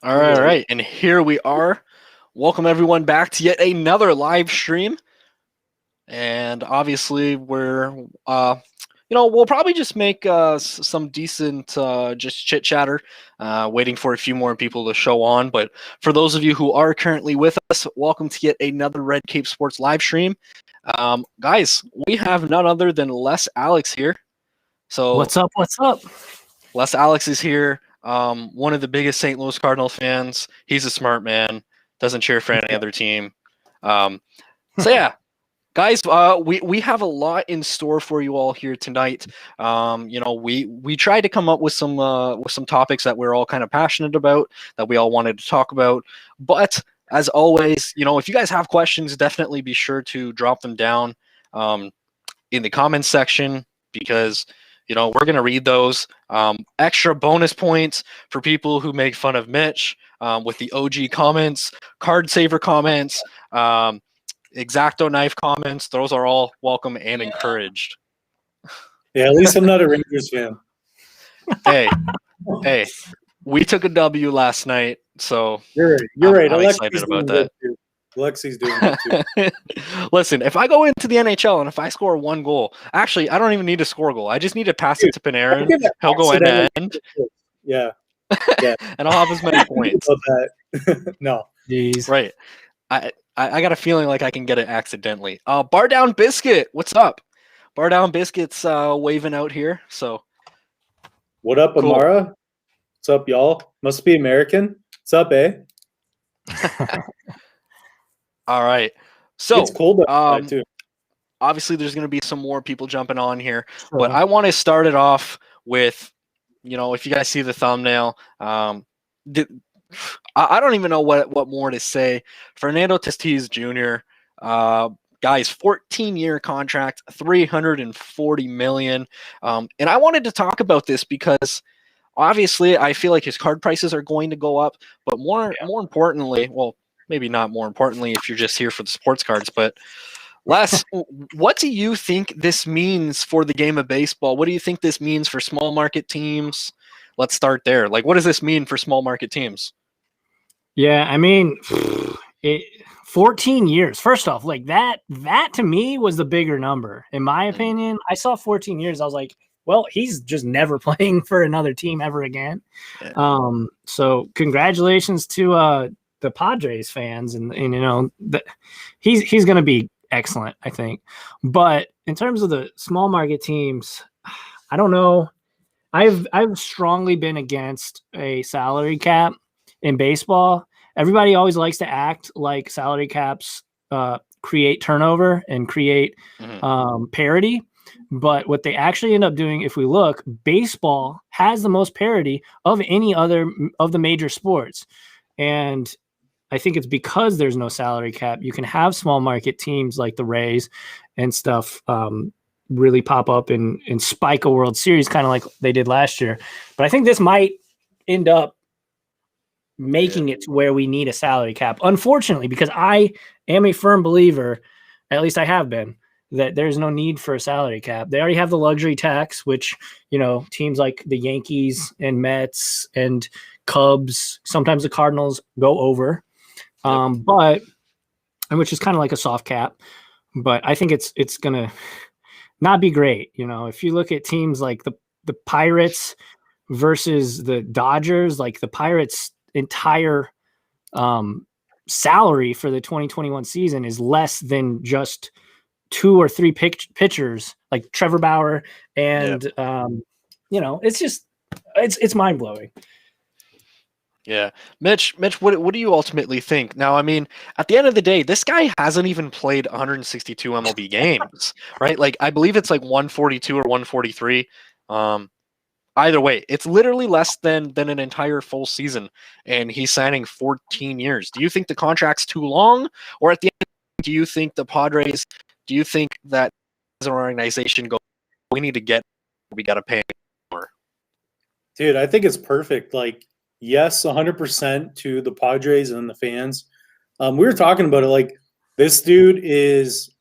All right, all right. And here we are. Welcome everyone back to yet another live stream. And obviously we'll probably just make some decent just chit chatter, waiting for a few more people to show on. But for those of you who are currently with us, welcome to yet another Red Cape Sports live stream. Guys, we have none other than LessAlex here. So what's up? LessAlex is here. One of the biggest St. Louis Cardinal fans. He's a smart man. Doesn't cheer for any other team. So yeah, guys, we have a lot in store for you all here tonight. We tried to come up with some topics that we're all kind of passionate about, that we all wanted to talk about. But as always, if you guys have questions, definitely be sure to drop them down in the comments section, because we're going to read those. Extra bonus points for people who make fun of Mitch with the OG comments, card saver comments, X-Acto knife comments. Those are all welcome and encouraged. Yeah, at least I'm not a Rangers fan. Hey, we took a W last night, so you're right. I'm excited about that. Alexi's doing it too. Listen, if I go into the NHL and if I score one goal, actually, I don't even need to score a goal. I just need to pass it to Panarin. He'll go end to end. Yeah. And I'll have as many points. No. Jeez. Right. I got a feeling like I can get it accidentally. Bar Down Biscuit, what's up? Bar Down Biscuit's waving out here. So, what up, cool. Amara? What's up, y'all? Must be American. What's up, eh? All right. So it's cold outside too. Obviously, there's going to be some more people jumping on here, but I want to start it off with, if you guys see the thumbnail, I don't even know what more to say. Fernando Tatis Jr. Guys, 14-year contract, $340 million. And I wanted to talk about this because obviously I feel like his card prices are going to go up, but more importantly, well, maybe not more importantly if you're just here for the sports cards, but Les, what do you think this means for the game of baseball? What do you think this means for small market teams? Let's start there. Like, what does this mean for small market teams? Yeah, I mean, 14 years. First off, like that to me was the bigger number, in my opinion. I saw 14 years. I was like, well, he's just never playing for another team ever again. Yeah. So congratulations to the Padres fans, and he's going to be excellent, I think. But in terms of the small market teams, I don't know. I've strongly been against a salary cap in baseball. Everybody always likes to act like salary caps create turnover and create parity. But what they actually end up doing, if we look, baseball has the most parity of any other of the major sports. And I think it's because there's no salary cap. You can have small market teams like the Rays and stuff really pop up and spike a World Series, kind of like they did last year. But I think this might end up making it to where we need a salary cap, unfortunately, because I am a firm believer, at least I have been, that there's no need for a salary cap. They already have the luxury tax, which, teams like the Yankees and Mets and Cubs, sometimes the Cardinals go over. Which is kind of like a soft cap, but I think it's gonna not be great. If you look at teams like the Pirates versus the Dodgers, like the Pirates' entire salary for the 2021 season is less than just 2 or 3 pitchers like Trevor Bauer, and it's mind blowing. Yeah. Mitch, what do you ultimately think? Now, I mean, at the end of the day, this guy hasn't even played 162 MLB games, right? Like, I believe it's like 142 or 143. Either way, it's literally less than an entire full season, and he's signing 14 years. Do you think the contract's too long? Or at the end, do you think the Padres, do you think that as an organization we need to we got to pay more? Dude, I think it's perfect. Like, yes, 100% to the Padres and the fans. We were talking about it. Like, this dude is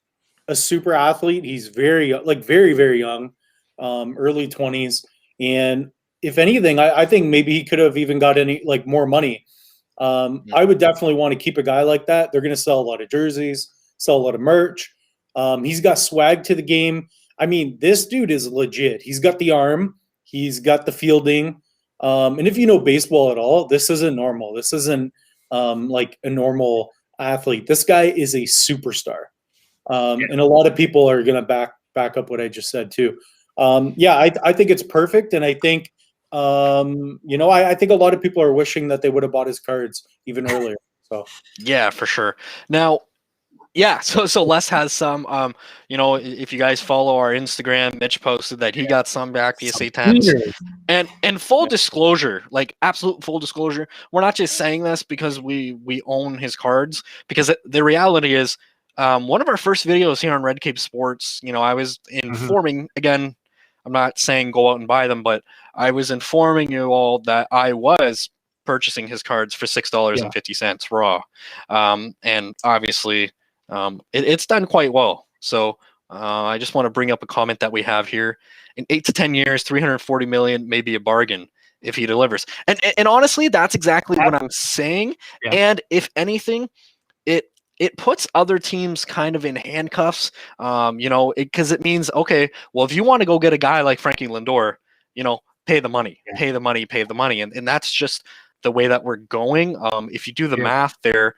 a super athlete. He's very, very young, early 20s. And if anything, I think maybe he could have even got more money. I would definitely want to keep a guy like that. They're going to sell a lot of jerseys, sell a lot of merch. He's got swag to the game. I mean, this dude is legit. He's got the arm. He's got the fielding. And if you know baseball at all, this isn't normal. This isn't like a normal athlete. This guy is a superstar. And a lot of people are going to back up what I just said too. I think it's perfect. And I think, I think a lot of people are wishing that they would have bought his cards even earlier. So yeah, for sure. Now, yeah, so Les has some. If you guys follow our Instagram, Mitch posted that he got some back PSA 10s. And full disclosure, like absolute full disclosure, we're not just saying this because we own his cards. Because the reality is, one of our first videos here on Red Cape Sports, I was informing again. I'm not saying go out and buy them, but I was informing you all that I was purchasing his cards for $6.50 raw, and obviously. It's done quite well. So I just want to bring up a comment that we have here. In 8 to 10 years, 340 million may be a bargain if he delivers. And honestly, that's exactly what I'm saying. Yeah. And if anything, it puts other teams kind of in handcuffs. Because it means, okay, well, if you want to go get a guy like Frankie Lindor, pay the money, pay the money, and that's just the way that we're going. If you do the math there,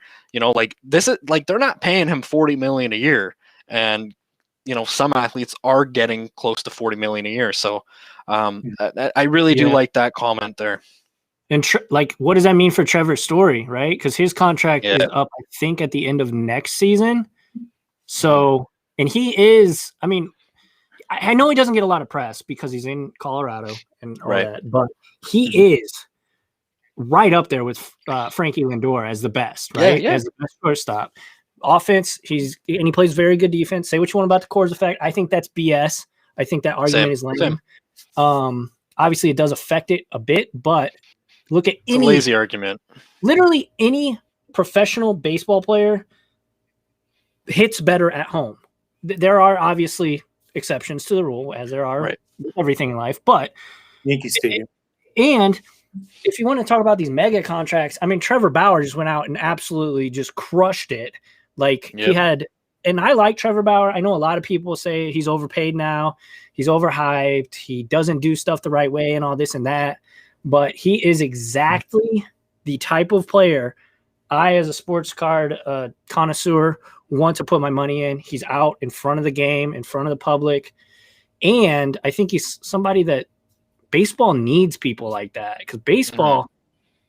this is like they're not paying him 40 million a year, and some athletes are getting close to 40 million a year. So I really do like that comment there. And what does that mean for Trevor Story, right? Because his contract is up, I think, at the end of next season. So, and he is, I mean, I know he doesn't get a lot of press because he's in Colorado and all that, but he is right up there with Frankie Lindor as the best, right? As the best shortstop. Offense, he plays very good defense. Say what you want about the Coors effect. I think that's BS. I think that argument is lame. Obviously, it does affect it a bit, but look at it's a lazy argument. Literally any professional baseball player hits better at home. There are obviously exceptions to the rule, as there are everything in life, but Yankee Stadium. And if you want to talk about these mega contracts, I mean, Trevor Bauer just went out and absolutely just crushed it. Like he had, and I like Trevor Bauer. I know a lot of people say he's overpaid now. He's overhyped. He doesn't do stuff the right way and all this and that. But he is exactly the type of player I, as a sports card connoisseur, want to put my money in. He's out in front of the game, in front of the public. And I think he's somebody that baseball needs people like that, because baseball,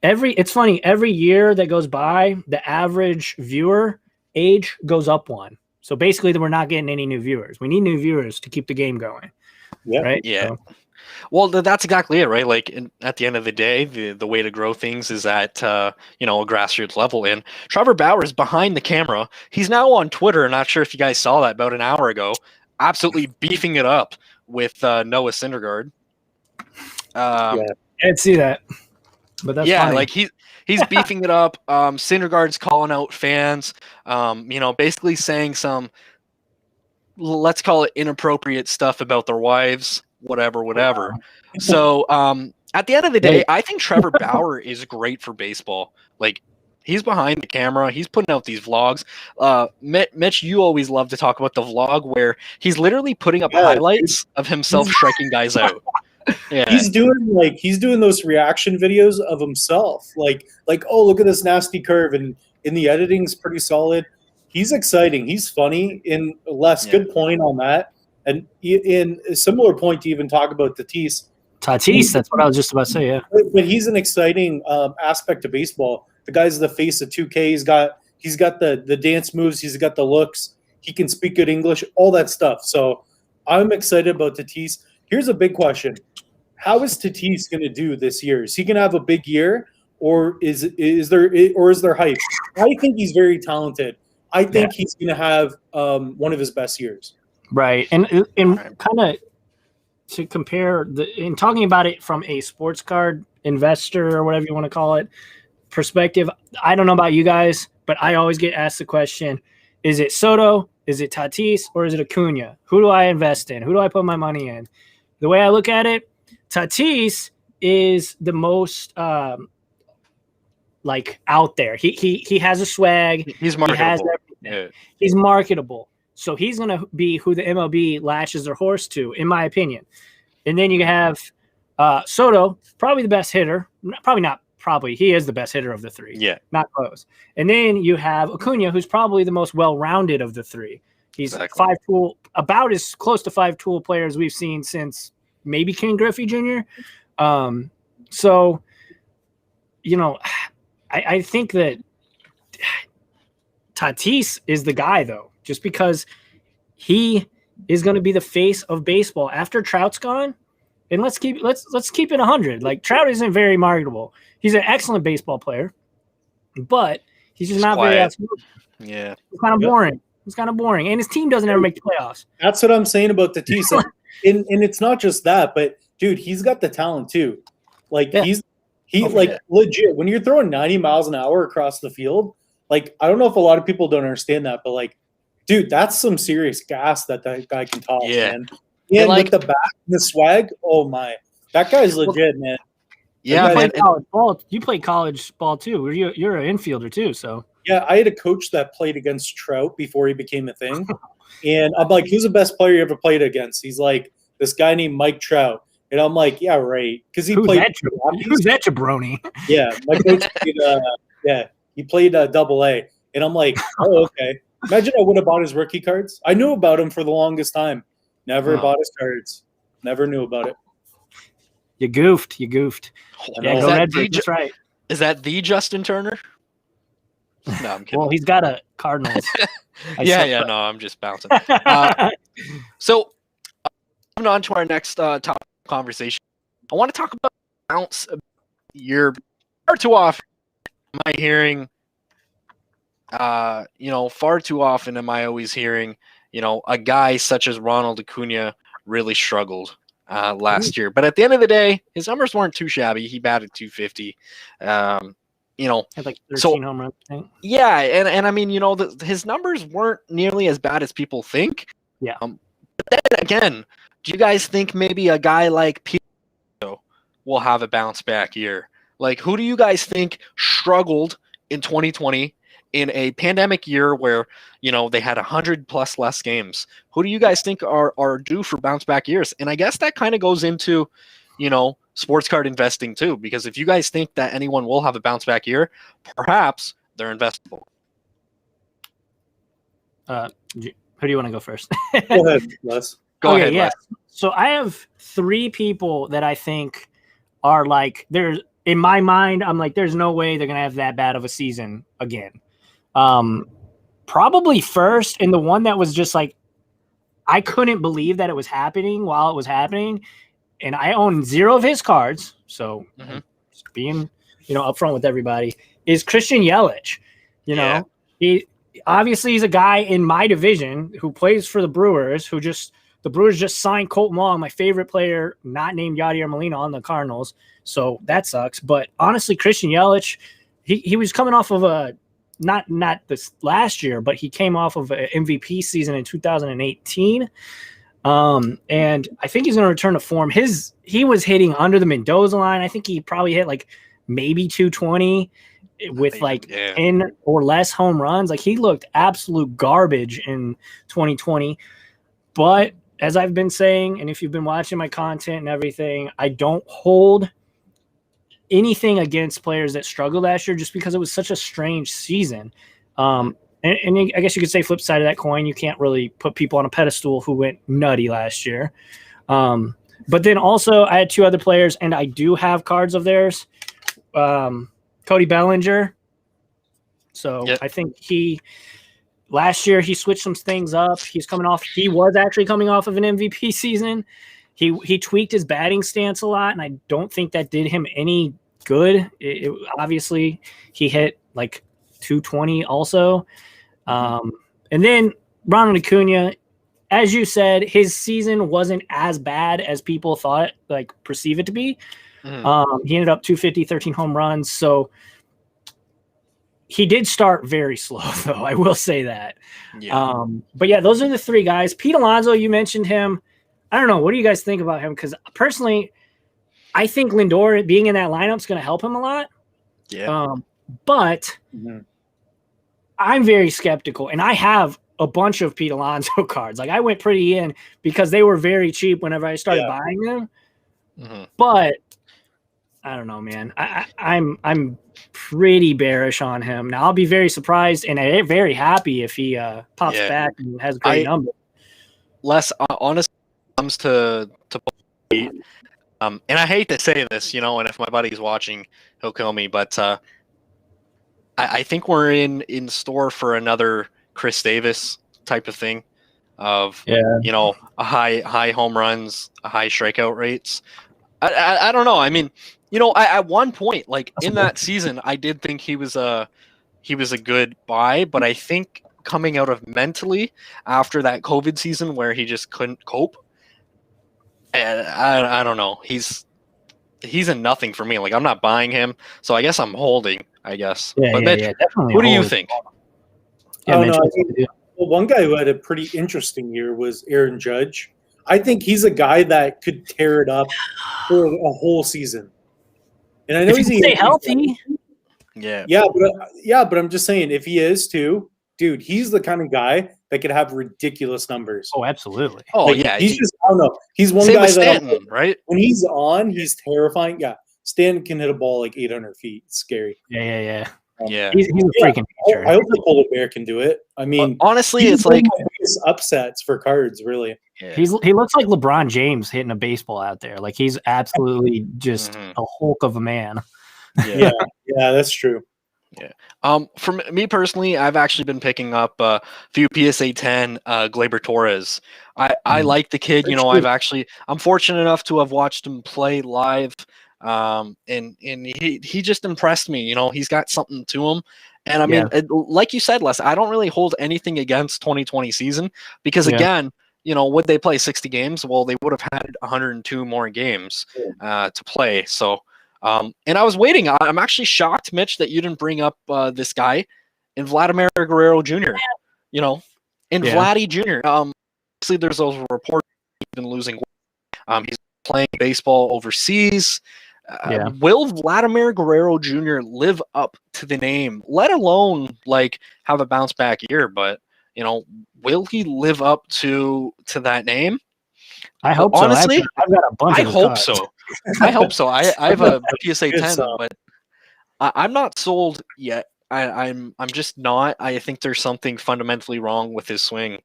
it's funny, every year that goes by, the average viewer age goes up one. So basically, we're not getting any new viewers. We need new viewers to keep the game going. Right? Yeah. So. Well, that's exactly it, right? Like at the end of the day, the way to grow things is at a grassroots level. And Trevor Bauer is behind the camera. He's now on Twitter. Not sure if you guys saw that about an hour ago. Absolutely beefing it up with Noah Syndergaard. I didn't see that, but that's funny. Like he's beefing it up. Syndergaard's calling out fans. Basically saying some, let's call it inappropriate stuff about their wives. Whatever. So at the end of the day, I think Trevor Bauer is great for baseball. Like he's behind the camera. He's putting out these vlogs. Mitch, you always love to talk about the vlog where he's literally putting up highlights of himself striking guys out. Yeah. He's doing those reaction videos of himself. Like, oh, look at this nasty curve. And in the editing's pretty solid. He's exciting. He's funny. In good point on that. And in a similar point to even talk about Tatis, that's what I was just about to say, yeah. But he's an exciting aspect of baseball. The guy's the face of 2K. He's got the dance moves. He's got the looks. He can speak good English, all that stuff. So I'm excited about Tatis. Here's a big question. How is Tatis going to do this year? Is he going to have a big year, or is there hype? I think he's very talented. I think he's going to have one of his best years. Right. And kind of to compare in talking about it from a sports card investor or whatever you want to call it perspective, I don't know about you guys, but I always get asked the question, is it Soto, is it Tatis, or is it Acuna? Who do I invest in? Who do I put my money in? The way I look at it, Tatis is the most like out there. He has a swag. He's He has marketable. everything. He's marketable. So he's going to be who the MLB latches their horse to, in my opinion. And then you have Soto, probably the best hitter. Probably not. Probably he is the best hitter of the three. Yeah, not close. And then you have Acuna, who's probably the most well-rounded of the three. He's exactly. 5-tool, about as close to 5-tool players we've seen since maybe Ken Griffey Jr. So, you know, I think that Tatis is the guy, though, just because he is going to be the face of baseball after Trout's gone. And let's keep it 100. Like, Trout isn't very marketable. He's an excellent baseball player, but he's just not very outspoken. Yeah, it's kind of boring. It's kind of boring, and his team doesn't ever make the playoffs. That's what I'm saying about Tatis. and it's not just that, but dude, he's got the talent too. Like legit. When you're throwing 90 miles an hour across the field, like I don't know if a lot of people don't understand that, but like, dude, that's some serious gas that guy can toss, man. And like, with the back and the swag, oh my, that guy's legit, man. Yeah, you played college ball. You played college ball too. You're an infielder too, so. Yeah, I had a coach that played against Trout before he became a thing. And I'm like, who's the best player you ever played against? He's like, this guy named Mike Trout. And I'm like, yeah, right. Because he played. Who's that jabroni? Yeah, my coach played, he played AA. And I'm like, oh, okay. Imagine I would have bought his rookie cards. I knew about him for the longest time. Never bought his cards. Never knew about it. You goofed. Yeah, go Red. That's right. Is that the Justin Turner? No, I'm kidding. Well, he's got a Cardinals. No, I'm just bouncing. So, moving on to our next topic conversation, I want to talk about bounce. You're far too often am I hearing, far too often am I always hearing, a guy such as Ronald Acuna really struggled last year. But at the end of the day, his numbers weren't too shabby. He batted .250. Had like 13 home runs. I think. Yeah, and I mean, his numbers weren't nearly as bad as people think. Yeah. But then again, do you guys think maybe a guy like Pito will have a bounce back year? Like, who do you guys think struggled in 2020 in a pandemic year where they had 100+ less games? Who do you guys think are due for bounce back years? And I guess that kind of goes into sports card investing too, because if you guys think that anyone will have a bounce back year, perhaps they're investable. Who do you want to go first? Go ahead, Les. Go ahead, Les. So I have 3 people that I think are like, there's in my mind, I'm like, there's no way they're gonna have that bad of a season again. Probably first, and the one that was just like, I couldn't believe that it was happening while it was happening. And I own 0 of his cards, so just being, upfront with everybody, is Christian Yelich. He obviously he's a guy in my division who plays for the Brewers, the Brewers just signed Colton Wong, my favorite player, not named Yadier Molina, on the Cardinals, so that sucks. But honestly, Christian Yelich, he was coming off of a not this last year, but he came off of an MVP season in 2018. And I think he's going to return to form. He was hitting under the Mendoza line. I think he probably hit like maybe 220 with 10 or less home runs. Like, he looked absolute garbage in 2020. But as I've been saying, and if you've been watching my content and everything, I don't hold anything against players that struggled last year just because it was such a strange season. And I guess you could say flip side of that coin, you can't really put people on a pedestal who went nutty last year. But then also I had 2 other players, and I do have cards of theirs. Cody Bellinger. So I think last year he switched some things up. He was actually coming off of an MVP season. He tweaked his batting stance a lot, and I don't think that did him any good. Obviously he hit like 220 also. And then Ronald Acuna, as you said, his season wasn't as bad as people thought, perceive it to be. He ended up 250, 13 home runs. So he did start very slow, though. I will say that. Yeah. But yeah, those are the 3 guys. Pete Alonso, you mentioned him. I don't know. What do you guys think about him? Because personally, I think Lindor being in that lineup is going to help him a lot. Yeah. But Mhm. I'm very skeptical, and I have a bunch of Pete Alonso cards. Like I went pretty in because they were very cheap whenever I started buying them. Mhm. But I don't know, man. I'm pretty bearish on him. Now I'll be very surprised and very happy if he pops back and has great numbers. Les, honestly, when it comes to Pete, and I hate to say this, and if my buddy's watching, he'll kill me, but I think we're in store for another Chris Davis type of thing of a high home runs, a high strikeout rates. I don't know. I mean, at one point, like in that season, I did think he was a good buy, but I think coming out of mentally after that COVID season where he just couldn't cope, and I don't know. He's a nothing for me. Like I'm not buying him, so I guess I'm holding. I guess. But Mitch, definitely. who do you think? Yeah, Oh, Mitch, no, well, one guy who had a pretty interesting year was Aaron Judge. I think he's a guy that could tear it up for a whole season. And I know if he stay healthy. Yeah, but I'm just saying, if he is too, dude, he's the kind of guy that could have ridiculous numbers. Oh, absolutely. Oh, like, yeah. He's just, I don't know. He's one same guy with Stanton, that right? When he's on, he's terrifying. Yeah, Stanton can hit a ball like 800 feet. It's scary. Yeah. He's a freaking teacher. I hope the polar bear can do it. I mean, honestly, it's like upsets for cards, really. Yeah. He looks like LeBron James hitting a baseball out there. Like he's absolutely just a Hulk of a man. Yeah, that's true. Yeah. For me personally, I've actually been picking up a few PSA 10 Gleyber Torres. I like the kid. I'm fortunate enough to have watched him play live. And he just impressed me. He's got something to him. And I mean, like you said, Les, I don't really hold anything against 2020 season because again, would they play 60 games? Well, they would have had 102 more games to play. So, and I was waiting. I'm actually shocked, Mitch, that you didn't bring up this guy in Vladimir Guerrero Jr. Vladdy Jr. Obviously, there's those reports he's been losing weight. He's playing baseball overseas. Will Vladimir Guerrero Jr. live up to the name, let alone like have a bounce back year? But will he live up to that name? I hope honestly, so. I've got a bunch of hope so. I hope so. I have a PSA 10, but I'm not sold yet. I'm just not. I think there's something fundamentally wrong with his swing,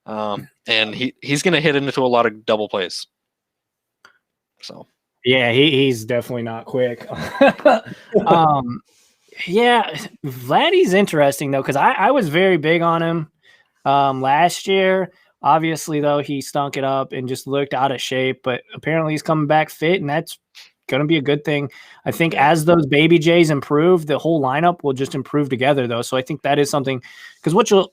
and he's going to hit into a lot of double plays. So. Yeah, he's definitely not quick. Yeah, Vladdy's interesting though because I was very big on him last year. Obviously, though, he stunk it up and just looked out of shape. But apparently, he's coming back fit, and that's going to be a good thing. I think as those baby Jays improve, the whole lineup will just improve together, though. So I think that is something because what you'll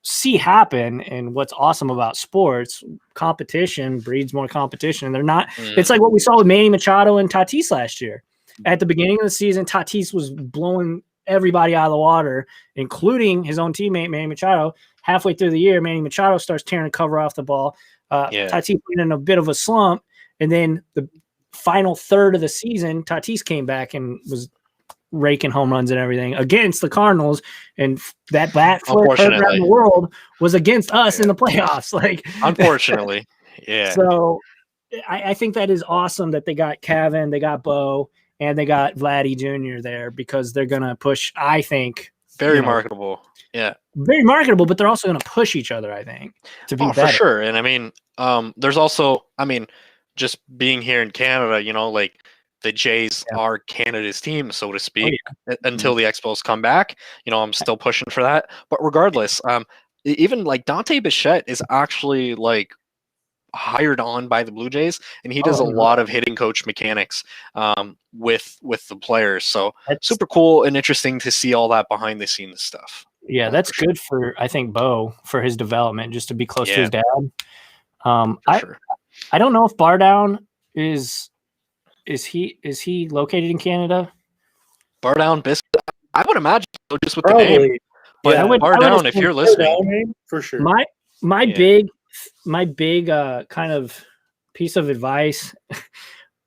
see happen and what's awesome about sports, competition breeds more competition. They're not. It's like what we saw with Manny Machado and Tatis last year. At the beginning of the season, Tatis was blowing everybody out of the water, including his own teammate Manny Machado. Halfway through the year, Manny Machado starts tearing cover off the ball. Tatis went in a bit of a slump, and then the final third of the season, Tatis came back and was raking home runs and everything against the Cardinals, and that bat flip heard around the world was against us in the playoffs. Like, unfortunately, So I think that is awesome that they got Kevin, they got Bo, and they got Vladdy Jr. there because they're gonna push. I think very marketable. Yeah, very marketable, but they're also going to push each other, I think, to be better. For sure. And I mean, there's also, just being here in Canada, like the Jays are Canada's team, so to speak, until the Expos come back. I'm still pushing for that. But regardless, even like Dante Bichette is actually like hired on by the Blue Jays, and he does a lot of hitting coach mechanics with the players. So super cool and interesting to see all that behind the scenes stuff. Yeah, that's good for I think Bo for his development, just to be close to his dad. I don't know if Bardown is he located in Canada? Bardown Biscuit, I would imagine so, just with the name. But Bardown, if you're listening, for sure. My big kind of piece of advice: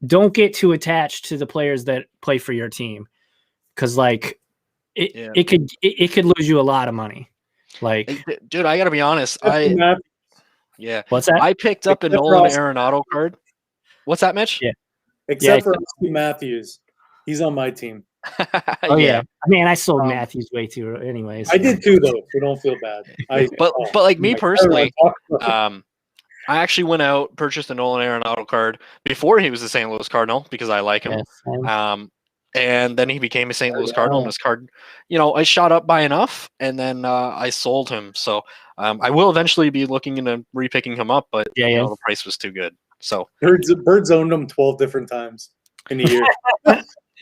don't get too attached to the players that play for your team, because like it could lose you a lot of money. Like, dude, I gotta be honest. What's that? I picked up a Nolan Arenado card. What's that, Mitch? Yeah. Except for Austin Matthews. He's on my team. Oh yeah. I mean, I sold Matthews way too anyways. I did too, though. So don't feel bad. But like me personally, I actually went out, purchased a Nolan Arenado card before he was a St. Louis Cardinal because I like him. And then he became a St. Louis Cardinal, and his card, I shot up by enough, and then I sold him. So I will eventually be looking into repicking him up, but the price was too good. So Birds owned him 12 different times in a year.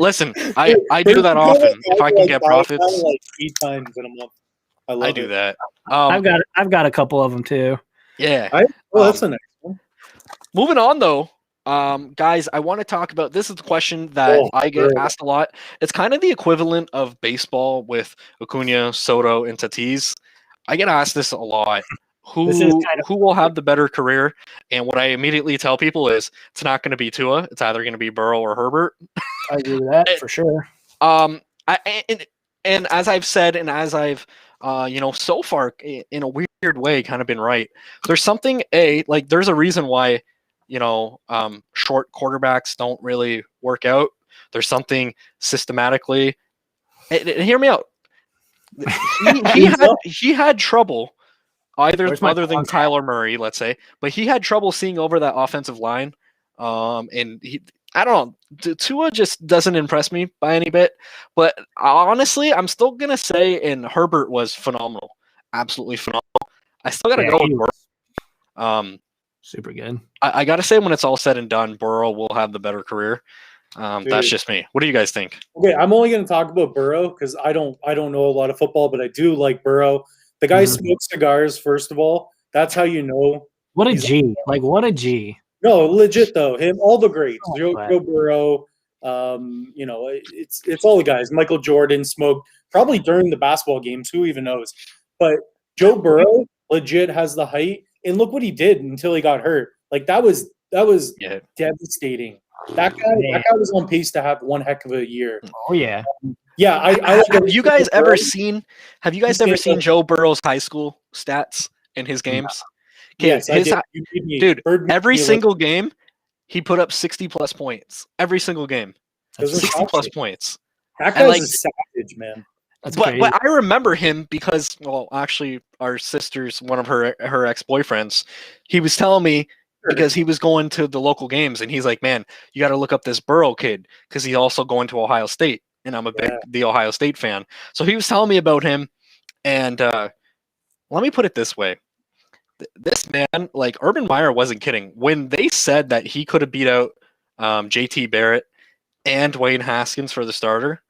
Listen, I do that often if I can get profits. Like 8 times in a month. I do that. I've got a couple of them too. Yeah. That's a nice one. Moving on though, guys, I want to talk about this. Is the question that I get asked a lot. It's kind of the equivalent of baseball with Acuna, Soto, and Tatis. I get asked this a lot. Who will have the better career? And what I immediately tell people is it's not going to be Tua. It's either going to be Burrow or Herbert. I agree with that for sure. And as I've said, and as I've so far in a weird way kind of been right. There's something there's a reason why short quarterbacks don't really work out. There's something systematically. And hear me out. He had trouble. Other than Kyler Murray, let's say, but he had trouble seeing over that offensive line. And I don't know, Tua just doesn't impress me by any bit. But honestly, I'm still gonna say, and Herbert was phenomenal, absolutely phenomenal. I still gotta go with Burrow. Super good. I gotta say, when it's all said and done, Burrow will have the better career. That's just me. What do you guys think? Okay, I'm only gonna talk about Burrow because I don't know a lot of football, but I do like Burrow. The guy smokes cigars, first of all. That's how you know. What a G. What a G. No, legit, though. All the greats. Joe Burrow, it's all the guys. Michael Jordan smoked probably during the basketball games. Who even knows? But Joe Burrow legit has the height. And look what he did until he got hurt. That was devastating. That guy was on pace to have one heck of a year. Oh, yeah. Yeah, have you guys ever seen Joe Burrow's high school stats in his games? Yes, dude, every single game he put up 60+ points. Every single game. 60+ points. That guy's a savage, man. But I remember him because, actually our sister's one of her ex-boyfriends, he was telling me because he was going to the local games and he's like, man, you got to look up this Burrow kid because he's also going to Ohio State. And I'm a big the Ohio State fan. So he was telling me about him. And let me put it this way. This man, Urban Meyer wasn't kidding. When they said that he could have beat out JT Barrett and Dwayne Haskins for the starter,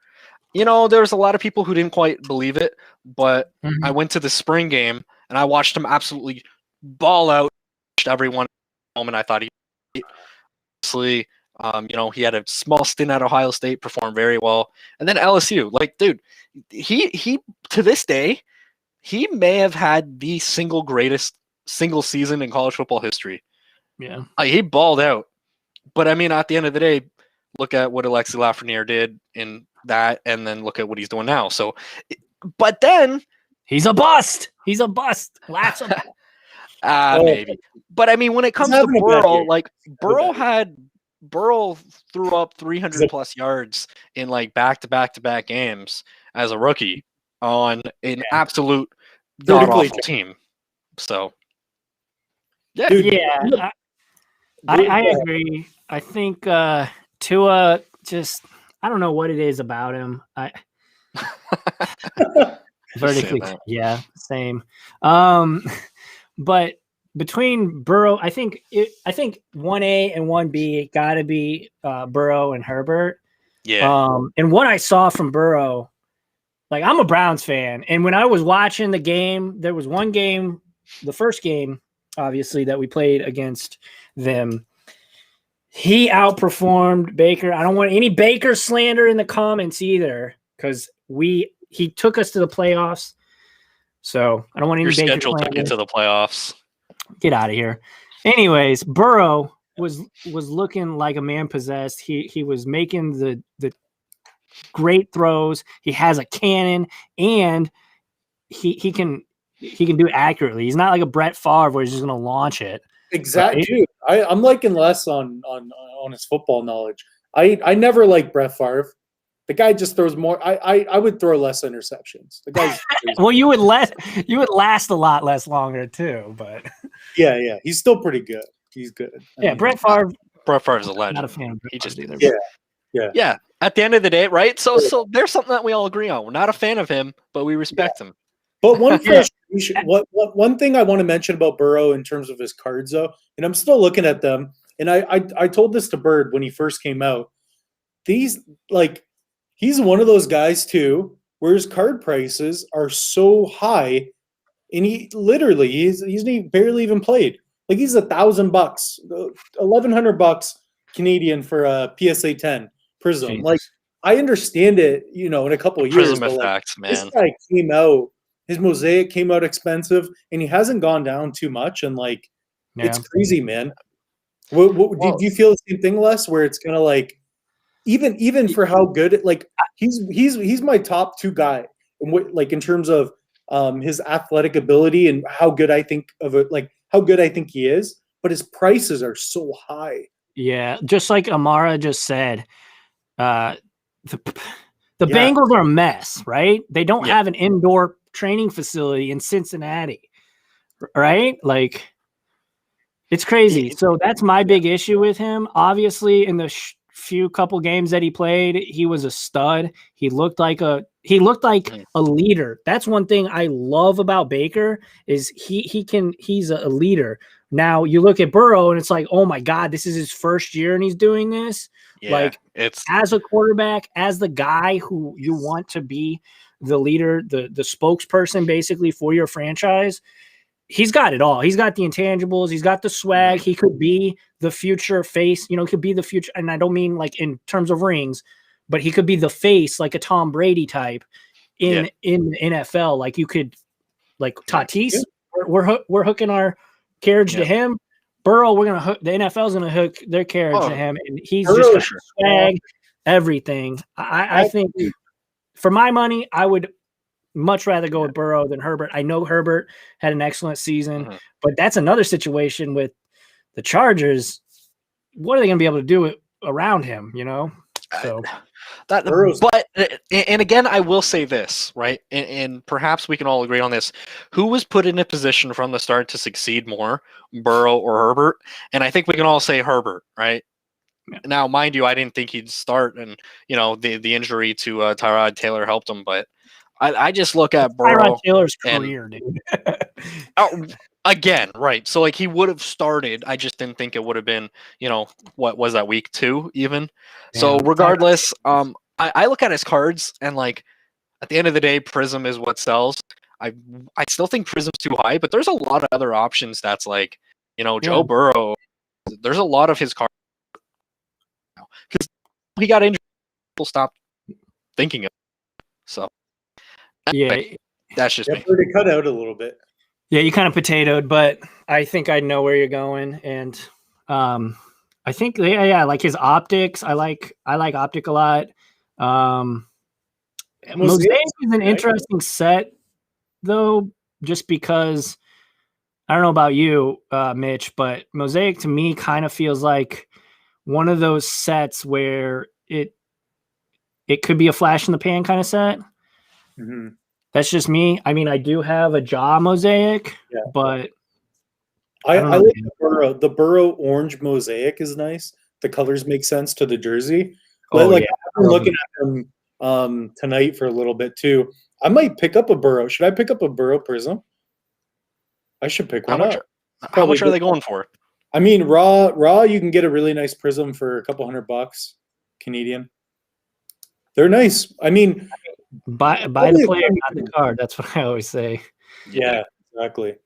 there's a lot of people who didn't quite believe it. But I went to the spring game and I watched him absolutely ball out everyone. And I thought he had a small stint at Ohio State, performed very well. And then LSU, dude, he to this day, he may have had the single greatest single season in college football history. Yeah. He balled out. But I mean, at the end of the day, look at what Alexi Lafreniere did in that, and then look at what he's doing now. So, but then he's a bust. Lots of maybe. But I mean, when it comes to Burrow, Burrow threw up 300+ yards in back-to-back games as a rookie on an absolute god-awful team. So, yeah. Yeah, I agree. I think Tua just, I don't know what it is about him. Vertically, yeah, same. But between Burrow, I think 1A and 1B got to be Burrow and Herbert. Yeah. And what I saw from Burrow, I'm a Browns fan, and when I was watching the game, there was one game, the first game, obviously, that we played against them. He outperformed Baker. I don't want any Baker slander in the comments either, because he took us to the playoffs. So I don't want any Your Baker schedule slander. took you to the playoffs. Get out of here. Anyways, Burrow was looking like a man possessed. He was making the great throws. He has a cannon, and he can do it accurately. He's not like a Brett Favre where he's just going to launch it. Exactly. Right? Dude, I'm liking less on his football knowledge. I never liked Brett Favre. The guy just throws more. I would throw less interceptions. The guy's well, you would last a lot less longer too, but yeah, he's still pretty good. He's good. Brett Favre. Brett Favre's a legend. Not a fan of Brett He just either. Yeah. At the end of the day, right? So there's something that we all agree on. We're not a fan of him, but we respect him. But one one thing I want to mention about Burrow in terms of his cards, though, and I'm still looking at them, and I told this to Bird when he first came out. These he's one of those guys too, where his card prices are so high, and he barely even played. Like he's $1,000, $1,100 Canadian for a PSA 10 Prism. Jesus. Like I understand it, in a couple of years. Prism effects, man. This guy came out. His Mosaic came out expensive, and he hasn't gone down too much. And it's crazy, man. Do you feel the same thing, Les? Where it's kind of like, even for how good, he's my top 2 guy, in terms of his athletic ability and how good I think of it, how good I think he is. But his prices are so high. Yeah, just like Amara just said, the Bengals are a mess, right? They don't have an indoor training facility in Cincinnati, right? Like, it's crazy. So that's my big issue with him. Obviously, in the few couple games that he played, he was a stud. He looked like a leader. That's one thing I love about Baker is he's a leader. Now you look at Burrow and it's like, oh my God, this is his first year and he's doing this. Yeah, it's as a quarterback, as the guy who you want to be the leader, the spokesperson basically for your franchise. He's got it all. He's got the intangibles. He's got the swag. He could be the future face, he could be the future. And I don't mean like in terms of rings, but he could be the face, like a Tom Brady type in the NFL. Like you could, like Tatis, we're hooking our carriage to him. Burrow, the NFL's going to hook their carriage to him. And he's just got swag, everything. I think for my money, I would much rather go with Burrow than Herbert. I know Herbert had an excellent season, but that's another situation with the Chargers. What are they going to be able to do around him, So and again, I will say this, right? And perhaps we can all agree on this. Who was put in a position from the start to succeed more, Burrow or Herbert? And I think we can all say Herbert, right? Yeah. Now, mind you, I didn't think he'd start, and the injury to Tyrod Taylor helped him, but I just look at Burrow. Tyrod Taylor's career, dude. Again, right. So he would have started. I just didn't think it would have been, what was that, week 2 even? Yeah. So regardless, I look at his cards and at the end of the day, Prism is what sells. I still think Prism's too high, but there's a lot of other options that's Joe Burrow. There's a lot of his cards because he got injured. People stopped thinking of it. So that's just me. They cut out a little bit. Yeah, you kind of potatoed, but I think I know where you're going, and I think like his optics. I like optic a lot. Mosaic is an interesting set, though, just because I don't know about you, Mitch, but Mosaic to me kind of feels like one of those sets where it could be a flash in the pan kind of set. Mm-hmm. That's just me. I mean, I do have a jaw Mosaic, but I like the Burrow orange Mosaic is nice. The colors make sense to the jersey. I've been looking at them tonight for a little bit too. I might pick up a Burrow. Should I pick up a Burrow Prism? I should pick one up. How much are they going for? I mean, raw, you can get a really nice Prism for a couple $100 Canadian. They're nice. I mean, buy the player, not the card. That's what I always say. Yeah, exactly.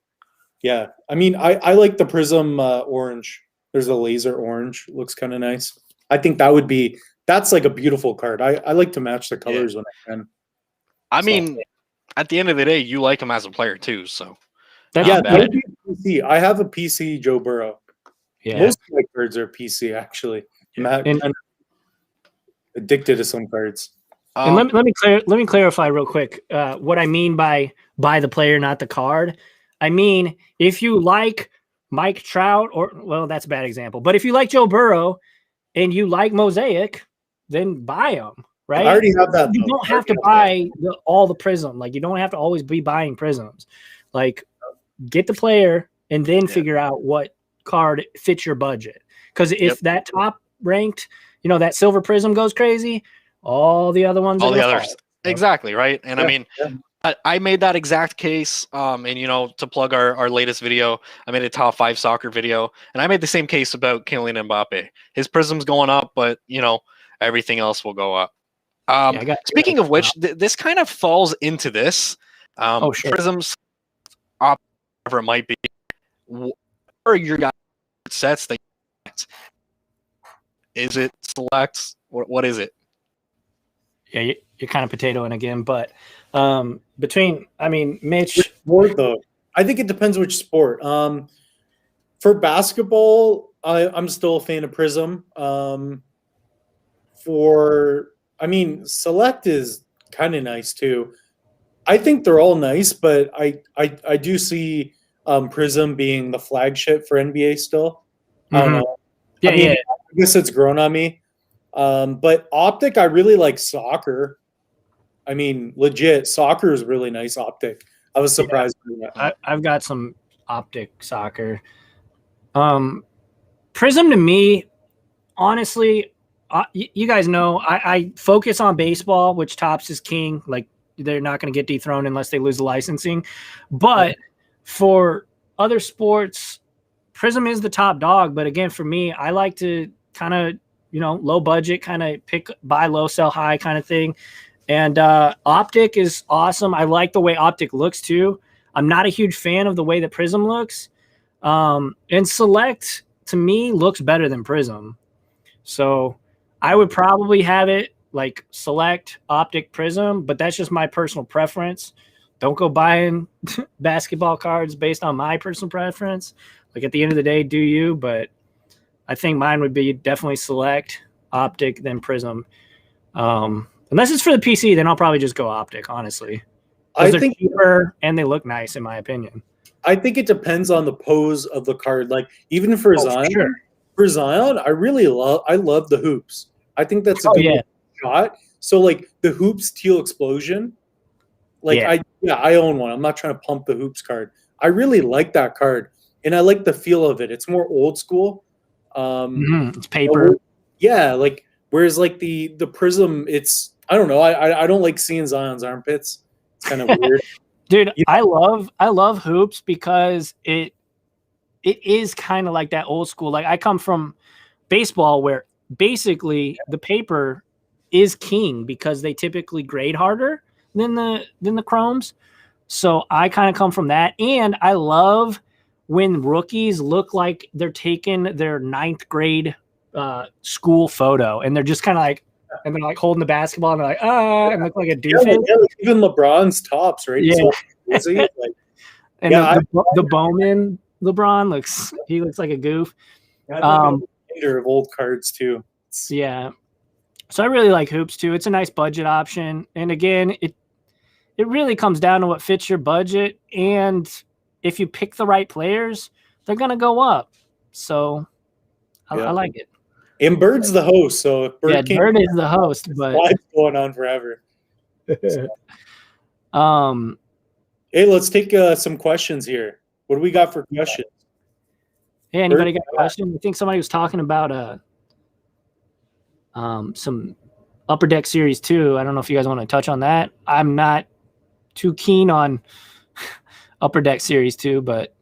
Yeah, I mean, I like the Prism orange. There's a laser orange. Looks kind of nice. I think that's like a beautiful card. I like to match the colors when I can. I mean, at the end of the day, you like him as a player too. So PC. I have a PC Joe Burrow. Yeah, most of my cards are PC actually. I'm addicted to some cards. And let me clarify real quick what I mean by buy the player, not the card. I mean, if you like Mike Trout, that's a bad example, but if you like Joe Burrow and you like Mosaic, then buy them, right? I already have that. You don't have to buy all the Prism. Like, you don't have to always be buying Prisms. Like, get the player and then figure out what card fits your budget. Because if that top ranked, that silver Prism goes crazy, all the other ones, all the others, exactly, right? And I mean, I made that exact case, and to plug our latest video, I made a top 5 soccer video, and I made the same case about Kylian Mbappe. His Prism's going up, but everything else will go up. Speaking of which, this kind of falls into this. Prisms, whatever it might be, what are your guys' sets that you get? Is it selects? What is it? Yeah, you're kind of potatoing again, but Mitch. Sport, though, I think it depends which sport. For basketball, I'm still a fan of Prism. Select is kind of nice too. I think they're all nice, but I do see Prism being the flagship for NBA still. I don't know. I guess it's grown on me. But Optic, I really like soccer. Legit, soccer is really nice Optic. I was surprised. I've got some Optic soccer. Prism to me, honestly, you guys know I focus on baseball, which Topps is king. Like, they're not going to get dethroned unless they lose the licensing. But for other sports, Prism is the top dog. But again, for me, I like to kind of, low budget, kind of buy low, sell high kind of thing. And Optic is awesome. I like the way Optic looks too. I'm not a huge fan of the way that Prism looks. And Select, to me, looks better than Prism. So I would probably have it like Select, Optic, Prism, but that's just my personal preference. Don't go buying basketball cards based on my personal preference. Like, at the end of the day, do you? But I think mine would be definitely Select, Optic, then Prism. Unless it's for the PC, then I'll probably just go Optic, honestly. I think they're cheaper and they look nice, in my opinion. I think it depends on the pose of the card. Like, even for Zion, I love the hoops. I think that's a good shot. So, like, the hoops teal explosion. I own one. I'm not trying to pump the hoops card. I really like that card, and I like the feel of it. It's more old school. It's paper. Whereas like the Prism, it's, I don't know. I don't like seeing Zion's armpits. It's kind of weird. Dude, I love hoops because it is kind of like that old school. Like, I come from baseball where basically the paper is king because they typically grade harder than the chromes. So I kind of come from that. And I love when rookies look like they're taking their 9th grade school photo and they're just kind of like, and they're like holding the basketball and they're like, and look like a doofus. Even LeBron's tops, right? Yeah. So, the Bowman LeBron looks like a goof. Of old cards too. Yeah. So I really like hoops too. It's a nice budget option. And again, it really comes down to what fits your budget. And if you pick the right players, they're going to go up. So I like it. And Bird's the host. So if Bird is the host, but it's going on forever. Hey, let's take some questions here. What do we got for questions? Hey, anybody got a question? I think somebody was talking about some Upper Deck Series 2. I don't know if you guys want to touch on that. I'm not too keen on Upper Deck Series 2, but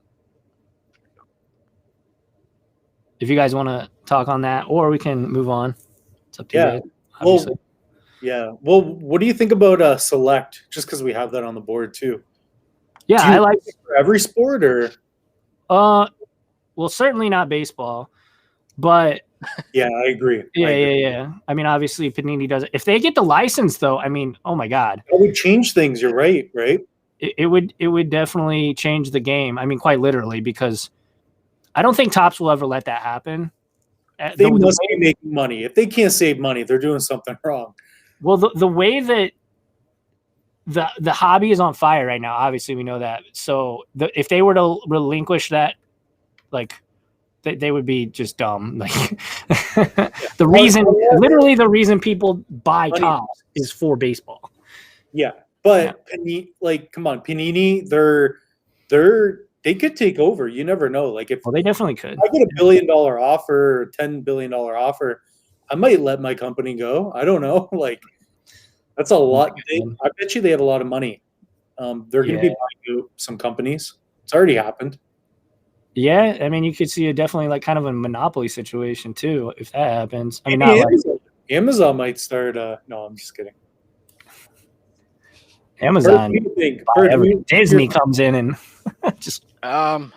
if you guys want to talk on that, or we can move on. It's up to you guys, obviously. Well, what do you think about Select? Just because we have that on the board too. Yeah, I like it for every sport, or well, certainly not baseball, but yeah, I agree. Yeah. I mean, obviously Panini does it. If they get the license, though, I mean, oh my God, it would change things. You're right. It would definitely change the game. I mean, quite literally, because I don't think Topps will ever let that happen. They must be making money. If they can't save money, they're doing something wrong. Well, the way that the hobby is on fire right now, obviously we know that. So if they were to relinquish that, like they would be just dumb. Like the reason people buy tops is for baseball. Yeah, but come on, Panini, they could take over. You never know. Like if they definitely could. I get $1 billion offer, or $10 billion offer, I might let my company go. I don't know. Like that's a lot. I bet you they have a lot of money. They're going to be buying some companies. It's already happened. Yeah, I mean, you could see definitely like kind of a monopoly situation too if that happens. I mean, Amazon might start. No, I'm just kidding. Amazon, Disney comes in and just. I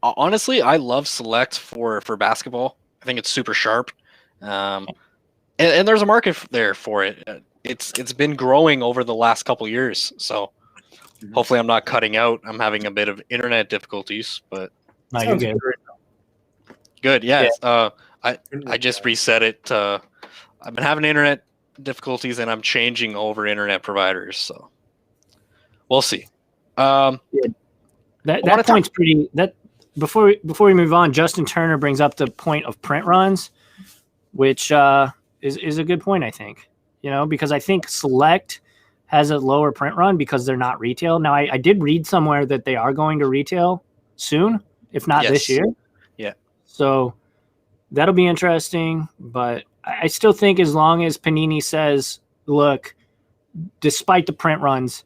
honestly love Select for basketball. I think it's super sharp, and there's a market there for it. It's been growing over the last couple years, so. Hopefully I'm not cutting out. I'm having a bit of internet difficulties, but no, you're good. Good, yeah. I just reset it. I've been having internet difficulties, and I'm changing over internet providers, so we'll see. That point's pretty. That before we move on, Justin Turner brings up the point of print runs, which is a good point. I think because I think Select has a lower print run because they're not retail. Now, I did read somewhere that they are going to retail soon, if not this year. Yeah. So that'll be interesting. But I still think as long as Panini says, look, despite the print runs,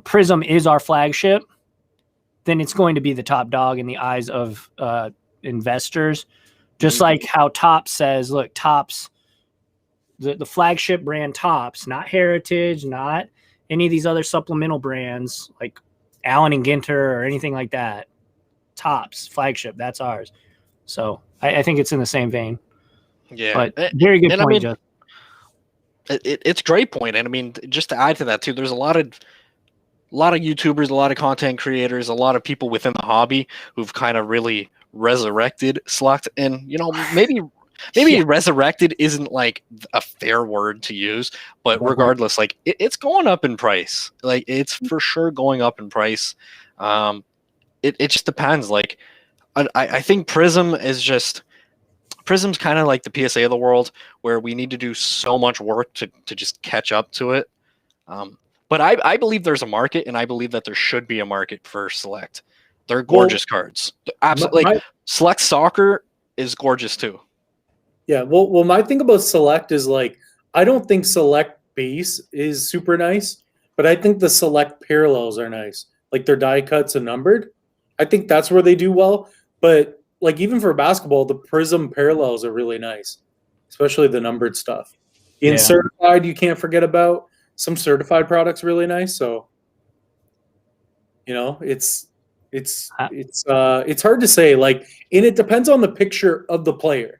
Prism is our flagship, then it's going to be the top dog in the eyes of investors. Just like how Topps says, look, Topps, the flagship brand Topps, not Heritage, not any of these other supplemental brands like Allen and Ginter or anything like that. Topps, flagship, that's ours. So I think it's in the same vein. Yeah. But very good point, Justin. It's a great point. And I mean, just to add to that too, there's a lot of YouTubers, a lot of content creators, a lot of people within the hobby who've kind of really resurrected Select. And, maybe resurrected isn't like a fair word to use, but regardless, like it's going up in price. Like it's for sure going up in price. It just depends. Like I think Prism's kind of like the PSA of the world, where we need to do so much work to just catch up to it. But I believe there's a market, and I believe that there should be a market for Select. They're gorgeous cards. Absolutely. Like Select Soccer is gorgeous too. Yeah, well, my thing about Select is like I don't think Select base is super nice, but I think the Select parallels are nice. Like their die cuts and numbered. I think that's where they do well. But like even for basketball, the Prism parallels are really nice, especially the numbered stuff. In certified, you can't forget about some certified products really nice. So it's hard to say. Like, and it depends on the picture of the player.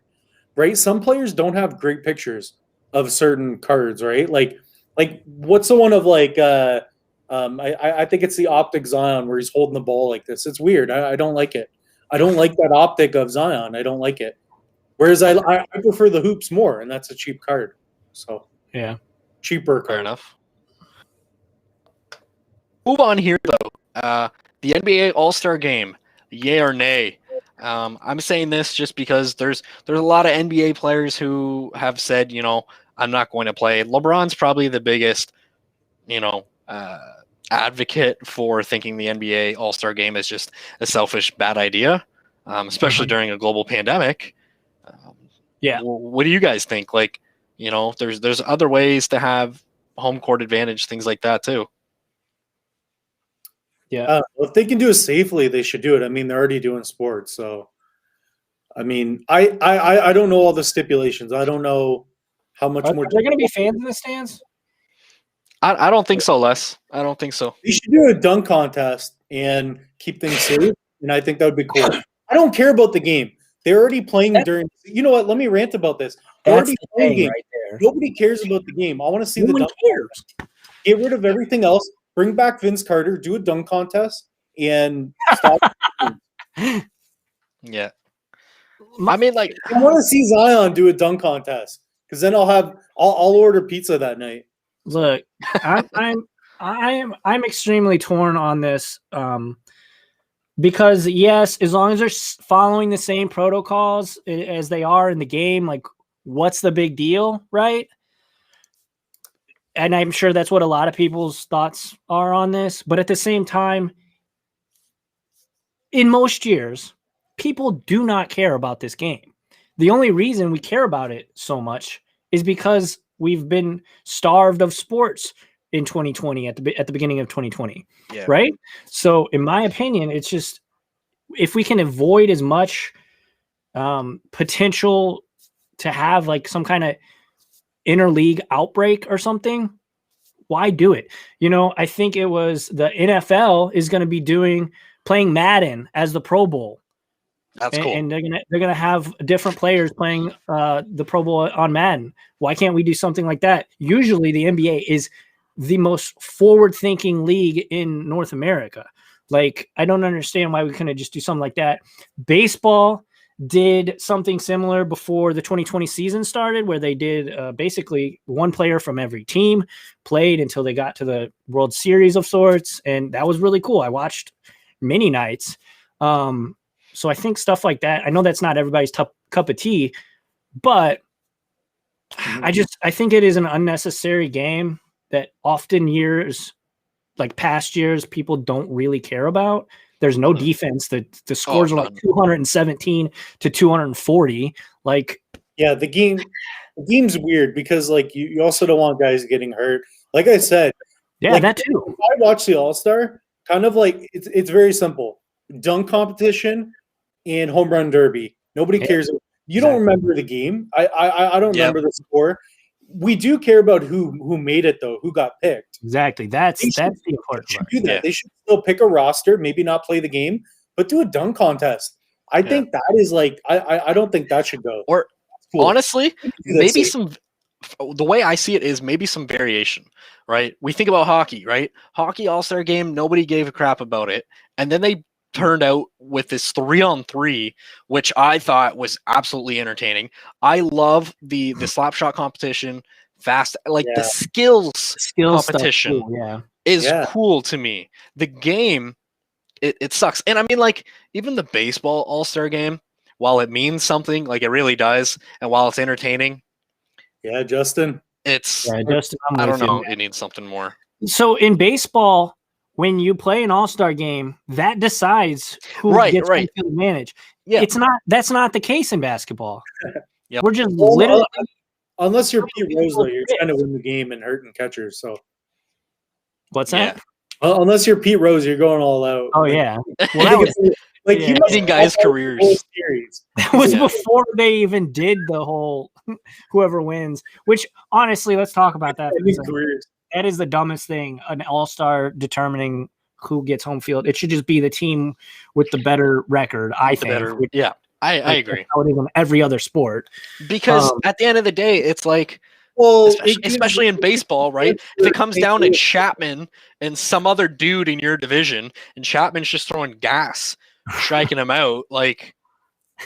Right? Some players don't have great pictures of certain cards, right? Like what's the one of like I think it's the optic Zion where he's holding the ball like this. It's weird. I don't like it. I don't like that optic of Zion. I don't like it. Whereas I prefer the hoops more, and that's a cheap card. So yeah, cheaper card. Fair enough. Move on here though. The NBA All-Star Game, yay or nay? I'm saying this just because there's a lot of NBA players who have said, I'm not going to play. LeBron's probably the biggest, advocate for thinking the NBA All-Star Game is just a selfish, bad idea, especially during a global pandemic. What do you guys think? Like, there's other ways to have home court advantage, things like that too. Yeah. If they can do it safely, they should do it. I mean, they're already doing sports, so I mean, I don't know all the stipulations. I don't know how much more. Are there going to be fans in the stands? I don't think so, Les. I don't think so. You should do a dunk contest and keep things safe, and I think that would be cool. I don't care about the game. They're already playing during. You know what? Let me rant about this. They're already playing game. Right there. Nobody cares about the game. I want to see the dunk. Cares. Get rid of everything else. Bring back Vince Carter, do a dunk contest, and stop. Yeah. I mean, like, I want to see Zion do a dunk contest. because then I'll order pizza that night. Look, I'm extremely torn on this. Because yes, as long as they're following the same protocols as they are in the game, like what's the big deal, right? And I'm sure that's what a lot of people's thoughts are on this. But at the same time, in most years, people do not care about this game. The only reason we care about it so much is because we've been starved of sports in 2020 at the beginning of 2020, right? So in my opinion, it's just if we can avoid as much potential to have like some kind of interleague outbreak or something, why do it? I think it was the NFL is going to be playing Madden as the Pro Bowl. That's cool. And they're gonna have different players playing the Pro Bowl on Madden. Why can't we do something like that? Usually the NBA is the most forward-thinking league in North America. Like, I don't understand why we couldn't just do something like that. Baseball did something similar before the 2020 season started, where they did basically one player from every team played until they got to the World Series of sorts, and that was really cool. I watched many nights. So I think stuff like that, I know that's not everybody's cup of tea, but I think it is an unnecessary game that often like past years, people don't really care about. There's no defense. The scores are like 217 to 240. Like, yeah, the game's weird because like you also don't want guys getting hurt. Like I said, yeah, that too. If I watch the All-Star, kind of like it's very simple. Dunk competition and home run derby. Nobody cares. You don't remember the game. I don't remember the score. We do care about who made it though, who got picked. Exactly. That's the important part. Do that. Yeah. They should still pick a roster, maybe not play the game, but do a dunk contest. I think that is like I don't think that should go. Or honestly, maybe the way I see it is maybe some variation, right? We think about hockey, right? Hockey All-Star game, nobody gave a crap about it. And then they turned out with this 3-on-3, which I thought was absolutely entertaining. I love the slap shot competition, the skills competition is cool to me. The game, it sucks. And I mean, like, even the baseball All-Star game, while it means something, like it really does, and while it's entertaining, Justin, Justin, I don't know, it needs something more. So in baseball, when you play an All-Star game, that decides who gets home field advantage. Yeah. That's not the case in basketball. We're just literally unless you're Pete Rose, though, you're trying to win the game and hurting catchers. So what's that? Unless you're Pete Rose, you're going all out. Oh yeah. Well, that was like ending guys' careers. That was before they even did the whole whoever wins. Which honestly, let's talk about that. That is the dumbest thing, an all-star determining who gets home field. It should just be the team with the better record, I think. I agree. In every other sport. Because at the end of the day, it's like, especially in baseball, right? If it comes down to Chapman and some other dude in your division, and Chapman's just throwing gas, striking him out, like,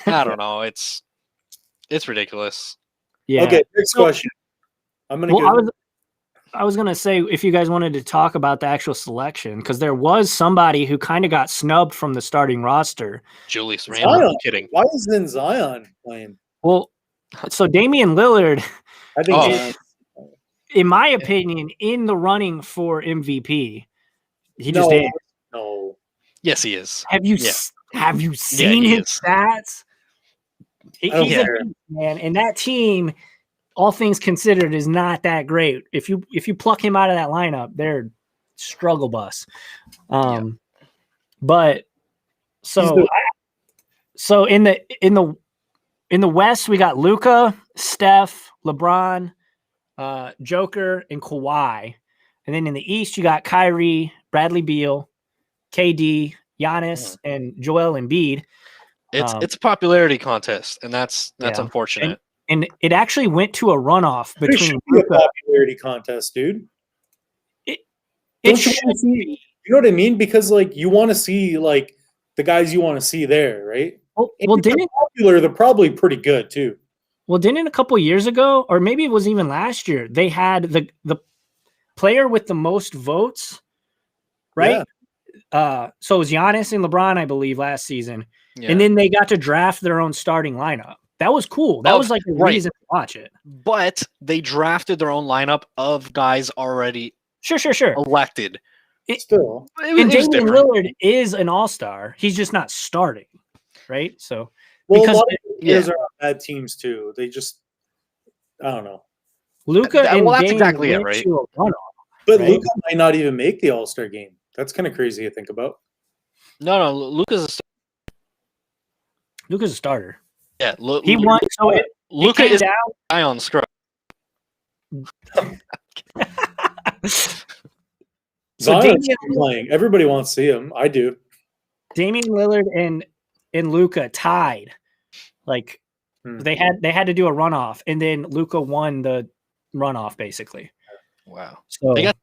I don't know. It's ridiculous. Yeah. Okay, next question. I was going to say, if you guys wanted to talk about the actual selection, because there was somebody who kind of got snubbed from the starting roster. Julius Randle. I'm kidding. Why isn't Zion playing? Well, so Damian Lillard, I think in my opinion, in the running for MVP. He just is. No. Yes, he is. Have you seen his stats? He's a man, and that team, all things considered, is not that great. If you pluck him out of that lineup, they're struggle bus. But so in the West, we got Luka, Steph, LeBron, Joker, and Kawhi. And then in the East, you got Kyrie, Bradley Beal, KD, Giannis, and Joel Embiid. It's a popularity contest, and that's unfortunate. And it actually went to a runoff between a popularity contest, dude. It should be. You know what I mean? Because like you want to see like the guys you want to see there, right? Well, they're popular. They're probably pretty good too. Well, didn't a couple years ago, or maybe it was even last year, they had the player with the most votes, right? So it was Giannis and LeBron, I believe, last season. Yeah. And then they got to draft their own starting lineup. That was cool. That was like a reason to watch it. But they drafted their own lineup of guys already Sure. elected. Still. And Damian Lillard is an all-star. He's just not starting, right? So Well, because a lot of players are on bad teams too. They just, I don't know. Luka and that's Dame exactly it, went right? to a runoff, But right? Luka might not even make the All-Star game. That's kind of crazy to think about. No, Luka's Luka's a starter. Yeah, He won. So Luka is down. guy on scrub. Zion's playing. Everybody wants to see him. I do. Damian Lillard and Luka tied. Like they had to do a runoff, and then Luka won the runoff basically. Wow. So they got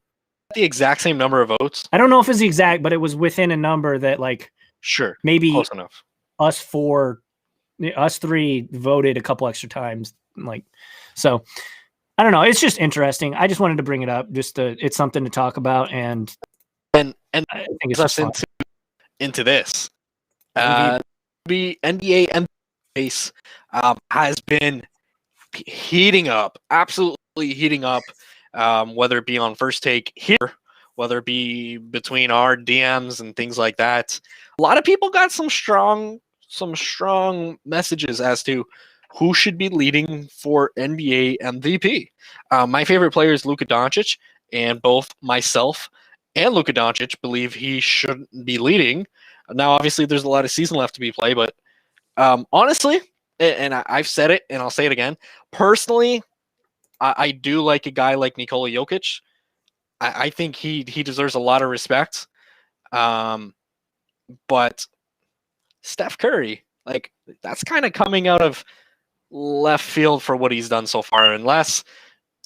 the exact same number of votes. I don't know if it's the exact, but it was within a number that like maybe close enough. Us three voted a couple extra times. Like so. I don't know. It's just interesting. I just wanted to bring it up. It's something to talk about, and I think it's us into this. The NBA base has been heating up, absolutely heating up. Whether it be on First Take here, whether it be between our DMs and things like that. A lot of people got some strong messages as to who should be leading for NBA MVP. My favorite player is Luka Doncic, and both myself and Luka Doncic believe he shouldn't be leading. Now, obviously, there's a lot of season left to be played, but honestly, and I've said it, and I'll say it again, personally, I do like a guy like Nikola Jokic. I think he deserves a lot of respect. But Steph Curry, like, that's kind of coming out of left field for what he's done so far, unless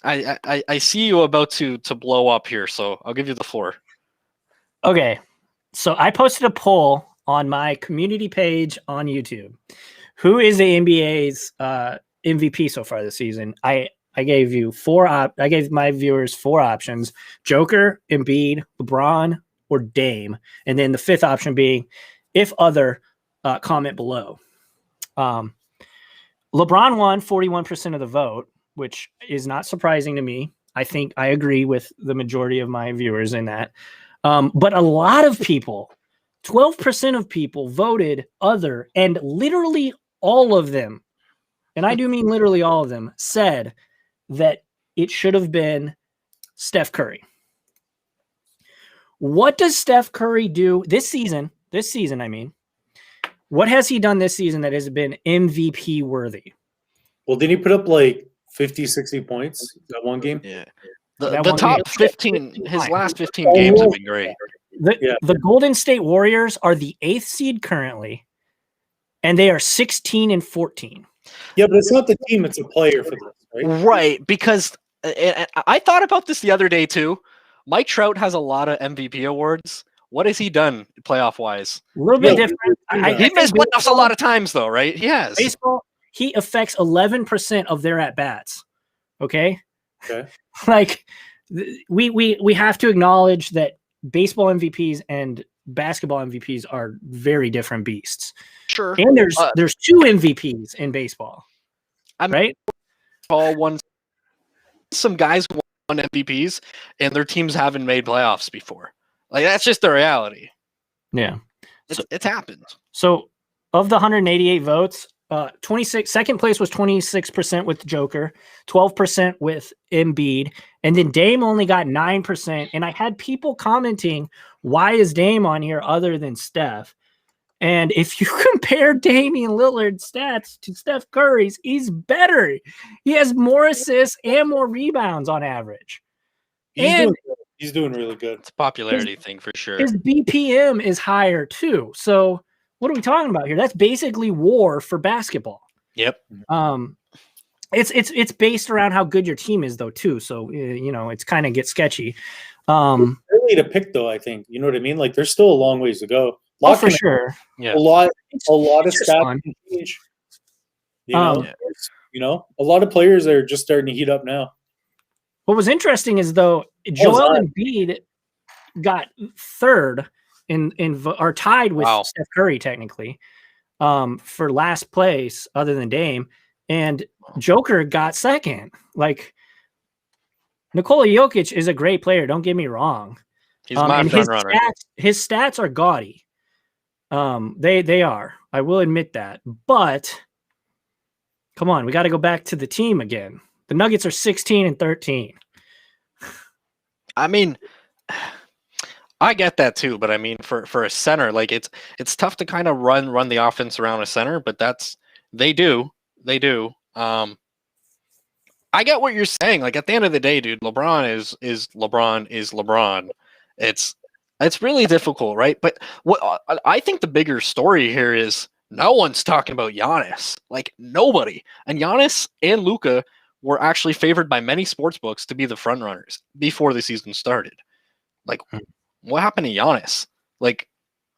I see you about to blow up here, so I'll give you the floor. Okay, so I posted a poll on my community page on YouTube. Who is the NBA's MVP so far this season? I gave you I gave my viewers 4 options: Joker, Embiid, LeBron, or Dame, and then the 5th option being if other. Comment below. LeBron won 41% of the vote, which is not surprising to me. I think I agree with the majority of my viewers in that. But a lot of people, 12% of people voted other, and literally all of them, and I do mean literally all of them, said that it should have been Steph Curry. What does Steph Curry do this season? I mean. What has he done this season that has been MVP worthy? Well, did he put up like 50, 60 points that one game? Yeah. The top 15, his last 15 games have been great. The Golden State Warriors are the 8th seed currently, and they are 16-14. Yeah, but it's not the team, it's a player for this, right? Right, because I thought about this the other day too. Mike Trout has a lot of MVP awards. What has he done playoff-wise? A little bit different. He missed playoffs a lot of times, though, right? He has. Baseball, he affects 11% of their at-bats. Okay? Okay. Like, we have to acknowledge that baseball MVPs and basketball MVPs are very different beasts. Sure. And there's 2 MVPs in baseball. Right? Some guys won MVPs, and their teams haven't made playoffs before. Like, that's just the reality. Yeah. It's happened. So of the 188 votes, second place was 26% with Joker, 12% with Embiid, and then Dame only got 9%. And I had people commenting, why is Dame on here other than Steph? And if you compare Damian Lillard's stats to Steph Curry's, he's better. He has more assists and more rebounds on average. He's doing really good. It's a popularity thing for sure. His BPM is higher too. So what are we talking about here? That's basically war for basketball. Yep. It's based around how good your team is though too. So it's kind of gets sketchy. It's early to pick though. I think you know what I mean. Like there's still a long ways to go. For sure. Yeah. A lot of stats can change. You know, a lot of players are just starting to heat up now. What was interesting is though Joel Embiid got third or tied with Steph Curry technically for last place other than Dame, and Joker got second. Like Nikola Jokic is a great player. Don't get me wrong. He's my front runner. His stats are gaudy. They are. I will admit that. But come on, we got to go back to the team again. The Nuggets are 16-13. I mean, I get that too, but I mean, for a center, like it's tough to kind of run the offense around a center, but they do. I get what you're saying. Like at the end of the day, dude, LeBron is LeBron. It's really difficult, right? But what I think the bigger story here is no one's talking about Giannis. Like nobody. And Giannis and Luka were actually favored by many sports books to be the front runners before the season started. Like, what happened to Giannis? Like,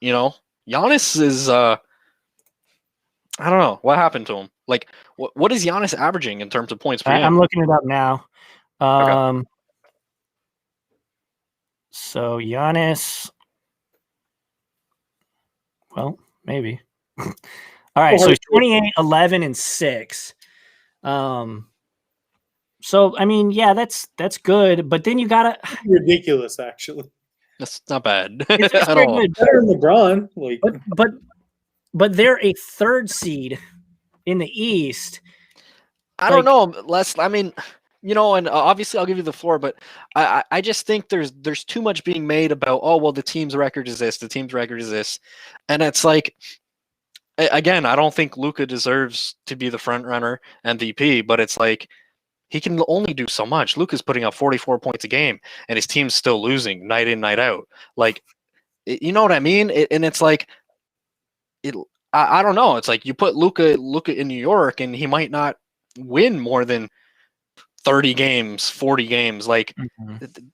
you know, Giannis is I don't know what happened to him. Like, what is Giannis averaging in terms of points per game? I'm looking it up now. Okay. So Giannis, well, maybe. All right, so he's 28, 11, and 6. So I mean, yeah, that's good, but then you gotta ridiculous actually. That's not bad. It's at all. Good. Better than LeBron, like, but they're a third seed in the East. I don't know, Les. I mean, you know, and obviously I'll give you the floor, but I just think there's too much being made about, oh, well, the team's record is this, and it's like, again, I don't think Luka deserves to be the front runner MVP, but it's like he can only do so much. Luka's putting up 44 points a game, and his team's still losing night in, night out. Like, you know what I mean? And it's like, I don't know. It's like you put Luka in New York, and he might not win more than 30 games, 40 games. Like,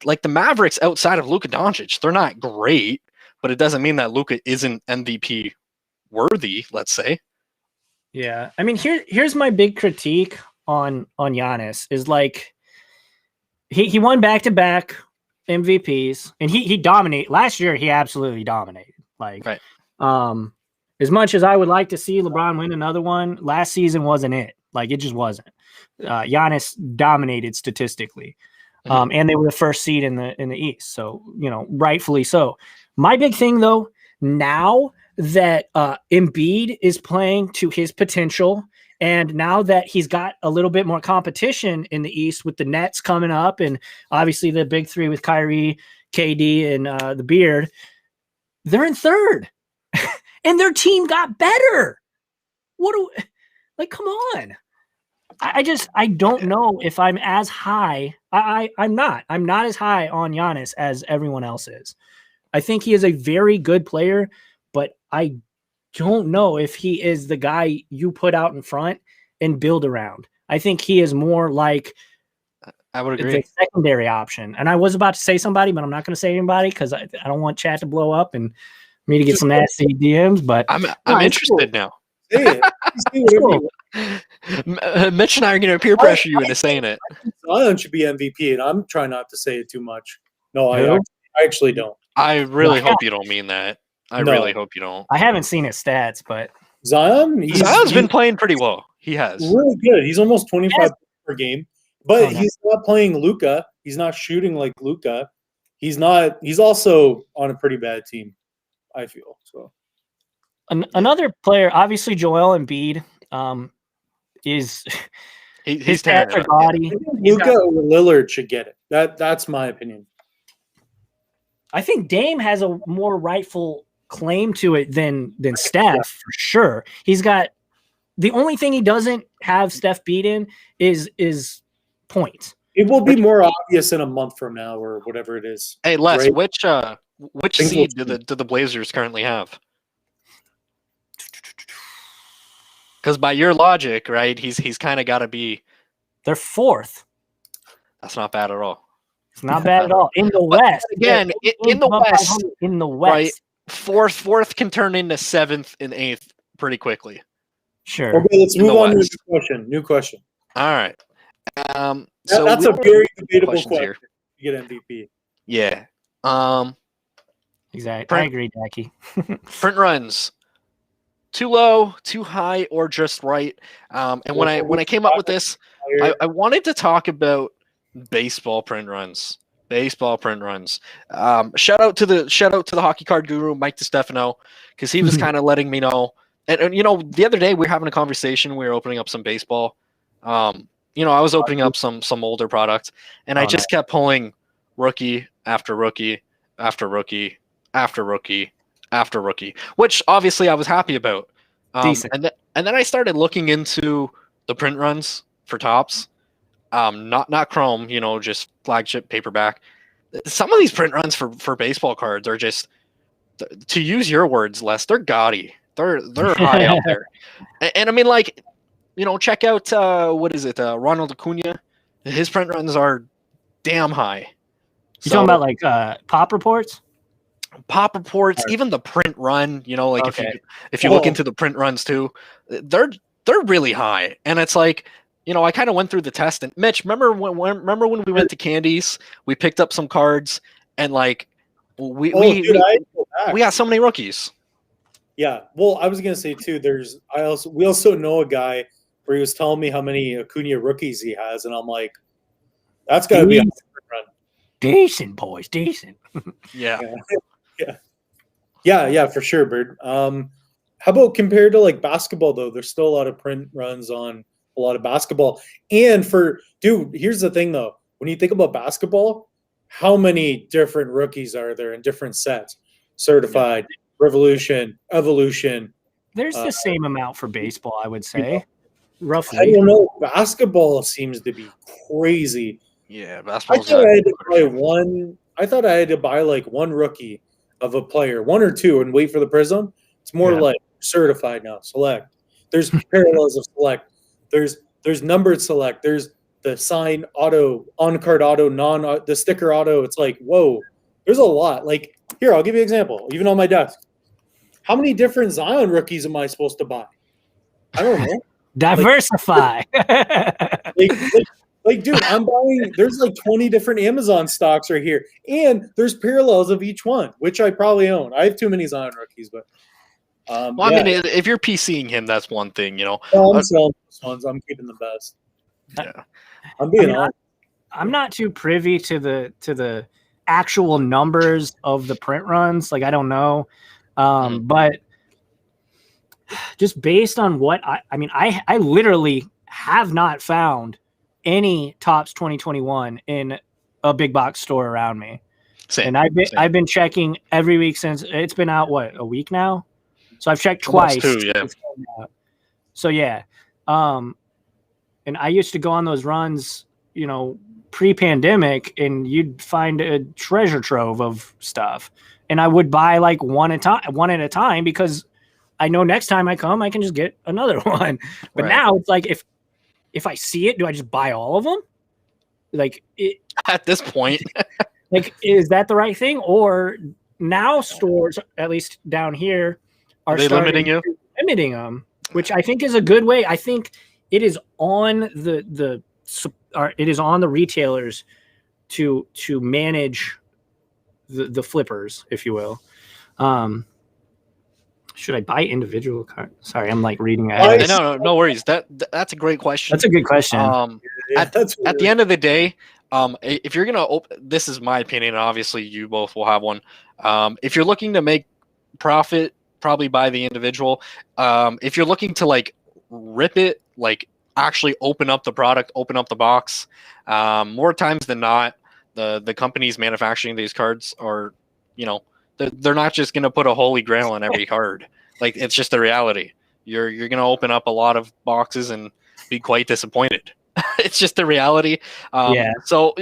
like the Mavericks outside of Luka Doncic, they're not great, but it doesn't mean that Luka isn't MVP worthy, let's say. Yeah. I mean, here's my big critique on Giannis is like he won back-to-back MVPs and he dominated last year. He absolutely dominated. Like, right. As much as I would like to see LeBron win another one, last season wasn't it. Like, it just wasn't. Giannis dominated statistically, and they were the first seed in the East. So, you know, rightfully so. My big thing, though, now that Embiid is playing to his potential, and now that he's got a little bit more competition in the East with the Nets coming up, and obviously the big three with Kyrie, KD, and the Beard, they're in third, and their team got better. Come on. I don't know if I'm as high. I'm not as high on Giannis as everyone else is. I think he is a very good player, but I don't know if he is the guy you put out in front and build around. I think he is more like I would agree. The secondary option. And I was about to say somebody, but I'm not going to say anybody because I don't want chat to blow up and me to get some nasty DMs. But I'm interested now. Hey, Mitch and I are going to peer pressure you into saying it. Zion should be MVP, and I'm trying not to say it too much. No, I actually don't. I really hope you don't mean that. I really hope you don't. I haven't seen his stats, but Zion's been playing pretty well. He has. Really good. He's almost 25 per game, but he's not playing Luka. He's not shooting like Luka. He's also on a pretty bad team, I feel. So another player, obviously Joel Embiid, is he's stats are gaudy. Luka or Lillard should get it. That's my opinion. I think Dame has a more rightful claim to it than Steph for sure. He's got the only thing he doesn't have Steph beat in is points. It will be more obvious in a month from now or whatever it is. Hey Les, right? which seed do the Blazers currently have? Because by your logic, right, he's kind of got to be. They're fourth. That's not bad at all. It's not bad at all. In the West. Again, in the West. In the West. Right, fourth can turn into 7th and 8th pretty quickly. Sure. Okay, let's move on to a new question. All right. That's a very debatable question. You get MVP. Yeah. Exactly. I agree, Jackie. Print runs. Too low, too high, or just right. And when I came up with this, I wanted to talk about baseball print runs. Baseball print runs. Shout out to the hockey card guru Mike DiStefano, because he was kind of letting me know. And the other day we were having a conversation. We were opening up some baseball. I was opening up some older products, and I just kept pulling rookie after rookie after rookie after rookie after rookie, which obviously I was happy about. And then I started looking into the print runs for Topps. Not Chrome, just flagship paperback. Some of these print runs for baseball cards are just, to use your words, Les, they're gaudy. They're high up there. And I mean, like, check out what is it, Ronald Acuna. His print runs are damn high. You talking about like pop reports? Pop reports, even the print run, if you look into the print runs too, they're really high. And it's like, I kind of went through the test. And Mitch, remember when we went to Candies, we picked up some cards, and like we got so many rookies. Yeah, well, I was gonna say too. We also know a guy where he was telling me how many Acuna rookies he has, and I'm like, that's gotta be a run. Decent, boys, decent. Yeah, for sure, Bird. How about compared to like basketball though? There's still a lot of print runs on a lot of basketball. And here's the thing though. When you think about basketball, how many different rookies are there in different sets? Certified, Revolution, Evolution. There's the same amount for baseball, I would say. Roughly. I don't know. Basketball seems to be crazy. Yeah, basketball. I thought I had to buy like one rookie of a player, one or two, and wait for the Prism. It's more like certified now. Select. There's parallels of select. There's numbered select. There's the sign auto, on card auto, the sticker auto. It's like, whoa. There's a lot. Like here, I'll give you an example. Even on my desk, how many different Zion rookies am I supposed to buy? I don't know. Diversify. Like, dude, I'm buying. There's like 20 different Amazon stocks right here, and there's parallels of each one, which I probably own. I have too many Zion rookies, but I mean, if you're PCing him, that's one thing, No, I'm selling those ones. I'm keeping the best. Yeah, I'm being honest. I'm not too privy to the actual numbers of the print runs. Like, I don't know, but just based on what I literally have not found any Topps 2021 in a big box store around me. Same, and I've been checking every week since it's been out. What, a week now? So I've checked twice. So yeah, and I used to go on those runs, pre-pandemic, and you'd find a treasure trove of stuff, and I would buy like one at a time because I know next time I come, I can just get another one. But now it's like if I see it, do I just buy all of them? Like at this point, like, is that the right thing? Or now stores, at least down here, are they limiting them, which I think is a good way. I think it is on the retailers to manage the flippers, if you will. Should I buy individual cards? Sorry, I'm like reading ahead. No worries. That's a great question. That's a good question. At the end of the day, if you're gonna this is my opinion, and obviously you both will have one. If you're looking to make profit, probably buy the individual. If you're looking to like rip it, like actually open up the product, open up the box, more times than not, the companies manufacturing these cards are, they're not just going to put a holy grail on every card. Like, it's just the reality. You're going to open up a lot of boxes and be quite disappointed. It's just the reality. So,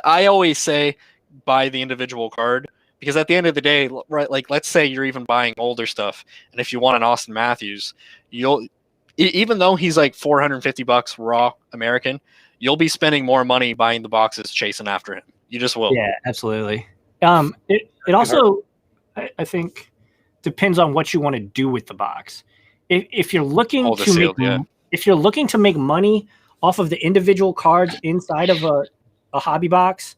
I always say buy the individual card, because at the end of the day, right, like, let's say you're even buying older stuff, and if you want an Austin Matthews, even though he's like $450 raw American, you'll be spending more money buying the boxes chasing after him. You just will. Yeah, absolutely. It also, I think, depends on what you want to do with the box. If you're looking to make money off of the individual cards inside of a hobby box,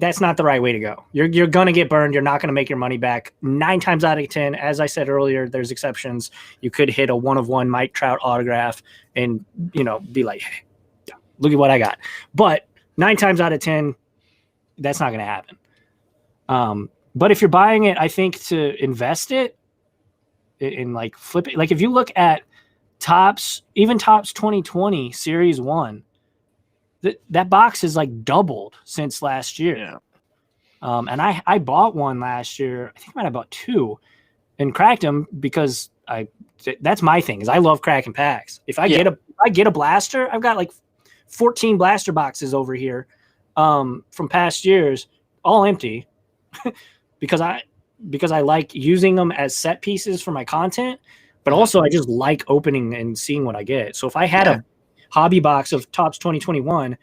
that's not the right way to go. You're going to get burned. You're not going to make your money back. 9 times out of 10, as I said earlier, there's exceptions. You could hit a 1-of-1 Mike Trout autograph and, be like, hey, look at what I got. But 9 times out of 10, that's not going to happen. But if you're buying it, I think to invest it in like flip it. Like if you look at Topps 2020 Series 1, that box is like doubled since last year. Yeah. And I bought one last year. I think I might have bought 2 and cracked them because that's my thing is I love cracking packs. If I get a blaster, I've got like 14 blaster boxes over here from past years, all empty because I like using them as set pieces for my content, but also I just like opening and seeing what I get. So if I had a hobby box of Topps 2021,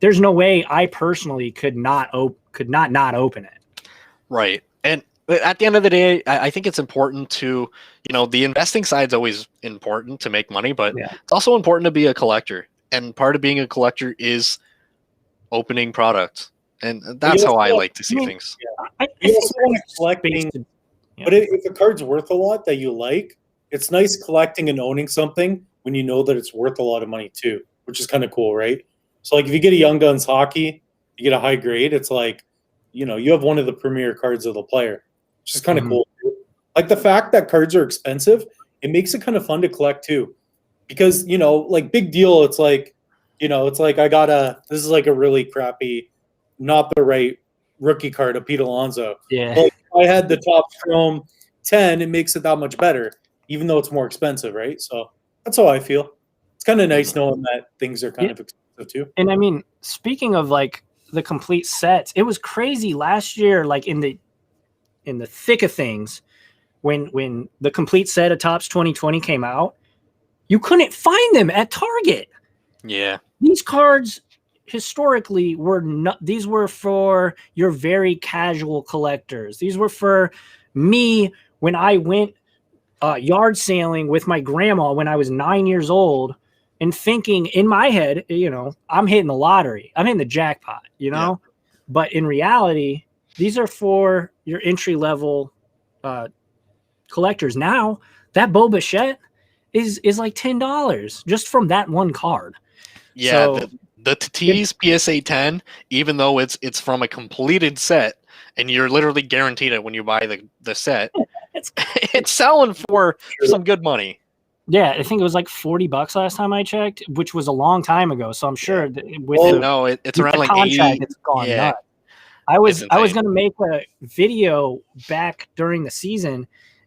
there's no way I personally could not open it. Right. And at the end of the day, I think it's important to, the investing side's always important to make money, but it's also important to be a collector. And part of being a collector is opening products. And that's how I like to see things. Yeah. You also want to collect things. But if a card's worth a lot that you like, it's nice collecting and owning something when you know that it's worth a lot of money too, which is kind of cool, right? So like if you get a Young Guns hockey, you get a high grade, it's like, you have one of the premier cards of the player, which is kind of cool. Like the fact that cards are expensive, it makes it kind of fun to collect too. Because, like big deal, it's like, this is like a really crappy, not the right rookie card of Pete Alonso. Yeah. But if I had the top Chrome 10, it makes it that much better, even though it's more expensive, right? So that's how I feel. It's kind of nice knowing that things are kind of expensive too. And I mean, speaking of like the complete sets, it was crazy last year, like in the thick of things, when the complete set of Topps 2020 came out, you couldn't find them at Target. Yeah. These cards historically these were for your very casual collectors. These were for me when I went yard sailing with my grandma when I was 9 years old and thinking in my head, I'm hitting the lottery. I'm hitting the jackpot, But in reality, these are for your entry level collectors. Now that Bo Bichette is like $10 just from that one card. Yeah, so, the Tatis PSA 10, even though it's from a completed set, and you're literally guaranteed it when you buy the set, it's selling for some good money. Yeah, I think it was like $40 last time I checked, which was a long time ago. So I'm sure it's around like contract, 80. It's gone nuts. I was going to make a video back during the season,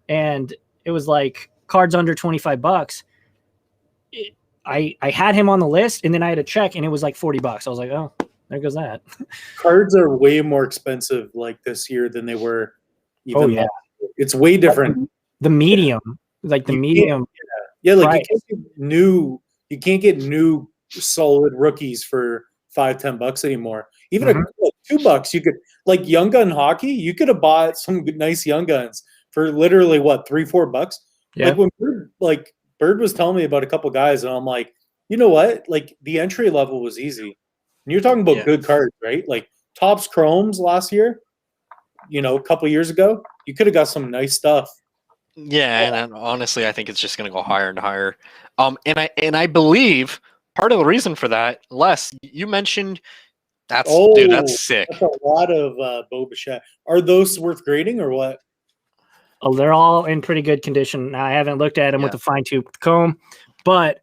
and it was like cards under $25. I had him on the list, and then I had to check, and it was like $40. I was like, oh, there goes that. Cards are way more expensive like this year than they were. It's way different. The medium, like the medium. Yeah, like you can't get new solid rookies for $5-10 anymore. Even $2, you could like Young Gun hockey. You could have bought some nice Young Guns for literally $3-4. Yeah. Like when Bird was telling me about a couple guys, and I'm like, you know what? Like the entry level was easy. And you're talking about good cards, right? Like Topps Chromes last year, a couple years ago, you could have got some nice stuff. Yeah, and honestly, I think it's just going to go higher and higher. And I believe part of the reason for that, Les, you mentioned that's sick. That's a lot of Bo Bichette. Are those worth grading or what? Oh, they're all in pretty good condition. I haven't looked at them with the fine-tooth comb, but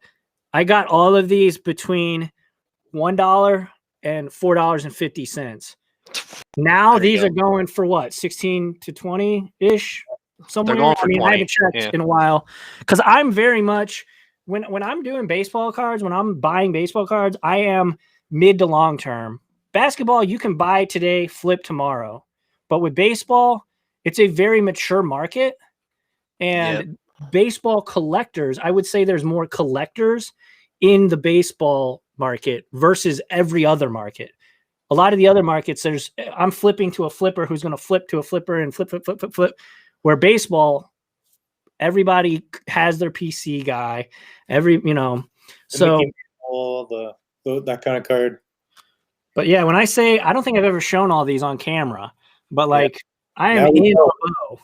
I got all of these between $1 and $4.50. Now these are going for what, 16 to 20-ish? Somewhere. They're going for 20. I haven't checked in a while because I'm very much when I'm doing baseball cards, when I'm buying baseball cards, I am mid to long term. Basketball, you can buy today, flip tomorrow, but with baseball, it's a very mature market, and baseball collectors, I would say there's more collectors in the baseball market versus every other market. A lot of the other markets, I'm flipping to a flipper who's going to flip to a flipper and flip. Where baseball, everybody has their PC guy. So all that kind of card. But yeah, when I say I don't think I've ever shown all these on camera, but like I am in a bow.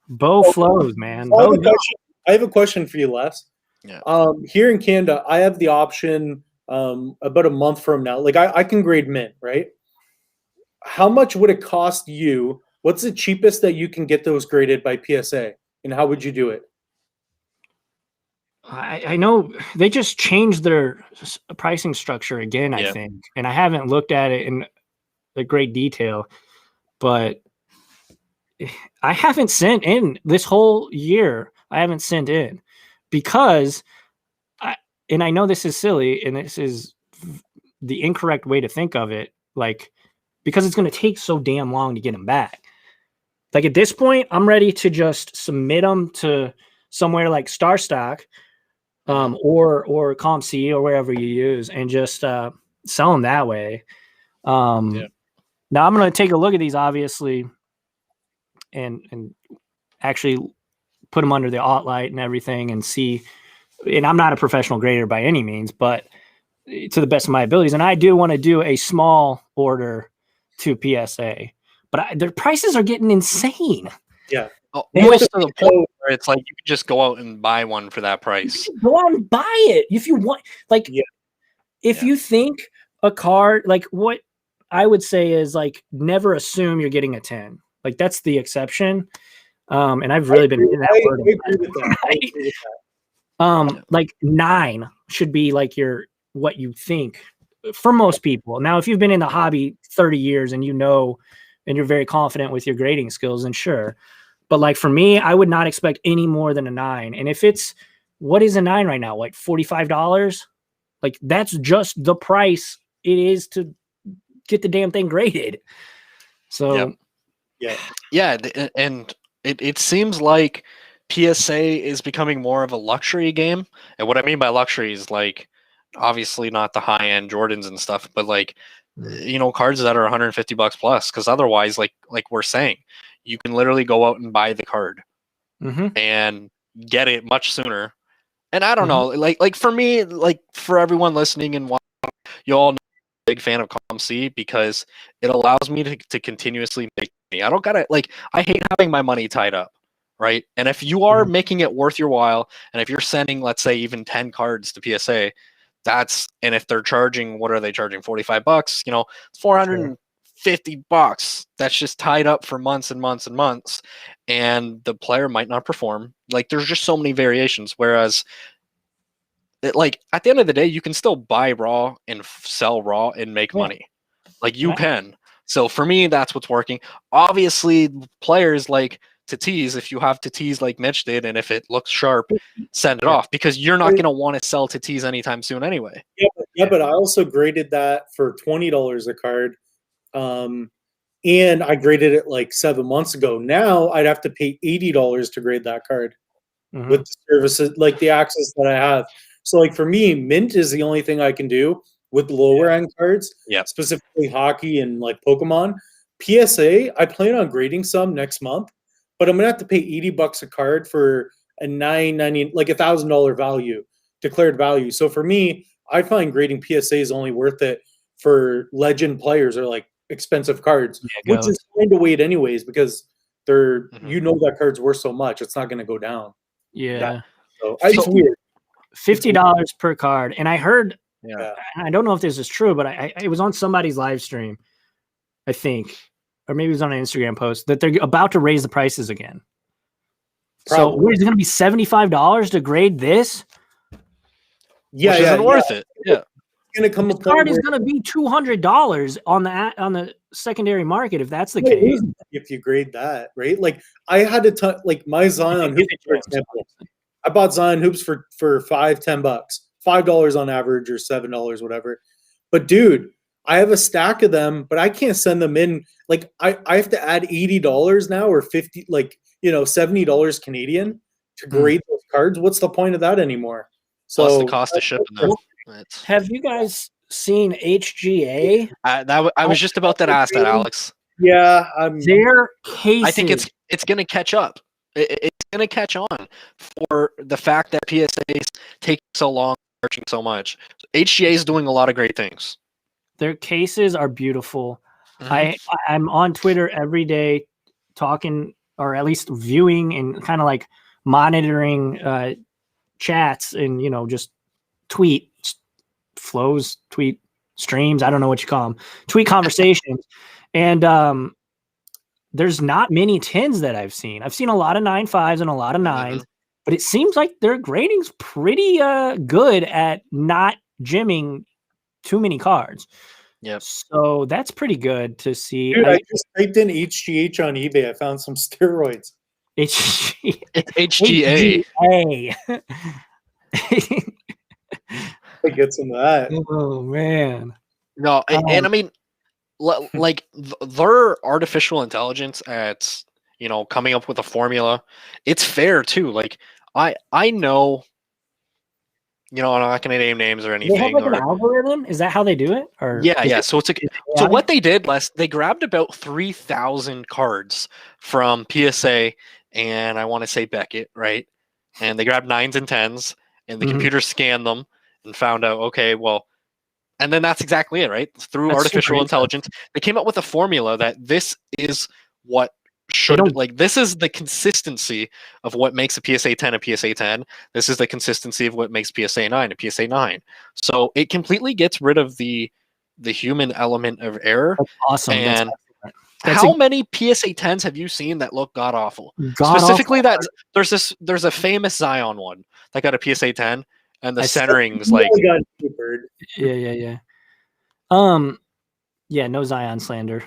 Bow flows, man. I have a question for you, Les. Yeah. Here in Canada, I have the option about a month from now. Like I can grade mint, right? How much would it cost you? What's the cheapest that you can get those graded by PSA? And how would you do it? I know they just changed their pricing structure again, I think. And I haven't looked at it in a great detail, but I haven't sent in this whole year. I haven't sent in because I know this is silly and this is the incorrect way to think of it. Like, because it's going to take so damn long to get them back. Like at this point, I'm ready to just submit them to somewhere like StarStock or ComC or wherever you use and just sell them that way. Now I'm going to take a look at these, obviously, and actually put them under the alt light and everything and see. And I'm not a professional grader by any means, but to the best of my abilities. And I do want to do a small order to PSA, but their prices are getting insane. Yeah. Almost to the point where it's like you can just go out and buy one for that price. Go out and buy it if you want. Like, if you think a card, like what I would say is like never assume you're getting a 10. Like that's the exception. And I've really been in that word. Like 9 should be like what you think for most people. Now, if you've been in the hobby 30 years and and you're very confident with your grading skills, then sure. But like for me, I would not expect any more than a 9. And if what is a 9 right now? Like $45? Like that's just the price it is to get the damn thing graded. So and it seems like PSA is becoming more of a luxury game. And what I mean by luxury is like obviously not the high end Jordans and stuff, but like cards that are $150 plus, because otherwise like we're saying, you can literally go out and buy the card and get it much sooner. And I don't know, like for me, like for everyone listening and watching, you all know I'm a big fan of ComC because it allows me to continuously make money. I don't gotta I hate having my money tied up, right? And if you are making it worth your while, and if you're sending, let's say, even 10 cards to PSA, and if they're charging, what are they charging? $45, it's $450. That's just tied up for months and months and months. And the player might not perform. Like there's just so many variations. Whereas at the end of the day, you can still buy raw and sell raw and make money. Like you can. So for me, that's what's working. Obviously, players like Tatis, if you have Tatis like Mitch did, and if it looks sharp, send it off, because you're not going to want to sell Tatis anytime soon anyway. Yeah, but I also graded that for $20 a card, and I graded it like 7 months ago. Now I'd have to pay $80 to grade that card with the services, like the access that I have. So like for me, mint is the only thing I can do with lower end cards, specifically hockey and like Pokemon. PSA, I plan on grading some next month, but I'm gonna have to pay $80 a card for a $9.90, like $1,000 value, declared value. So for me, I find grading PSA is only worth it for legend players or like expensive cards, which is going to wait anyways because they're that card's worth so much, it's not gonna go down. So it's weird. $50 per card, and I heard. I don't know if this is true, but it was on somebody's live stream, I think, or maybe it was on an Instagram post, that they're about to raise the prices again. Probably. So what, is it going to be $75 to grade this? Which isn't worth it. Yeah. The card is going to be $200 on the secondary market if that's the case. If you grade that, right? Like I had to like my Zion hoops, for example. I bought Zion hoops for $5-10, $5 on average or $7, whatever. But dude, I have a stack of them, but I can't send them in. Like I have to add $80 now or $50, like $70 Canadian to grade those cards. What's the point of that anymore? So plus the cost of shipping them. Have you guys seen HGA? I was just about to ask that, Alex. Yeah, their cases. I think it's going to catch up. It's going to catch on for the fact that PSA is taking so long, searching so much. HGA is doing a lot of great things. Their cases are beautiful. I'm on Twitter every day talking, or at least viewing and kind of like monitoring chats and, just tweet flows, tweet streams. I don't know what you call them, tweet conversations. And there's not many 10s that I've seen. I've seen a lot of 9.5s and a lot of 9s, but it seems like their grading's pretty good at not gymming too many cards. Yep. So that's pretty good to see. Dude, I just typed in HGH on eBay. I found some steroids. It's HGA. I get some of that. Oh man. No, and I mean, like their artificial intelligence at coming up with a formula, it's fair too. Like I know. I'm not going to name names or anything. They have like an algorithm? Is that how they do it? Or yeah. So so what they did, they grabbed about 3,000 cards from PSA and I want to say Beckett, right? And they grabbed 9s and 10s, and the computer scanned them and found out, okay, well, and then that's exactly it, right? Through artificial intelligence, they came up with a formula that this is what this is the consistency of what makes a PSA 10 a PSA 10. This is the consistency of what makes PSA 9 a PSA 9. So it completely gets rid of the human element of error. That's awesome. And how many PSA 10s have you seen that look god awful? Specifically, that there's a famous Zion one that got a PSA 10, and the centering's like yeah. No Zion slander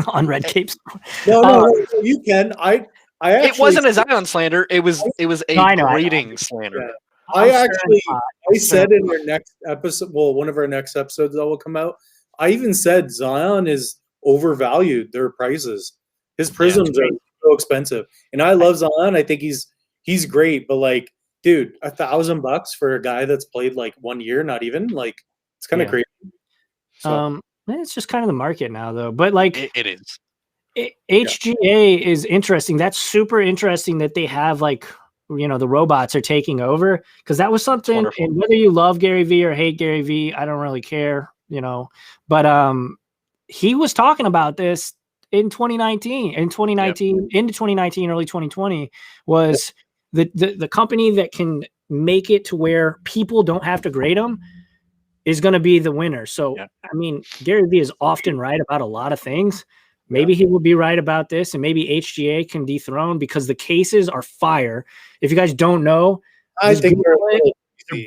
on Red Capes. No, you can. I actually, it wasn't a Zion slander. It was a grading slander. Yeah. I said in our next episode, one of our next episodes that will come out, I even said Zion is overvalued their prices. His prisms are so expensive, and I love Zion. I think he's great, but like, dude, $1,000 for a guy that's played like 1 year, not even, like, it's kind of crazy. So. It's just kind of the market now, though. But like, it is. HGA is interesting. That's super interesting that they have like, the robots are taking over, because that was something. And whether you love Gary Vee or hate Gary Vee, I don't really care. But he was talking about this in 2019. In 2019, into 2019, early 2020 was the company that can make it to where people don't have to grade them is going to be the winner. So, I mean, Gary Vee is often right about a lot of things. Maybe he will be right about this, and maybe HGA can dethrone, because the cases are fire. If you guys don't know, I think they're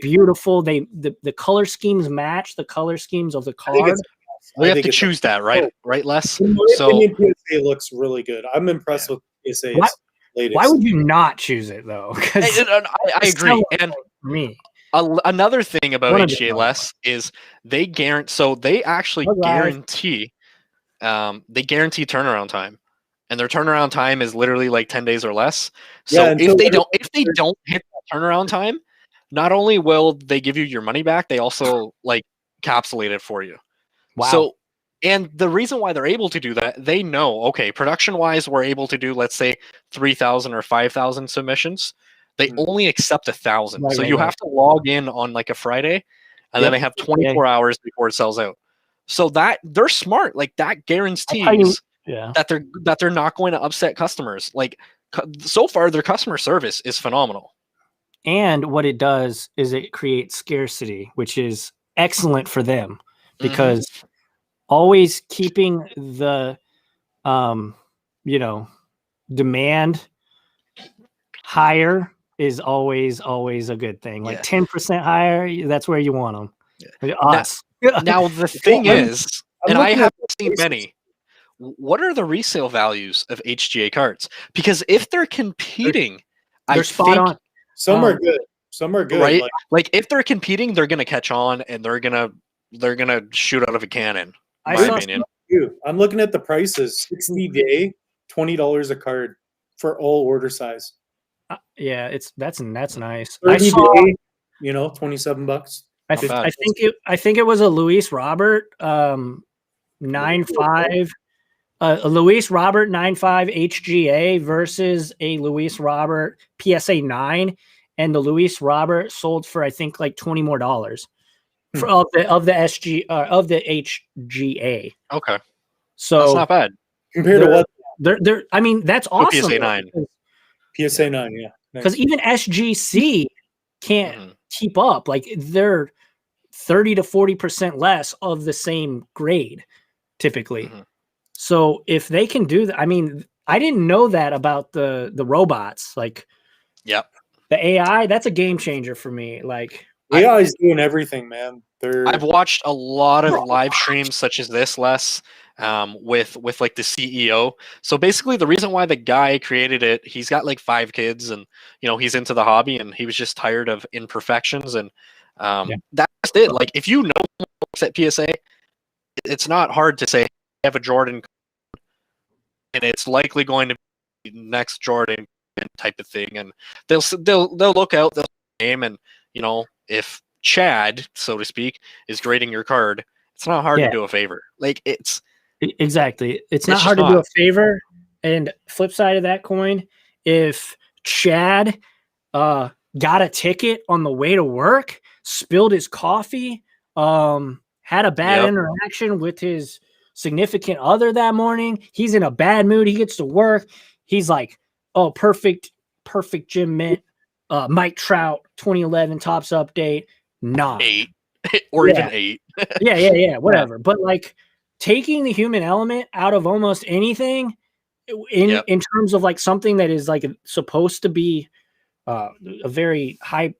beautiful. The color schemes match the color schemes of the card. We have to choose that, right? Right, Les? So PSA looks really good. I'm impressed with PSA's latest. Why would you not choose it, though? I agree. And for me. Another thing about HGA Les is they guarantee. So they actually guarantee. They guarantee turnaround time, and their turnaround time is literally like 10 days or less. So if they don't hit that turnaround time, not only will they give you your money back, they also like capsulate it for you. Wow. So, and the reason why they're able to do that, they know, okay, production wise, we're able to do, let's say, 3,000 or 5,000 submissions. They only accept 1,000. So you have to log in on like a Friday, and then they have 24 hours before it sells out. So that they're smart. Like, that guarantees that they're not going to upset customers. Like, so far, their customer service is phenomenal. And what it does is it creates scarcity, which is excellent for them, because always keeping the demand higher is always a good thing. Like 10% higher, that's where you want them. Now the thing is, and I haven't seen many, what are the resale values of HGA cards? Because if they're competing, they're spot on. Some are good. Some are good. Right? Like if they're competing, they're gonna catch on, and they're gonna shoot out of a cannon. In my opinion. I'm looking at the prices. 60-day, $20 a card for all order size. That's nice. 30-day, $27. I think it was a Luis Robert 9.5, a Luis Robert 9.5 HGA versus a Luis Robert PSA 9, and the Luis Robert sold for I think like $20 more for of the HGA. Okay, So that's not bad. Compared to what? They're I mean, that's awesome. PSA 9. PSA 9, yeah. Because even SGC can't keep up. Like they're 30 to 40% less of the same grade typically. So if they can do that, I mean, I didn't know that about the robots. Like, yep, the AI, that's a game changer for me. Like, AI is doing everything, man. I've watched a lot of live streams such as this, Les, with like the CEO. So basically, the reason why the guy created it, he's got like 5 kids, and he's into the hobby, and he was just tired of imperfections, and that's it. Like, if you know what's at PSA, it's not hard to say I have a Jordan, and it's likely going to be next Jordan type of thing, and they'll look out, they'll name, and if Chad, so to speak, is grading your card, it's not hard to do a favor. Like, it's exactly, it's not hard to do a favor. And flip side of that coin, if Chad got a ticket on the way to work, spilled his coffee, had a bad interaction with his significant other that morning, he's in a bad mood, he gets to work, he's like, oh, perfect Jim Mint, Mike Trout 2011 Topps update, 9 8 or even 8. yeah, whatever. But like, taking the human element out of almost anything in terms of like something that is like supposed to be a very high,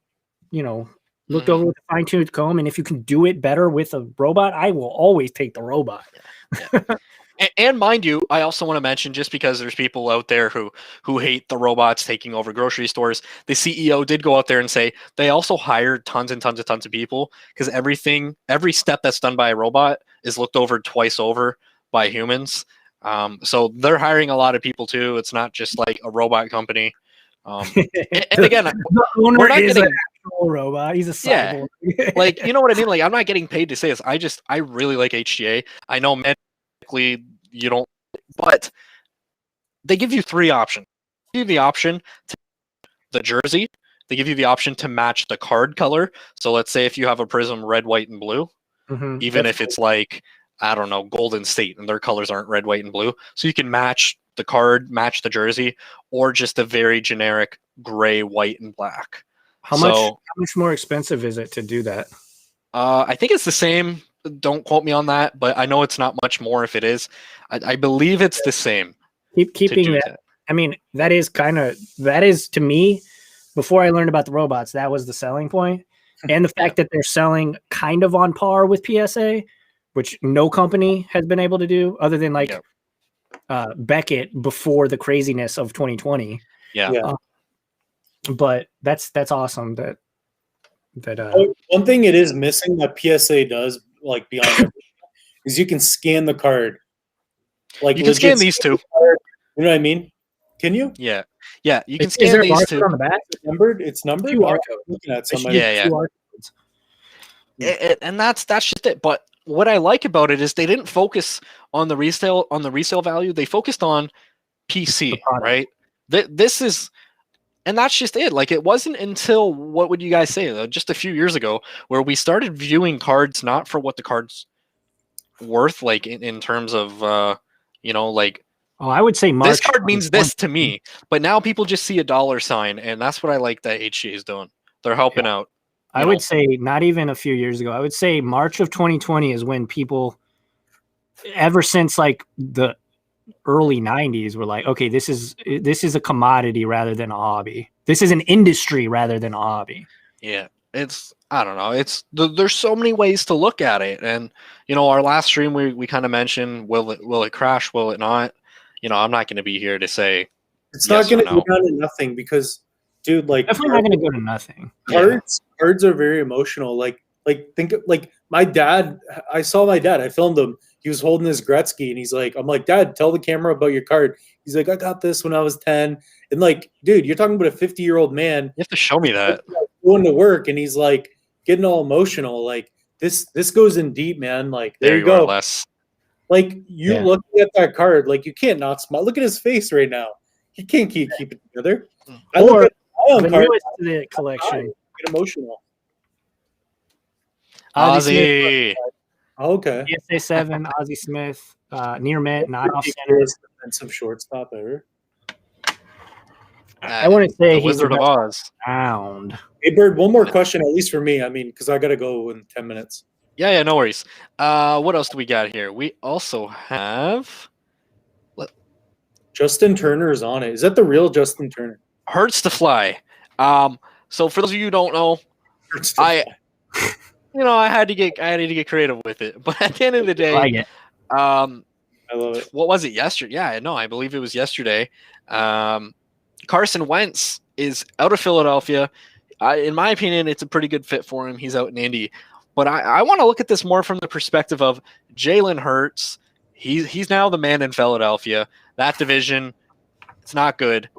looked over with a fine-tooth comb, and if you can do it better with a robot, I will always take the robot. And mind you, I also want to mention, just because there's people out there who hate the robots taking over grocery stores, the CEO did go out there and say they also hired tons and tons of people, because every step that's done by a robot is looked over twice over by humans. So they're hiring a lot of people too. It's not just like a robot company. And again, the owner is an actual robot. He's a cyborg. Like, you know what I mean? Like, I'm not getting paid to say this. I really like HGA. I know medically you don't, but they give you 3 options. They give you the option to the jersey. They give you the option to match the card color. So let's say if you have a Prism red, white, and blue, even if it's like, I don't know, Golden State, and their colors aren't red, white, and blue. So you can match the card, match the jersey, or just a very generic gray, white, and black. How much more expensive is it to do that? I think it's the same. Don't quote me on that, but I know it's not much more if it is. I believe it's the same. Keeping that. I mean, that is to me, before I learned about the robots, that was the selling point. And the fact that they're selling kind of on par with PSA, which no company has been able to do other than like Beckett before the craziness of 2020. But that's awesome that one thing it is missing that PSA does, like, beyond everything, is you can scan the card. Like, you can scan these too. You know what I mean? Can you? Yeah, you can scan these too. On the back? It's numbered. QR code. Looking at QR codes. And that's just it. But what I like about it is they didn't focus on the resale value. They focused on PC, right? This is. And that's just it. Like, it wasn't until, what would you guys say, just a few years ago, where we started viewing cards not for what the card's worth, like in terms of, like, oh, I would say this card means this to me. But now people just see a dollar sign, and that's what I like that HGA is doing. They're helping out. I would say not even a few years ago. I would say March of 2020 is when people, ever since like the early 90s, were like, okay, this is a commodity rather than a hobby. This is an industry rather than a hobby. Yeah, I don't know. There's so many ways to look at it, and our last stream we kind of mentioned, will it crash? Will it not? I'm not going to be here to say it's not going to go down to nothing, because, dude, like, definitely not going to go to nothing. Cards are very emotional. Like think of, like, my dad. I saw my dad. I filmed him. He was holding his Gretzky, and he's like, I'm like, Dad, tell the camera about your card. He's like, I got this when I was 10. And like, dude, you're talking about a 50-year-old man. You have to show me that. Going to work, and he's like getting all emotional. Like, this goes in deep, man. Like, there you go. Like, you looking at that card, like, you can't not smile. Look at his face right now. He can't keep it together. I look at own the card. newest to the collection. Get emotional. Ozzy. Okay. PSA 7, Ozzie Smith, near mint, not off center. Ridiculous defensive shortstop ever. I wouldn't say the he's the Wizard of best Oz. round. Hey, Bird, one more question, at least for me. I mean, because I got to go in 10 minutes. Yeah, no worries. What else do we got here? We also have Justin Turner is on it. Is that the real Justin Turner? Hurts to Fly. So for those of you who don't know, I had to get creative with it. But at the end of the day, I get. I love it. What was it yesterday? Yeah, no, I believe it was yesterday. Carson Wentz is out of Philadelphia. In my opinion, it's a pretty good fit for him. He's out in Indy. But I want to look at this more from the perspective of Jalen Hurts. He's now the man in Philadelphia. That division, it's not good.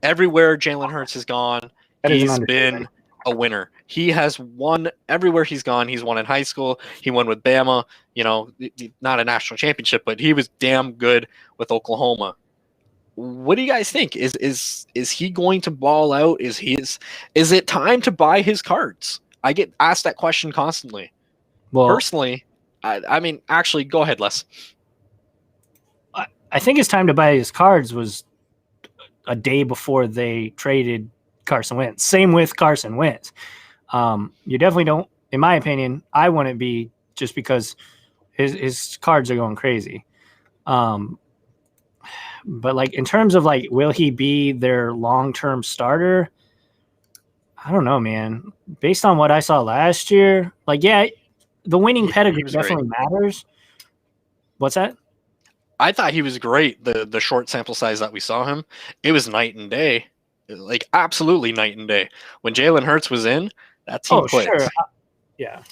Everywhere Jalen Hurts has gone, he's been a winner. He has won everywhere he's gone. He's won in high school. He won with Bama. Not a national championship, but he was damn good with Oklahoma. What do you guys think? Is he going to ball out? Is it time to buy his cards? I get asked that question constantly. Well, personally, I mean, actually, go ahead, Les. I think it's time to buy his cards was a day before they traded Carson Wentz. Same with Carson Wentz. You definitely don't, in my opinion, I wouldn't be just because his cards are going crazy. But like in terms of like, will he be their long-term starter? I don't know, man. Based on what I saw last year, like, yeah, the winning pedigree definitely matters. What's that? I thought he was great. The short sample size that we saw him, it was night and day. Like absolutely night and day. When Jalen Hurts was in, that team clicked. Sure. Yeah.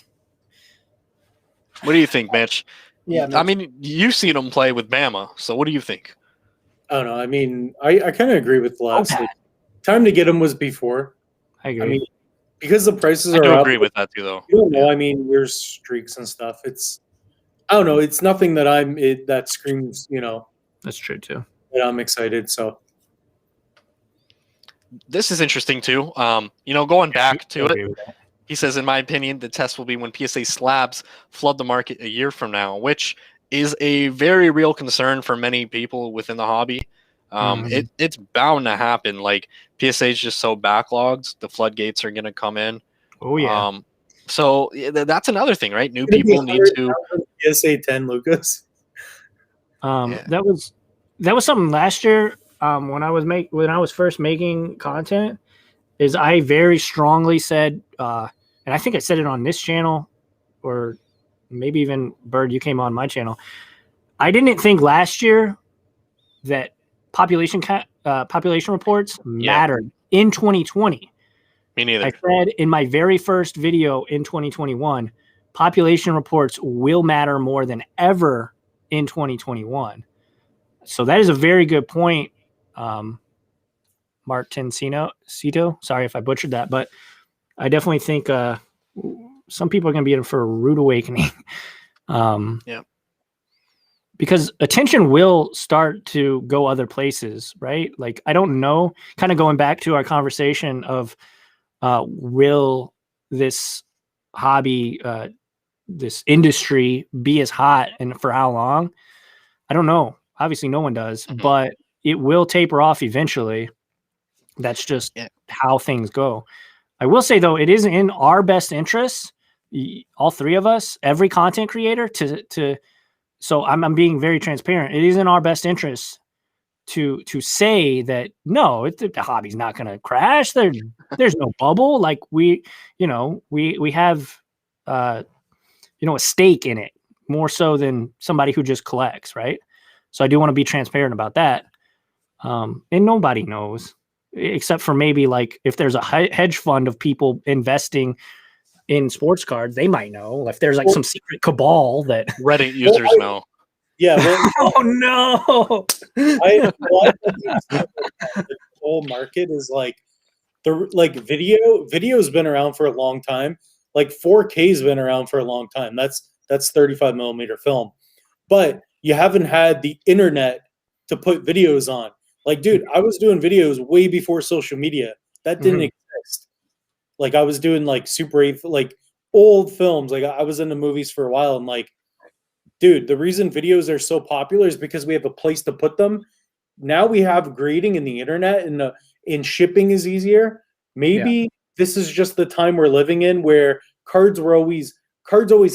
What do you think, Mitch? Yeah, I mean, you've seen him play with Bama, so what do you think? I don't know. I mean, I kind of agree with Les. Okay. Like, time to get him was before. I agree. I mean, because the prices are up. I do agree with that too, though. You don't know. I mean, there's streaks and stuff. I don't know. It's nothing that that screams, That's true too. That I'm excited. So this is interesting too. Going back to it, he says, in my opinion, the test will be when PSA slabs flood the market a year from now, which is a very real concern for many people within the hobby. It's bound to happen. Like PSA is just so backlogged, the floodgates are going to come in. Oh yeah. So that's another thing, right? New people need to PSA 10, Lucas. That was something last year. When I was first making content, is I very strongly said, and I think I said it on this channel, or maybe even Bird, you came on my channel. I didn't think last year that population reports mattered in 2020. Me neither. I said in my very first video in 2021, population reports will matter more than ever in 2021. So that is a very good point, Martincino. Sorry if I butchered that, but I definitely think some people are going to be in for a rude awakening. Because attention will start to go other places, right? Like, I don't know, kind of going back to our conversation of will this hobby, this industry be as hot and for how long? I don't know. Obviously no one does, but it will taper off eventually. That's just how things go. I will say though, it is in our best interest, all three of us, every content creator so I'm being very transparent. It is in our best interest to say that no, the hobby's not going to crash. There's no bubble. Like we have a stake in it more so than somebody who just collects, right? So I do want to be transparent about that. And nobody knows except for maybe like if there's a hedge fund of people investing in sports cards, they might know if there's like some secret cabal that Reddit users know. Yeah. Oh no! The whole market is video's been around for a long time. Like 4K's been around for a long time. That's 35 millimeter film, but you haven't had the internet to put videos on. Like, dude, I was doing videos way before social media. That didn't exist. Like I was doing like Super 8, like old films. Like I was into movies for a while, and like, dude, the reason videos are so popular is because we have a place to put them. Now we have grading in the internet, and shipping is easier. Maybe this is just the time we're living in where cards always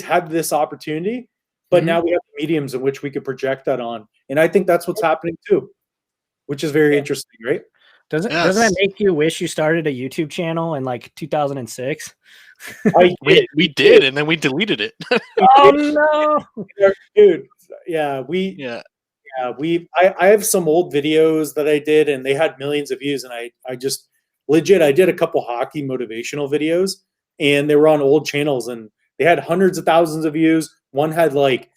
had this opportunity, but now we have mediums in which we could project that on. And I think that's what's happening too, which is very interesting, right? Doesn't that make you wish you started a YouTube channel in like 2006? We did, and then we deleted it. Oh no, dude! Yeah, I have some old videos that I did, and they had millions of views, and I just legit I did a couple hockey motivational videos, and they were on old channels, and they had hundreds of thousands of views. One had like,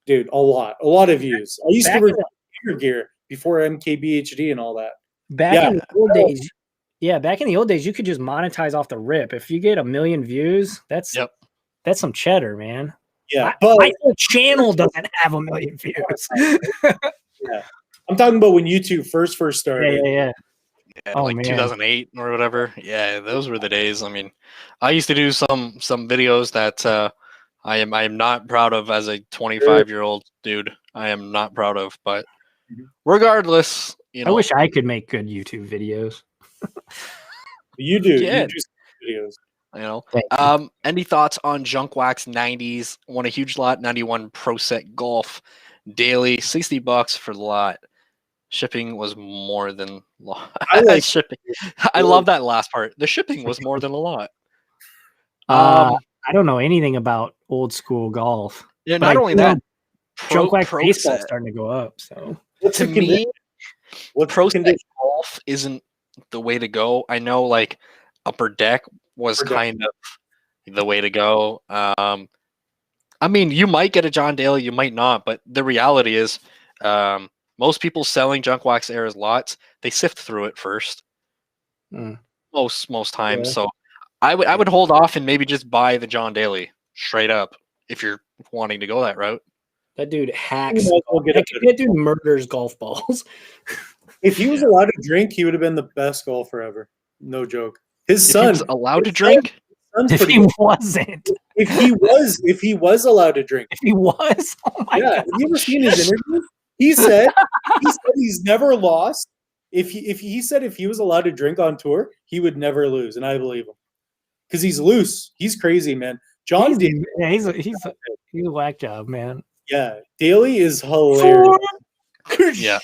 dude, a lot of views. I used to review gear before MKBHD and all that. Back in the old days, you could just monetize off the rip. If you get 1 million views, that's some cheddar, man. Yeah, but my whole channel doesn't have 1 million views. Yeah, I'm talking about when YouTube first started. Yeah, like 2008 or whatever. Yeah, those were the days. I mean, I used to do some videos that I am not proud of as a 25-year-old dude. I am not proud of, but regardless, you know, I wish I could make good YouTube videos. You do. You do videos. You know, any thoughts on Junk Wax 90s? Won a huge lot, 91 Pro Set Golf daily, $60 for the lot. Shipping was more than lot. Shipping. I love that last part. The shipping was more than a lot. I don't know anything about old school golf. Yeah, not only that, Junk Wax baseball is starting to go up. So to me, Pro Set Golf isn't the way to go. I know, like Upper Deck was kind of the way to go. I mean, you might get a John Daly, you might not, but the reality is, most people selling Junk Wax Era's lots, they sift through it first. Most times. Yeah. So I would hold off and maybe just buy the John Daly straight up if you're wanting to go that route. That dude hacks. That dude murders golf balls. If he was allowed to drink, he would have been the best golfer ever. No joke. His son was allowed to drink. If he wasn't. If he was allowed to drink. If he was. Oh my God. Have you ever seen his interview? He said he's never lost. If he said if he was allowed to drink on tour, he would never lose, and I believe him because he's loose. He's crazy, man. John Daly. Yeah, he's a whack job, man. Yeah, Daly is hilarious. Yeah.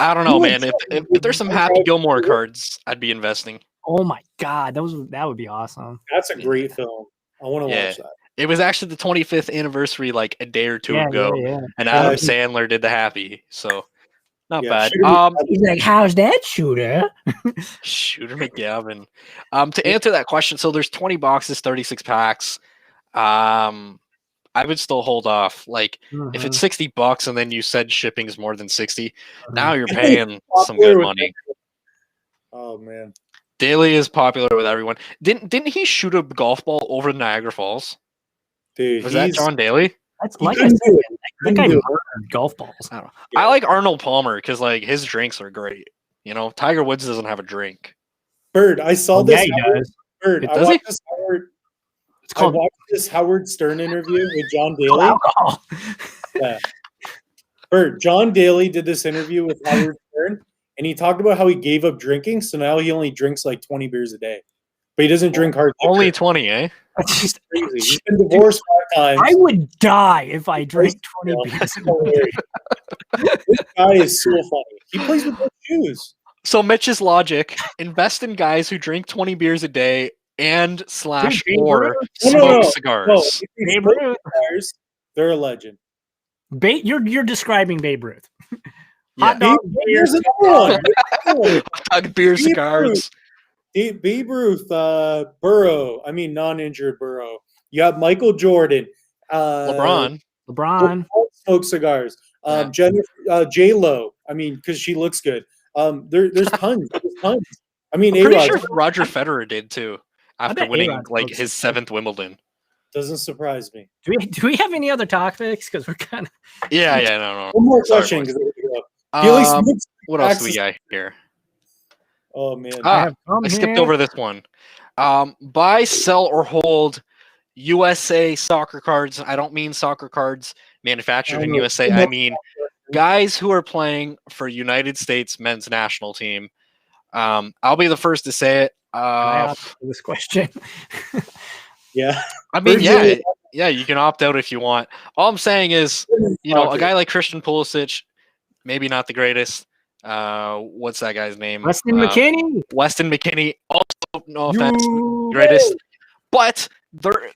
I don't know, man. If there's some Happy Gilmore cards, I'd be investing. Oh my God, that would be awesome. That's a great film. I want to watch that. It was actually the 25th anniversary, like a day or two ago, and Adam Sandler did the Happy, so not bad. He's like, "How's that, Shooter?" Shooter McGavin. To answer that question, so there's 20 boxes, 36 packs. I would still hold off. Like if it's $60 and then you said shipping is more than 60, now you're paying some good money. Oh man, Daly is popular with everyone. Didn't he shoot a golf ball over Niagara Falls? Dude, was that John Daly? That's like I said, that guy murdered golf balls. I don't know. I like Arnold Palmer because like his drinks are great. You know, Tiger Woods doesn't have a drink. Bird, I saw this. Yeah, he does. Bird, I watched this Howard Stern interview with John Daly. Yeah. Bird, John Daly did this interview with Howard Stern, and he talked about how he gave up drinking, so now he only drinks like 20 beers a day. But he doesn't drink hard liquor. Only 20, eh? That's just crazy. He's been divorced 5 times. I would die if I drank 20 beers a day. This guy is so funny. He plays with those shoes. So Mitch's logic: invest in guys who drink 20 beers a day and / smoke cigars. Babe Ruth. They're a legend. You're describing Babe Ruth. Hot dog, beer, cigars. Babe Ruth, Burrow. I mean, non-injured Burrow. You have Michael Jordan, LeBron. Smoke cigars. J-Lo. I mean, because she looks good. There's tons. I mean, I'm pretty sure Roger Federer did too after winning like his 7th Wimbledon. Doesn't surprise me. Do we have any other topics? Because we're kind of no. One more question. What else do we got here? Oh man. Ah, come I skipped here. over this one. Buy, sell, or hold USA soccer cards. I don't mean soccer cards manufactured in USA. I mean guys who are playing for United States men's national team. I'll be the first to say it. Can I ask this question? Yeah. I mean, Virgil- yeah, you can opt out if you want. All I'm saying is, a guy like Christian Pulisic, maybe not the greatest. What's that guy's name? Weston McKennie. Weston McKennie. Also, no offense, greatest, but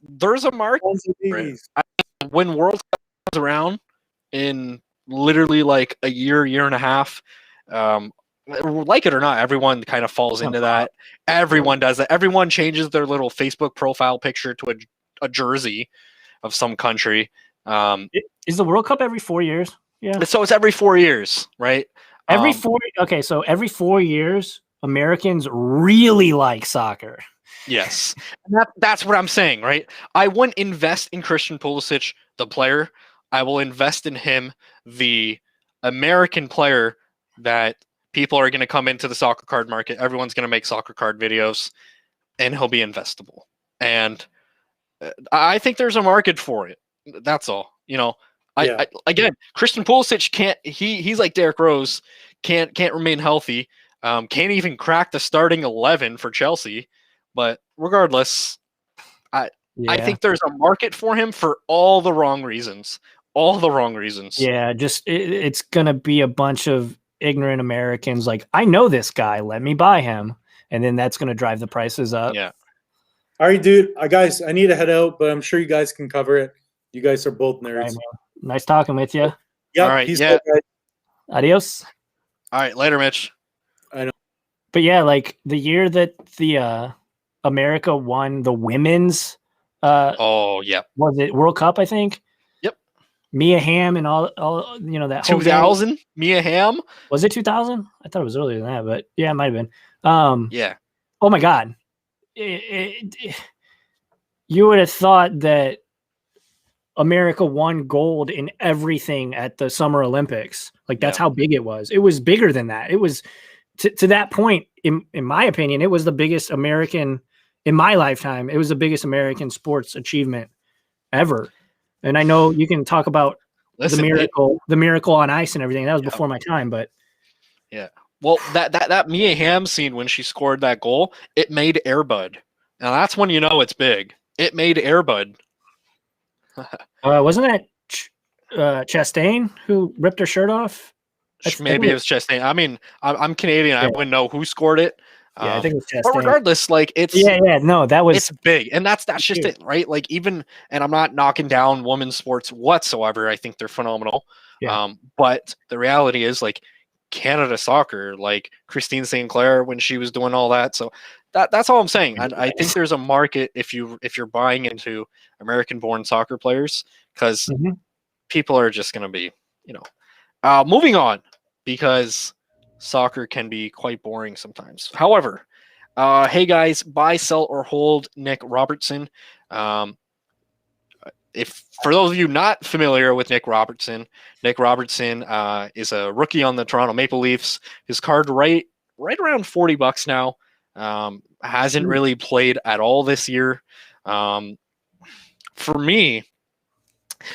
there's a market for it. When World Cup comes around in literally like a year and a half, like it or not, everyone kind of falls into that. Everyone does that. Everyone changes their little Facebook profile picture to a jersey of some country. Is the World Cup every 4 years? Yeah. So it's every 4 years, right? Every 4. Okay, so every 4 years, Americans really like soccer. Yes, and that's what I'm saying, right? I wouldn't invest in Christian Pulisic, the player. I will invest in him, the American player that people are going to come into the soccer card market. Everyone's going to make soccer card videos, and he'll be investable. And I think there's a market for it. That's all. I again, Christian Pulisic can't. He's like Derrick Rose, can't remain healthy. Can't even crack the starting 11 for Chelsea. But regardless, I think there's a market for him for all the wrong reasons. All the wrong reasons. Yeah, just it's gonna be a bunch of ignorant Americans like, I know this guy, let me buy him, and then that's gonna drive the prices up. Yeah. All right, dude. Guys, I need to head out, but I'm sure you guys can cover it. You guys are both nerds. Right, nice talking with you. Yeah. All right. Peace Yeah. out, guys. Adios. All right. Later, Mitch. I know. But yeah, like the year that the America won the women's Oh yeah. was it World Cup, I think? Yep. Mia Hamm and all that 2000 Mia Hamm. Was it 2000? I thought it was earlier than that, but yeah, it might have been. Yeah. Oh my God. You would have thought that America won gold in everything at the Summer Olympics. Like that's how big it was. It was bigger than that. It was to that point, in my opinion, it was the biggest American in my lifetime. It was the biggest American sports achievement ever. And I know you can talk about the miracle on ice and everything. That was before my time, but yeah. Well, that Mia Hamm scene when she scored that goal, it made Air Bud. Now that's when you know it's big. It made Air Bud. Wasn't that Chastain who ripped her shirt off? Maybe it was Chastain. I mean, I'm Canadian. I wouldn't know who scored it. Yeah, I think it was Chastain. But regardless, like it's it's big, and that's just it, right? Like even, and I'm not knocking down women's sports whatsoever. I think they're phenomenal. Yeah. But the reality is, like Canada soccer, like Christine St. Clair when she was doing all that. So that's all I'm saying. I think there's a market if you're buying into American-born soccer players because people are just going to be, moving on because soccer can be quite boring sometimes. However, hey guys, buy, sell, or hold Nick Robertson. If for those of you not familiar with Nick Robertson is a rookie on the Toronto Maple Leafs. His card right around $40 now. Hasn't really played at all this year. For me,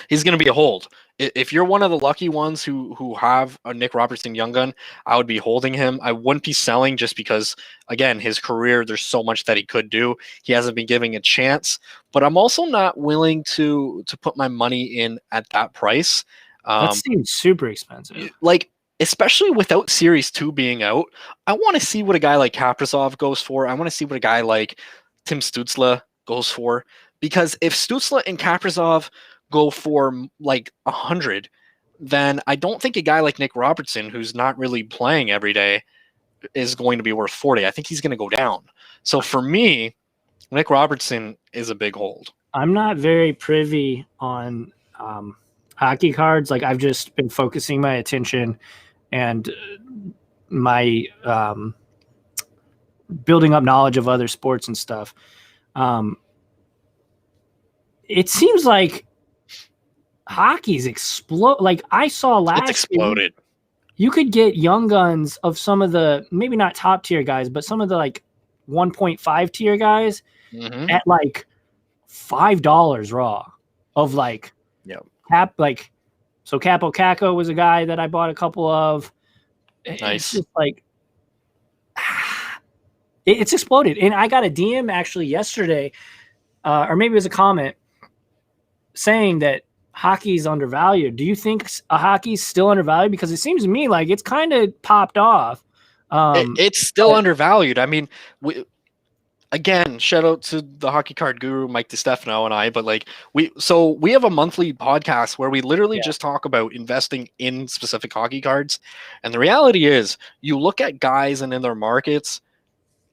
he's going to be a hold. If you're one of the lucky ones who have a Nick Robertson young gun, I would be holding him. I wouldn't be selling just because, again, his career, there's so much that he could do. He hasn't been giving a chance, but I'm also not willing to put my money in at that price. That seems super expensive. Like, especially without Series 2 being out, I want to see what a guy like Kaprizov goes for. I want to see what a guy like Tim Stützle goes for. Because if Stützle and Kaprizov go for like 100, then I don't think a guy like Nick Robertson, who's not really playing every day, is going to be worth 40. I think he's going to go down. So for me, Nick Robertson is a big hold. I'm not very privy on hockey cards. Like I've just been focusing my attention and my building up knowledge of other sports and stuff. It seems like hockey's explode. Like I saw last It's exploded. you could get young guns of some of the maybe not top tier guys, but some of the like 1.5 tier guys at like $5 raw of like so Capo Caco was a guy that I bought a couple of. Nice. It's just like it's exploded. And I got a DM actually yesterday, or maybe it was a comment saying that hockey's undervalued. Do you think hockey's still undervalued? Because it seems to me like it's kind of popped off. It's still undervalued. I mean, again, shout out to the hockey card guru Mike DiStefano and I, but like we have a monthly podcast where we literally just talk about investing in specific hockey cards. And the reality is you look at guys and in their markets,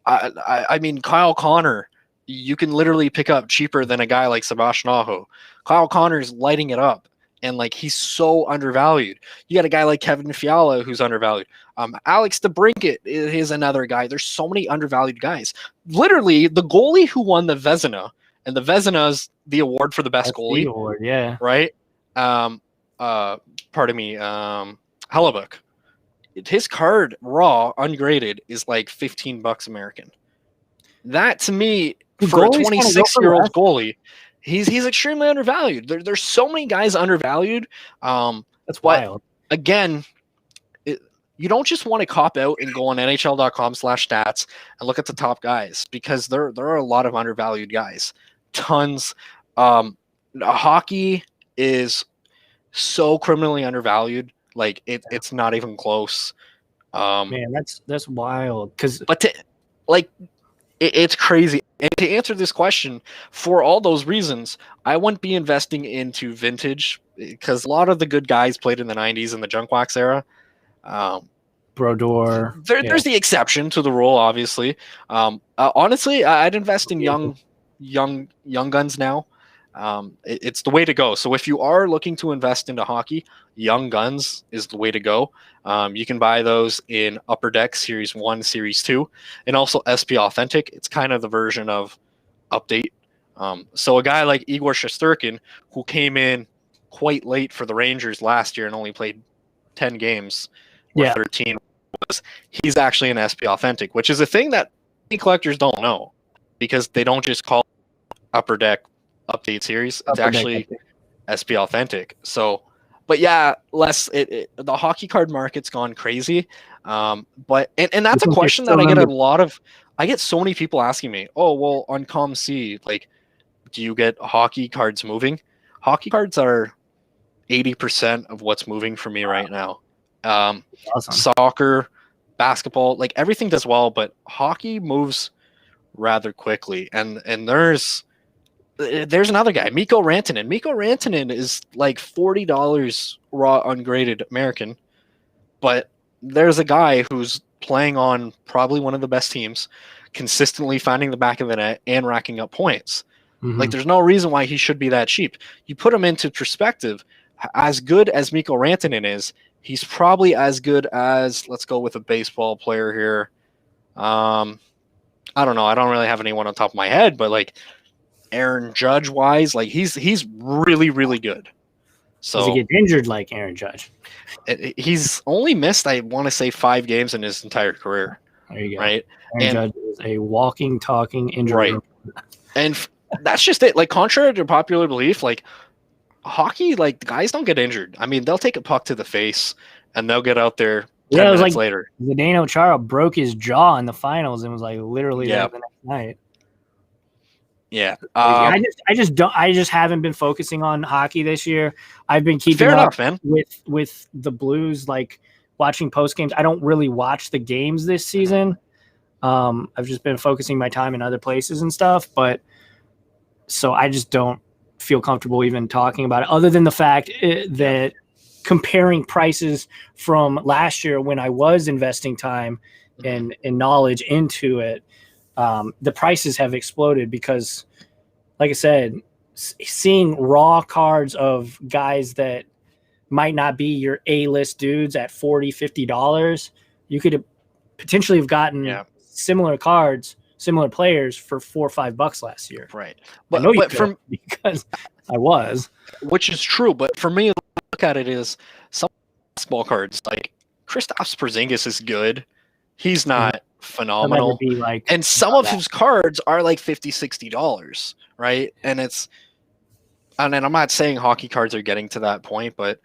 I mean, Kyle Connor, you can literally pick up cheaper than a guy like Sebastian Aho. Kyle Connor's lighting it up, and like he's so undervalued. You got a guy like Kevin Fiala who's undervalued. Alex DeBrincat is another guy. There's so many undervalued guys. Literally, the goalie who won the Vezina, and the Vezina is the award for the best goalie. The award, yeah. Right? Pardon me, Hellebuck. His card raw ungraded is like $15 American. That to me, for a 26-year-old goalie, he's extremely undervalued. There's so many guys undervalued. That's wild. Again, you don't just want to cop out and go on NHL.com/stats and look at the top guys, because there are a lot of undervalued guys. Tons. Hockey is so criminally undervalued. Like it's not even close. Man, that's wild. It's crazy. And to answer this question, for all those reasons, I wouldn't be investing into vintage, because a lot of the good guys played in the 90s and the junk wax era. Brodeur. There's the exception to the rule, obviously. Honestly, I'd invest in young guns now. It's the way to go. So if you are looking to invest into hockey, young guns is the way to go. You can buy those in Upper Deck Series 1, Series 2, and also SP Authentic. It's kind of the version of Update. So a guy like Igor Shesterkin, who came in quite late for the Rangers last year and only played 10 games, or 13, he's actually an SP Authentic, which is a thing that many collectors don't know, because they don't just call Upper Deck Update Series. It's actually SP Authentic. So, but yeah, the hockey card market's gone crazy. But that's a question that I get a lot of. I get so many people asking me, "Oh, well, on ComC, like, do you get hockey cards moving?" Hockey cards are 80% of what's moving for me right now. Awesome. Soccer, basketball, like everything does well, but hockey moves rather quickly. And there's another guy, Mikko Rantanen. Mikko Rantanen is like $40 raw ungraded American, but there's a guy who's playing on probably one of the best teams, consistently finding the back of the net and racking up points. Like, there's no reason why he should be that cheap. You put him into perspective, as good as Mikko Rantanen is, he's probably as good as, let's go with a baseball player here. I don't know. I don't really have anyone on top of my head, but like Aaron Judge wise, like he's really, really good. So does he get injured like Aaron Judge? He's only missed, I want to say, 5 games in his entire career. There you go. Right. Aaron Judge is a walking, talking injury. Right. And that's just it. Like, contrary to popular belief, like hockey, like guys don't get injured. I mean, they'll take a puck to the face and they'll get out there 10 it was minutes like later. Zdeno Chara broke his jaw in the finals and was like literally there the next night. Yeah. I just haven't been focusing on hockey this year. I've been keeping fair up enough, man. with the Blues, like watching post games. I don't really watch the games this season. I've just been focusing my time in other places and stuff, but so I just don't feel comfortable even talking about it, other than the fact that comparing prices from last year when I was investing time and knowledge into it, the prices have exploded because, like I said, seeing raw cards of guys that might not be your A-list dudes at $40-$50, you could potentially have gotten similar cards, similar players for $4 or $5 last year. Right. But I know because I was. Which is true, but for me, look at it is some basketball cards like Kristaps Porzingis is good. He's not phenomenal. Be like, and some of his cards are like $50, $60, right? And I'm not saying hockey cards are getting to that point, but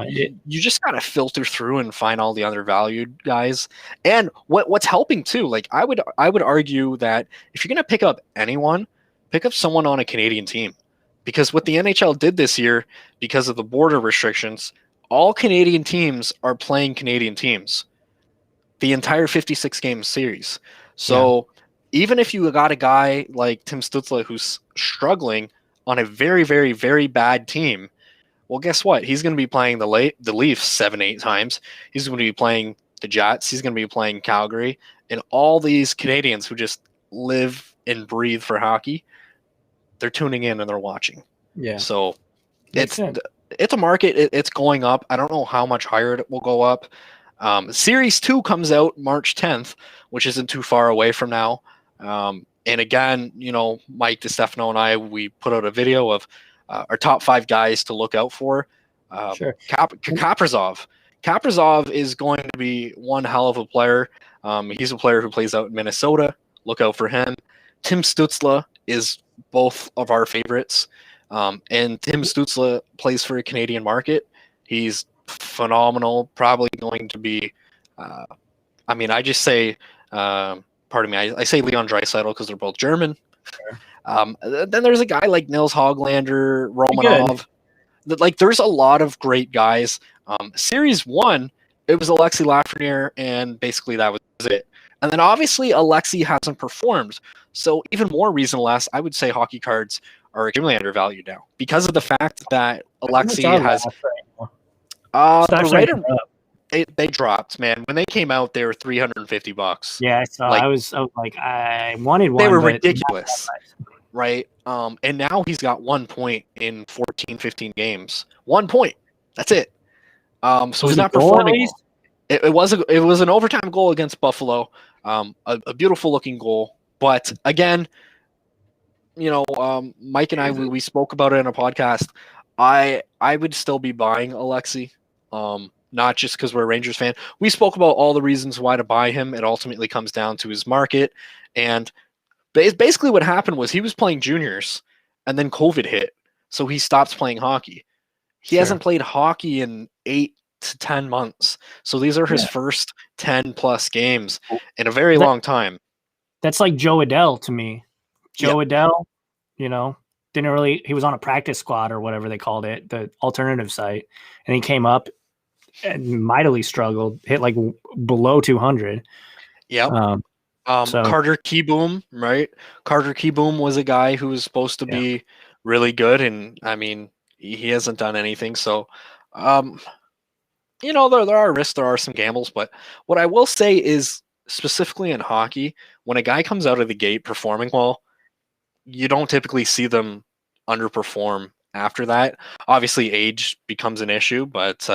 you just got to filter through and find all the undervalued guys. And what's helping too, like I would argue that if you're going to pick up anyone, pick up someone on a Canadian team. Because what the NHL did this year, because of the border restrictions, all Canadian teams are playing Canadian teams the entire 56-game series. So even if you got a guy like Tim Stützle who's struggling on a very, very, very bad team, well, guess what? He's going to be playing the Leafs 7-8 times. He's going to be playing the Jets. He's going to be playing Calgary. And all these Canadians who just live and breathe for hockey, they're tuning in and they're watching. Yeah. So it's a market. It's going up. I don't know how much higher it will go up. Series 2 comes out March 10th, which isn't too far away from now. And again, Mike DiStefano and I, we put out a video of our top 5 guys to look out for. Sure. Kaprizov. Kaprizov is going to be one hell of a player. He's a player who plays out in Minnesota. Look out for him. Tim Stützle is both of our favorites. And Tim Stützle plays for a Canadian market. He's phenomenal. Probably going to be, I just say, pardon me, I say Leon Draisaitl because they're both German. Sure. Then there's a guy like Nils Hoglander, Romanov. Like, there's a lot of great guys. Series 1, it was Alexi Lafreniere, and basically that was it. And then obviously Alexi hasn't performed. So even more reason less, I would say hockey cards are extremely undervalued now because of the fact that Alexi has... They dropped, man. When they came out, they were $350. Yeah, I saw. I wanted one. They were ridiculous, right? And now he's got 1 point in 14, 15 games. 1 point. That's it. So he's not performing. It was an overtime goal against Buffalo. A beautiful looking goal, but again, Mike and I we spoke about it in a podcast. I would still be buying Alexi. Not just because we're a Rangers fan. We spoke about all the reasons why to buy him. It ultimately comes down to his market. And basically what happened was he was playing juniors and then COVID hit. So he stopped playing hockey. He hasn't played hockey in 8 to 10 months. So these are his first 10 plus games in a very long time. That's like Joe Adell to me. Joe Adell, didn't really, he was on a practice squad or whatever they called it, the alternative site. And he came up and mightily struggled, hit like below 200. Yeah. Carter Kieboom, right? Carter Kieboom was a guy who was supposed to be really good, and he hasn't done anything. So, there are risks, there are some gambles, but what I will say is specifically in hockey, when a guy comes out of the gate performing well, you don't typically see them underperform after that. Obviously, age becomes an issue, but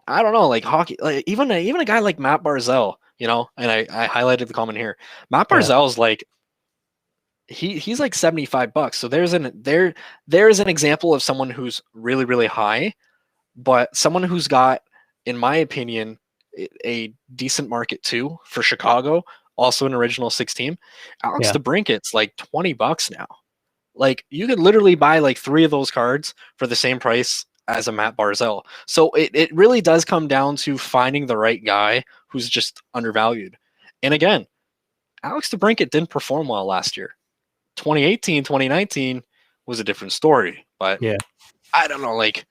I don't know, like hockey, like even a guy like Matt Barzal, and I highlighted the comment here. Matt Barzal is like he's like $75. So there's an example of someone who's really, really high, but someone who's got, in my opinion, a decent market too for Chicago, also an original 6 team. Alex DeBrincat's like $20 now. Like, you could literally buy like 3 of those cards for the same price as a Matt Barzal. So it really does come down to finding the right guy who's just undervalued. And again, Alex DeBrincat didn't perform well last year. 2018, 2019 was a different story. But I don't know, like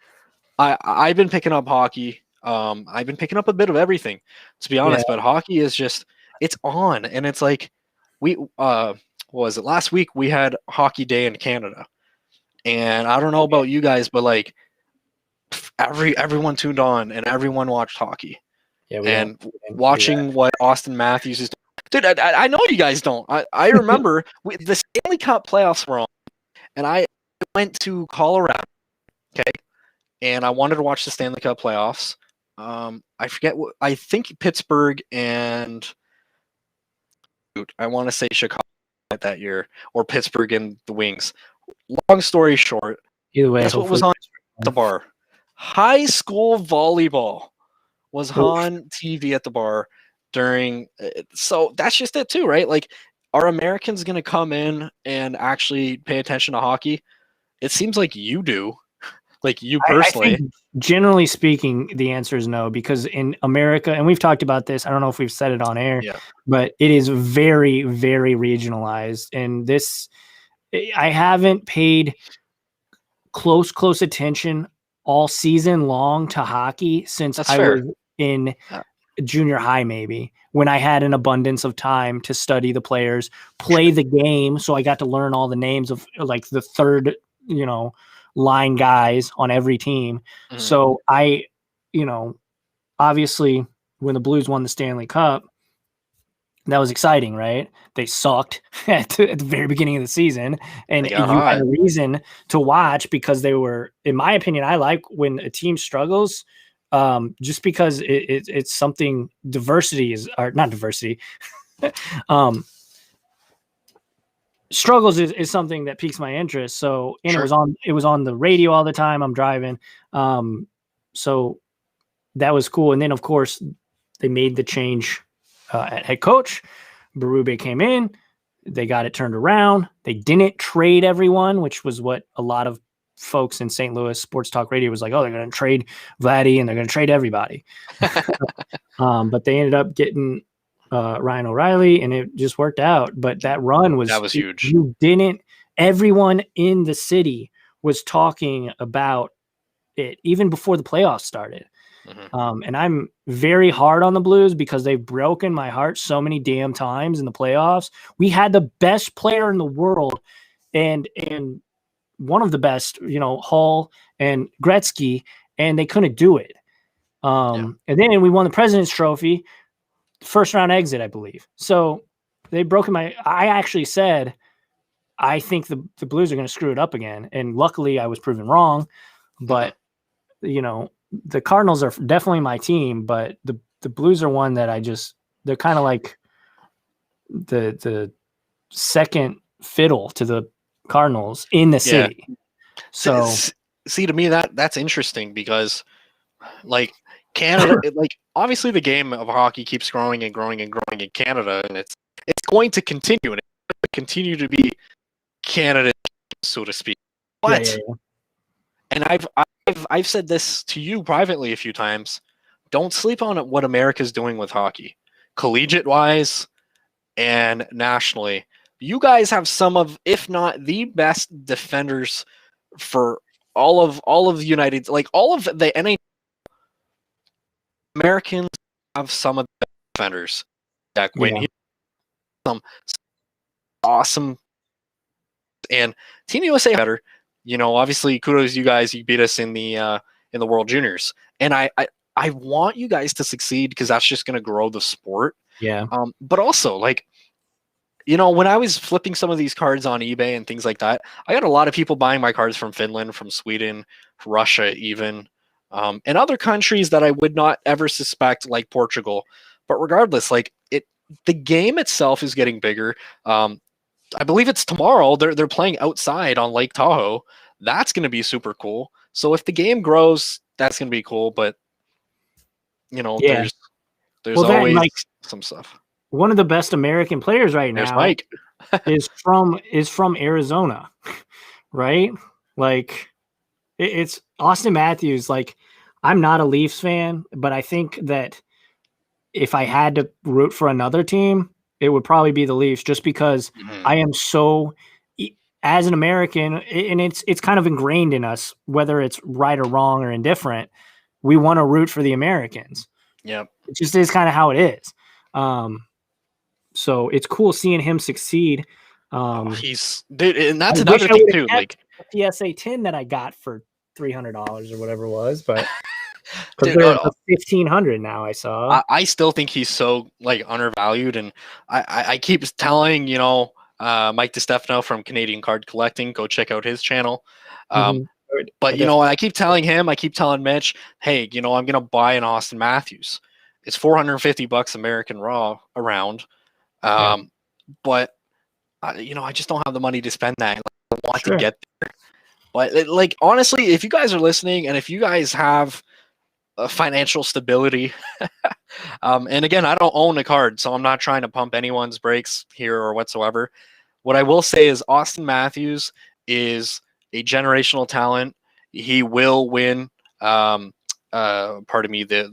I've been picking up hockey. I've been picking up a bit of everything, to be honest, but hockey is just, it's on. And it's like, what was it, last week we had Hockey Day in Canada. And I don't know about you guys, but like everyone tuned on and everyone watched hockey. And watching what Austin Matthews is doing. Dude, I know you guys don't. I remember the Stanley Cup playoffs were on, and I went to Colorado, okay, and I wanted to watch the Stanley Cup playoffs. I forget what, I think Pittsburgh and I want to say Chicago that year, or Pittsburgh and the Wings. Long story short, either way, that's what was on the bar. High school volleyball was Oof. on TV at the bar during. So that's just it too, right? Like, are Americans going to come in and actually pay attention to hockey? It seems like you do, like you I personally. think generally speaking, the answer is no, because in America, and we've talked about this, I don't know if we've said it on air, Yeah. but it is very, very regionalized. And this, I haven't paid close attention all season long to hockey since That's I fair. was in Yeah. junior high, maybe, when I had an abundance of time to study the players, play the game. So I got to learn all the names of like the third, line guys on every team. Mhm. So I, obviously when the Blues won the Stanley Cup, that was exciting, right? They sucked at the very beginning of the season, and They you got had hot. a reason to watch because they were, in my opinion, I like when a team struggles, just because it's something diversity is, or not diversity, struggles is something that piques my interest. So, and Sure. it was on the radio all the time. I'm driving. So that was cool. And then of course they made the change at head coach. Berube came in, they got it turned around. They didn't trade everyone, which was what a lot of folks in St. Louis sports talk radio was like, oh, they're going to trade Vladdy and they're going to trade everybody. But they ended up getting Ryan O'Reilly, and it just worked out. But that run was huge. Everyone in the city was talking about it even before the playoffs started. Mhm. And I'm very hard on the Blues because they've broken my heart so many damn times in the playoffs. We had the best player in the world and one of the best, Hull and Gretzky, and they couldn't do it. And then we won the President's Trophy, first round exit, I believe. So they've broken I actually said, I think the Blues are going to screw it up again. And luckily I was proven wrong, but the Cardinals are definitely my team, but the Blues are one that they're kind of like the second fiddle to the Cardinals in the city. So see, to me that's interesting because like Canada, like obviously the game of hockey keeps growing and growing and growing in Canada, and it's going to continue, and it's going to continue to be Canada, so to speak. But and I've said this to you privately a few times. Don't sleep on what America's doing with hockey, collegiate wise and nationally. You guys have some of, if not the best defenders for all of the United, like all of the NHL. Americans have some of the defenders. Jack Wynn, some awesome, and Team USA better. Obviously, kudos you guys. You beat us in the World Juniors, and I want you guys to succeed because that's just going to grow the sport. Yeah. But also, like, when I was flipping some of these cards on eBay and things like that, I got a lot of people buying my cards from Finland, from Sweden, Russia, even, and other countries that I would not ever suspect, like Portugal. But regardless, like the game itself is getting bigger. I believe it's tomorrow. They're playing outside on Lake Tahoe. That's going to be super cool. So if the game grows, that's going to be cool. But there's always some stuff. One of the best American players right now Mike. is from Arizona, right? Like it's Austin Matthews. Like, I'm not a Leafs fan, but I think that if I had to root for another team, it would probably be the Leafs, just because I am so, as an American, and it's kind of ingrained in us, whether it's right or wrong or indifferent, we want to root for the Americans. Yeah, it just is kind of how it is. So it's cool seeing him succeed. He's dude, and that's another thing too. Like PSA 10 that I got for $300 or whatever it was, but because they're $1,500 now. I saw. I still think he's so like undervalued, and I keep telling Mike DiStefano from Canadian Card Collecting, go check out his channel. But I keep telling him, I keep telling Mitch, hey, I'm gonna buy an Austin Matthews. It's $450 American raw around. But I just don't have the money to spend that. I want to get there. But like honestly, if you guys are listening and if you guys have financial stability. And again, I don't own a card, so I'm not trying to pump anyone's brakes here or whatsoever. What I will say is Austin Matthews is a generational talent. He will win, the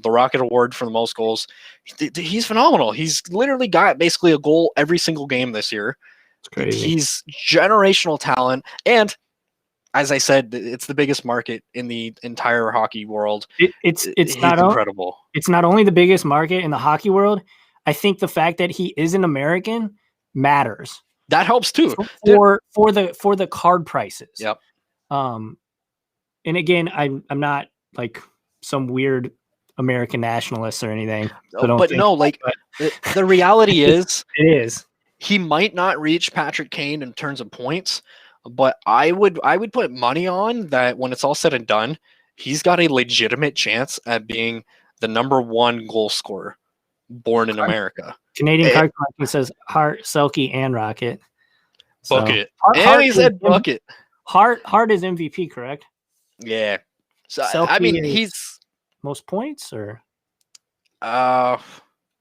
Rocket Award for the most goals. He's phenomenal. He's literally got basically a goal every single game this year. It's crazy. He's generational talent, and as I said, it's the biggest market in the entire hockey world. It's not incredible. It's not only the biggest market in the hockey world. I think the fact that he is an American matters. That helps too for the card prices. Yep. And again, I'm not like some weird American nationalist or anything. The reality is, it is. He might not reach Patrick Kane in terms of points, but I would put money on that when it's all said and done, he's got a legitimate chance at being the number 1 goal scorer born in America. Canadian Card Collecting says Hart, Selke, and Rocket. Bucket. So, and he said Bucket. Hart is MVP, correct? Yeah. So Selke I mean, he's most points, or I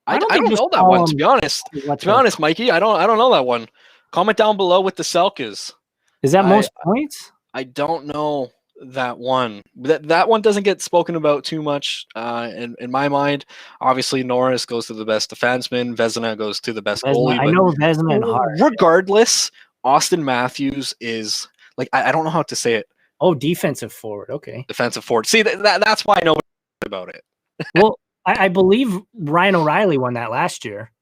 don't know that one, to be honest. To be honest, Mikey, I don't know that one. Comment down below with the Selkes. Is that most points? I don't know that one. That one doesn't get spoken about too much in my mind. Obviously, Norris goes to the best defenseman. Vezina goes to the best goalie. I know Vezina and Hart. Regardless, Austin Matthews is like I don't know how to say it. Oh, defensive forward. Okay. Defensive forward. See, that's why I know about it. Well, I believe Ryan O'Reilly won that last year.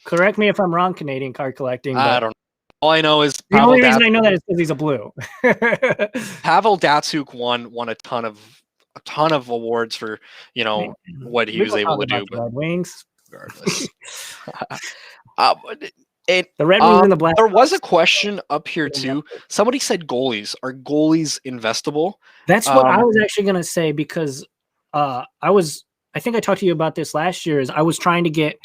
Correct me if I'm wrong, Canadian Card Collecting. I don't know. All I know is the only reason I know that is because he's a blue. Pavel Datsyuk won a ton of awards for what he was able to do. But Red Wings, regardless, the Red Wings and the Black. There was a question up here too. Somebody said goalies. Are goalies investable? That's what I was actually going to say, because I think I talked to you about this last year. Is I was trying to get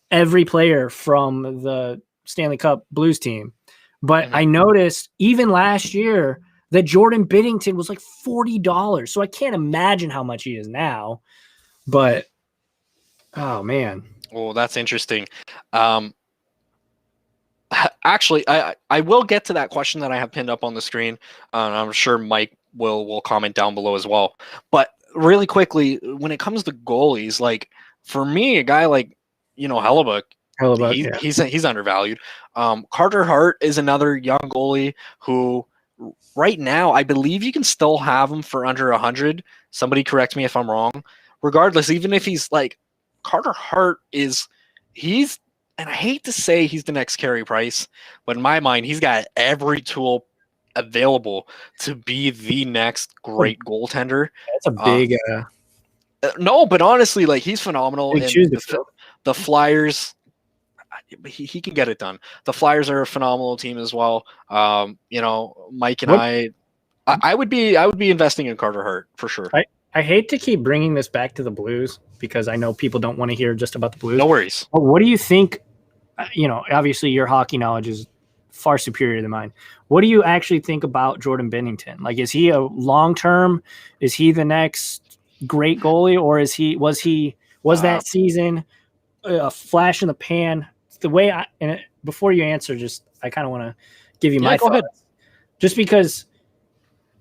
every player from the Stanley Cup Blues team, but I noticed even last year that Jordan Binnington was like $40. So I can't imagine how much he is now. But oh man, oh, that's interesting. Actually, I will get to that question that I have pinned up on the screen. I'm sure Mike will comment down below as well. But really quickly, when it comes to goalies, like for me, a guy like Hellebuck, he's undervalued. Carter Hart is another young goalie who, right now, I believe you can still have him for under 100. Somebody correct me if I'm wrong. Regardless, even if he's like Carter Hart he's, and I hate to say he's the next Carey Price, but in my mind, he's got every tool available to be the next great goaltender. That's a big. No, but honestly, like he's phenomenal. And the Flyers, he can get it done. The Flyers are a phenomenal team as well. Mike and I would be investing in Carter Hart for sure. I hate to keep bringing this back to the Blues because I know people don't want to hear just about the Blues. No worries. But what do you think? Obviously your hockey knowledge is far superior than mine. What do you actually think about Jordan Binnington? Like, is he a long-term? Is he the next great goalie, or was that season a flash in the pan? The way before you answer, I kind of want to give you my thoughts. Just because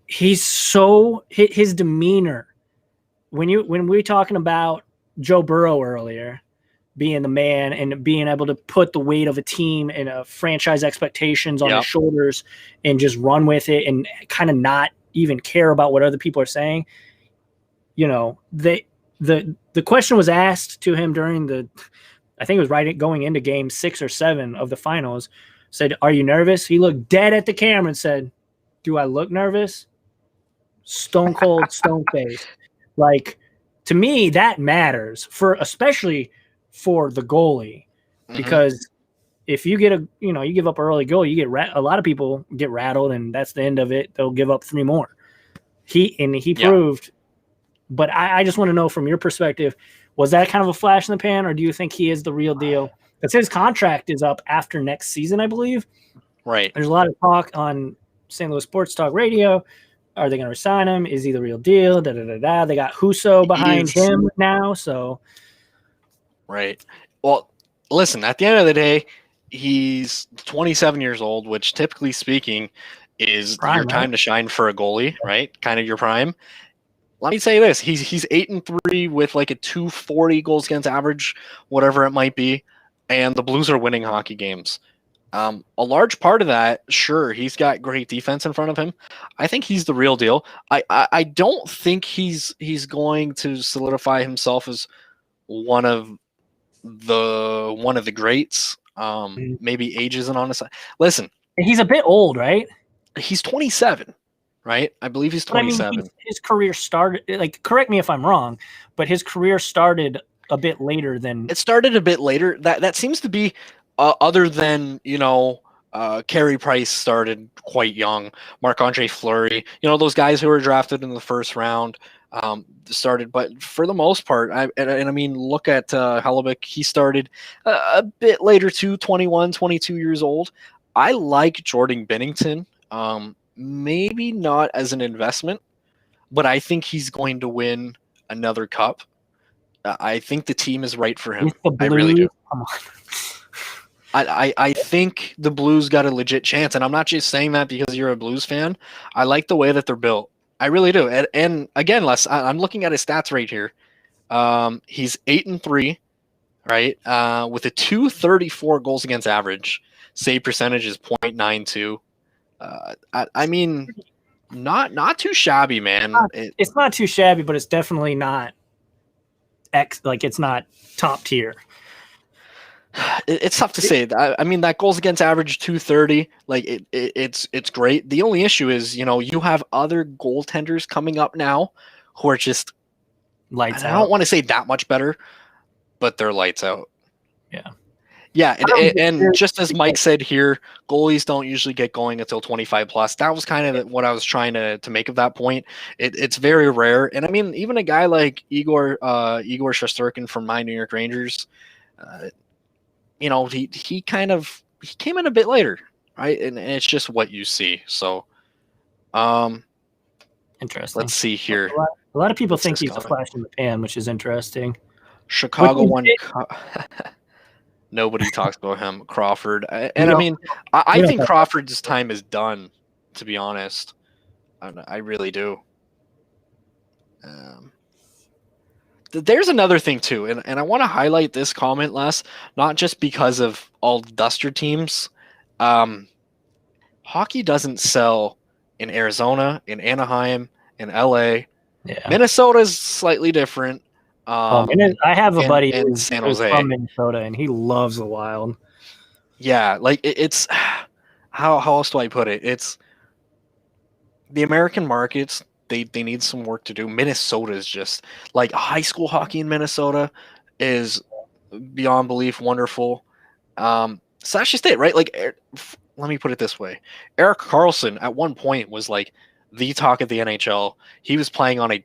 he's his demeanor when we were talking about Joe Burrow earlier being the man and being able to put the weight of a team and a franchise expectations on his shoulders and just run with it and kind of not even care about what other people are saying. The question was asked to him during I think it was going into game 6 or 7 of the finals, said, "Are you nervous?" He looked dead at the camera and said, "Do I look nervous?" Stone cold, stone face. Like, to me, that matters especially for the goalie, because if you get you give up an early goal, you get a lot of people get rattled, and that's the end of it. They'll give up 3 more. He proved. But I just want to know from your perspective, was that kind of a flash in the pan, or do you think he is the real deal? Because his contract is up after next season, I believe. Right. There's a lot of talk on St. Louis Sports Talk Radio Are they going to resign him? Is he the real deal? Da da da da. They got Husso behind him now, so right. Well, listen. At the end of the day, he's 27 years old, which typically speaking is prime, your time to shine for a goalie, right? Kind of your prime. Let me say this: he's 8-3 with like a 240 goals against average, whatever it might be, and the Blues are winning hockey games. A large part of that, sure, he's got great defense in front of him. I think he's the real deal. I don't think he's going to solidify himself as one of the greats. Maybe age isn't on his side. Listen, he's a bit old, right? He's 27. Right? I believe he's 27. I mean, his career started, like, correct me if I'm wrong, but his career started a bit later than... It started a bit later. That seems to be, other than, Carey Price started quite young. Marc-Andre Fleury, those guys who were drafted in the first round started. But for the most part, I mean, look at Hellebuck. He started a bit later too, 21, 22 years old. I like Jordan Binnington. Maybe not as an investment, but I think he's going to win another cup. I think the team is right for him. I really do. Come on. I think the Blues got a legit chance, and I'm not just saying that because you're a Blues fan. I like the way that they're built. I really do. And again, Les, I'm looking at his stats right here. He's 8-3, right? With a 234 goals against average. Save percentage is .92. I mean, not too shabby, man. It's not too shabby, but it's definitely not it's not top tier. It's tough to say. I mean, that goals against average 230, like it's great. The only issue is, you have other goaltenders coming up now who are just lights out. I don't want to say that much better, but they're lights out. Yeah. Yeah, and just as Mike said here, goalies don't usually get going until 25 plus. That was kind of what I was trying to make of that point. It's very rare, and I mean, even a guy like Igor Shesterkin from my New York Rangers, he came in a bit later, right? And it's just what you see. So, interesting. Let's see here. A lot of people think he's a flash in the pan, which is interesting. Chicago won. Nobody talks about him, Crawford. And I mean, I think Crawford's time is done, to be honest. I really do. There's another thing, too, and I want to highlight this comment, Les, not just because of all the Duster teams. Hockey doesn't sell in Arizona, in Anaheim, in LA. Yeah. Minnesota's slightly different. I have a buddy in San Jose from Minnesota, and he loves the Wild. Yeah, like it's how else do I put it? It's the American markets. They need some work to do. Minnesota is just like high school hockey in Minnesota is beyond belief wonderful. So that's just it, right? Like, let me put it this way: Erik Karlsson at one point was like the talk of the NHL. He was playing on a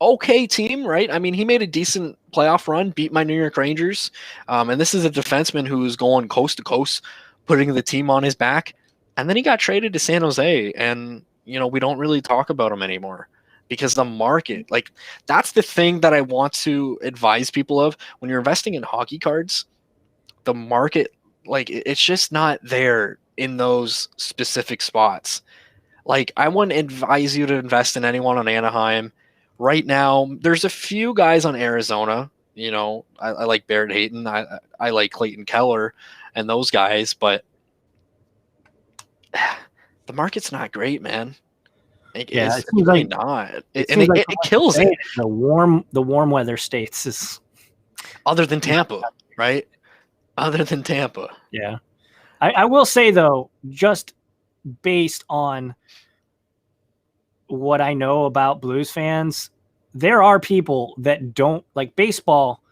okay team, right? I mean, he made a decent playoff run, beat my New York Rangers. And this is a defenseman who's going coast to coast, putting the team on his back. And then he got traded to San Jose. And, we don't really talk about him anymore because the market, like, that's the thing that I want to advise people of. When you're investing in hockey cards, the market, like, it's just not there in those specific spots. Like, I wouldn't advise you to invest in anyone on Anaheim. Right now, there's a few guys on Arizona. I like Barrett Hayton. I like Clayton Keller and those guys, but the market's not great, man. It's really not. It kills it. The warm weather states is other than Tampa, right? Other than Tampa. Yeah. I will say, though, just based on what I know about Blues fans, there are people that don't like baseball.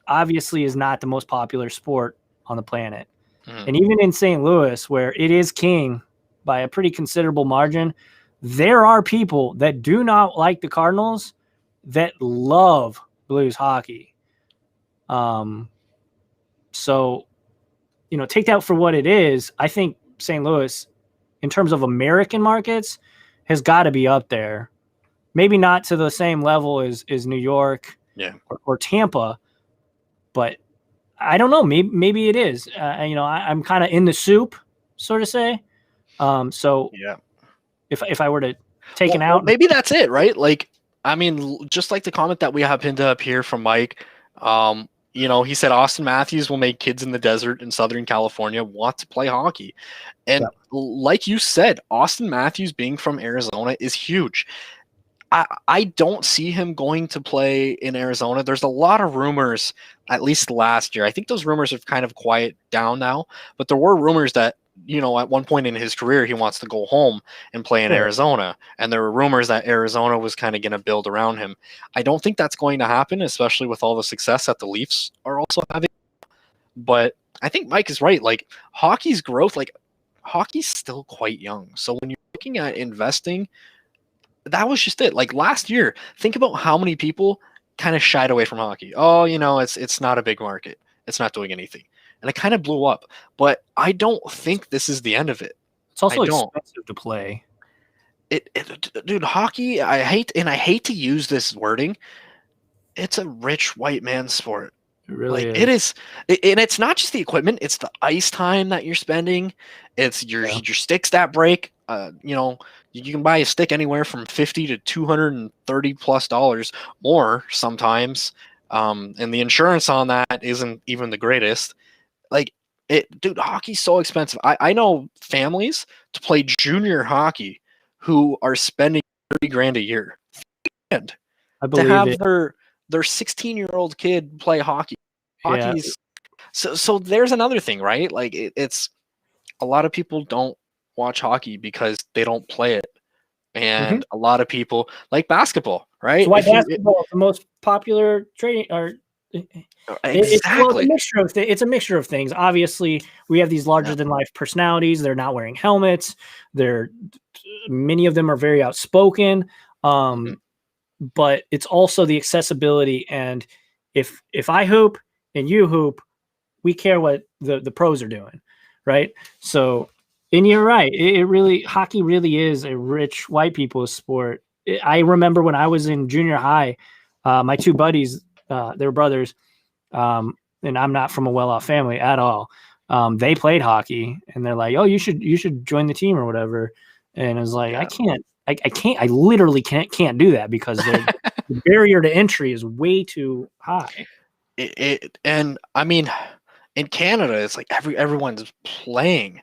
Obviously is not the most popular sport on the planet. And even in St. Louis, where it is king by a pretty considerable margin, there are people that do not like the Cardinals that love Blues hockey. So, take that for what it is. I think St. Louis, in terms of American markets, has got to be up there. Maybe not to the same level as New York or Tampa, but I don't know. Maybe it is. I'm kind of in the soup, so to say. So if I were to take it out, maybe that's it, right? Like, I mean, just like the comment that we have pinned up here from Mike, he said Austin Matthews will make kids in the desert in Southern California want to play hockey. And like you said, Austin Matthews being from Arizona is huge. I don't see him going to play in Arizona. There's a lot of rumors, at least last year. I think those rumors have kind of quieted down now, but there were rumors that, at one point in his career, he wants to go home and play in Arizona. And there were rumors that Arizona was kind of going to build around him. I don't think that's going to happen, especially with all the success that the Leafs are also having. But I think Mike is right. Like, hockey's growth, hockey's still quite young. So when you're looking at investing, that was just it. Like last year, think about how many people kind of shied away from hockey. Oh, it's not a big market. It's not doing anything. And it kind of blew up. But I don't think this is the end of it. It's also expensive to play. Dude, hockey, I hate to use this wording. It's a rich white man sport. It really is. It is. And it's not just the equipment. It's the ice time that you're spending. It's your sticks that break. You can buy a stick anywhere from $50 to $230+ more sometimes. And the insurance on that isn't even the greatest. Dude, hockey's so expensive. I know families to play junior hockey who are spending $30,000 a year. And I believe to have it. their 16-year-old kid play hockey. Hockey's so there's another thing, right? Like it's a lot of people don't watch hockey because they don't play it. And a lot of people like basketball, right? So why basketball is the most popular trading or exactly. It's a mixture of things. Obviously, we have these larger than life personalities. They're not wearing helmets. Many of them are very outspoken. But it's also the accessibility. And if I hoop and you hoop, we care what the pros are doing, right? So, and you're right. Hockey really is a rich white people's sport. I remember when I was in junior high, my two buddies, they were brothers, and I'm not from a well-off family at all. They played hockey, and they're like, "Oh, you should join the team or whatever." And I was like, I literally can't do that because the barrier to entry is way too high. And I mean, in Canada, it's like everyone's playing.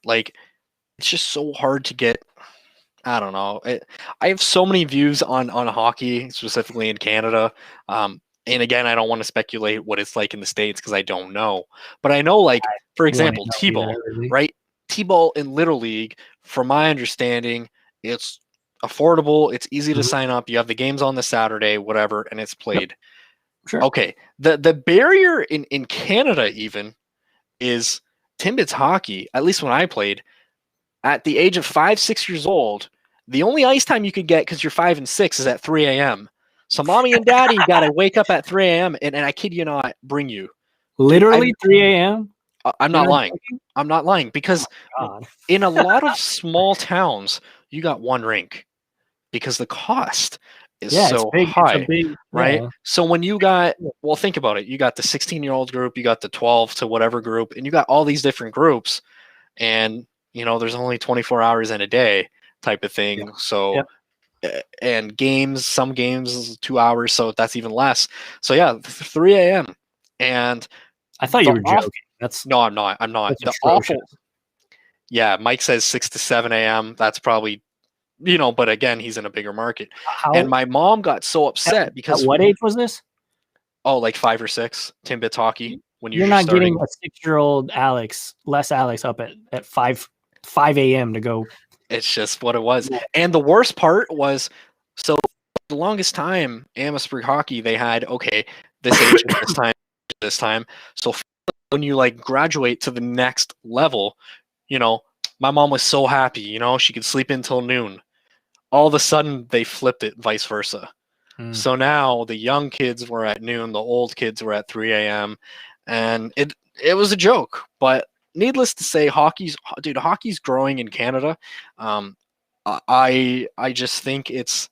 Like, it's just so hard to get. I don't know. I have so many views on hockey, specifically in Canada. And again, I don't want to speculate what it's like in the States because I don't know. But I know, like, for example, T-ball, right? T-ball in Little League, from my understanding, it's affordable. It's easy to sign up. You have the games on the Saturday, whatever, and it's played. Yep. Sure. Okay. The barrier in Canada even is Timbits hockey, at least when I played, at the age of 5-6 years old, the only ice time you could get because you're 5 and 6 is at 3 a.m. So mommy and daddy got to wake up at 3 a.m. and I kid you not, bring you. Literally 3 a.m.? I'm not lying. I'm not lying because in a lot of small towns, you got one rink because the cost is so high, right? So when you got, well, think about it. You got the 16-year-old group, you got the 12 to whatever group, and you got all these different groups, and there's only 24 hours in a day type of thing. So, and some games 2 hours, so that's even less. So 3 a.m. And I thought you were joking. No, I'm not. The awful. Yeah, Mike says 6 to 7 a.m. That's probably, but again, he's in a bigger market. And my mom got so upset because. At what age was this? Oh, like 5 or 6. Timbits hockey. When you're not getting a 6-year-old LessAlex up at 5 a.m. to go. It's just what it was. And the worst part was, so the longest time, Amherstburg hockey, they had, this age, this time. So when you graduate to the next level, my mom was so happy, she could sleep until noon. All of a sudden they flipped it vice versa. So now the young kids were at noon, the old kids were at 3 a.m. and it was a joke, but needless to say, hockey's growing in Canada. I just think it's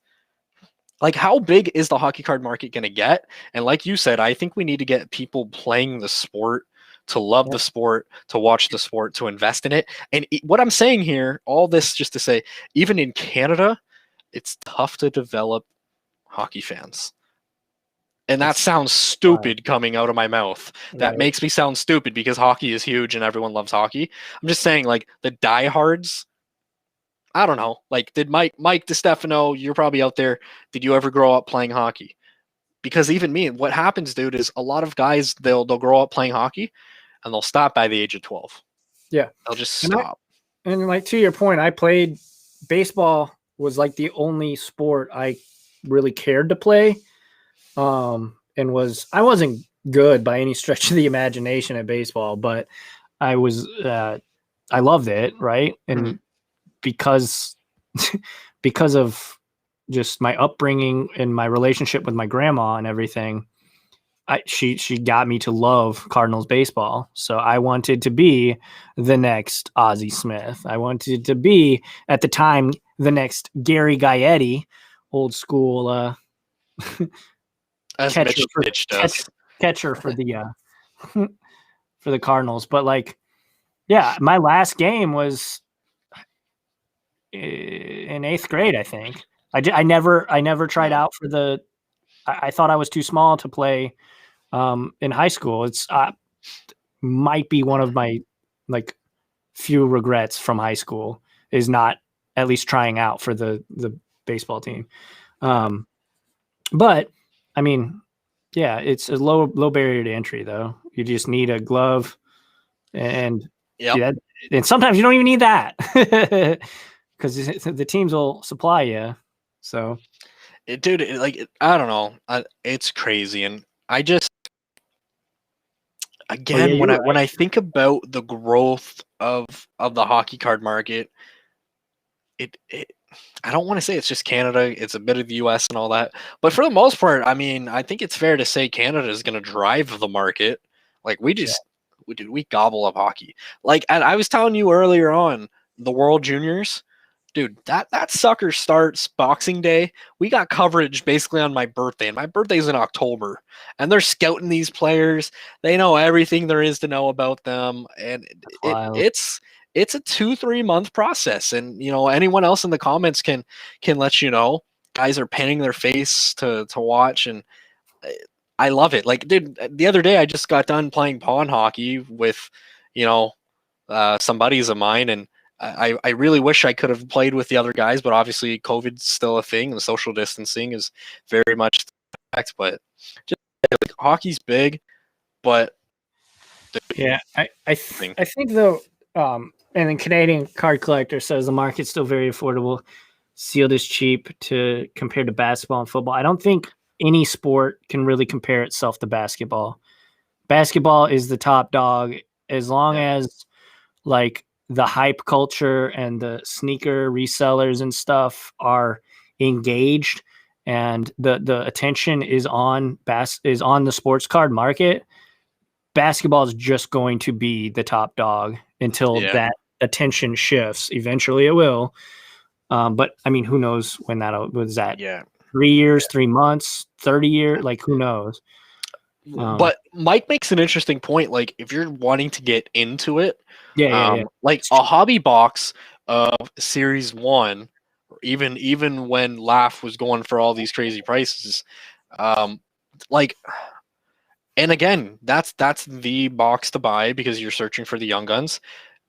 like, how big is the hockey card market going to get? And like you said, I think we need to get people playing the sport, to love the sport, to watch the sport, to invest in it. And what I'm saying here, all this just to say, even in Canada, it's tough to develop hockey fans. And that sounds stupid coming out of my mouth. That makes me sound stupid because hockey is huge and everyone loves hockey. I'm just saying, like, the diehards, I don't know. Like, did Mike DiStefano, you're probably out there, did you ever grow up playing hockey? Because even me, what happens, dude, is a lot of guys, they'll grow up playing hockey and they'll stop by the age of 12. Yeah. They'll just stop. And like, to your point, I played baseball, was like the only sport I really cared to play. And I wasn't good by any stretch of the imagination at baseball, but I loved it. Right. And because of just my upbringing and my relationship with my grandma and everything, she got me to love Cardinals baseball. So I wanted to be the next Ozzie Smith. I wanted to be, at the time, the next Gary Gaetti, old school catcher for the for the Cardinals. But like, yeah, my last game was in 8th grade, I think. I never tried out for the. I thought I was too small to play in high school. It's might be one of my like few regrets from high school is not at least trying out for the baseball team. But I mean, yeah, it's a low barrier to entry though. You just need a glove, and and sometimes you don't even need that. Because the teams will supply you. So, dude, I don't know. It's crazy. And I just, again, when I think about the growth of the hockey card market, it I don't want to say it's just Canada. It's a bit of the US and all that. But for the most part, I mean, I think it's fair to say Canada is going to drive the market. Like, we gobble up hockey. Like, and I was telling you earlier on, the World Juniors, dude, that sucker starts Boxing Day. We got coverage basically on my birthday, and my birthday's in October. And they're scouting these players. They know everything there is to know about them, and it's a 2-3 month process. And anyone else in the comments can let you know. Guys are painting their face to watch, and I love it. Like, dude, the other day I just got done playing pawn hockey with some buddies of mine, and I really wish I could have played with the other guys, but obviously COVID's still a thing. The social distancing is very much fact, but just like, hockey's big, but yeah, I think though, and then Canadian Card Collector says the market's still very affordable. Sealed is cheap compared to basketball and football. I don't think any sport can really compare itself to basketball. Basketball is the top dog as long as like the hype culture and the sneaker resellers and stuff are engaged and the attention is on the sports card market. Basketball is just going to be the top dog until that attention shifts. Eventually it will. But I mean, who knows when was that? 3 years, 3 months, 30 years, like who knows? But Mike makes an interesting point. Like, if you're wanting to get into it, like a hobby box of Series 1, or even when Laugh was going for all these crazy prices, like, and again, that's the box to buy because you're searching for the young guns.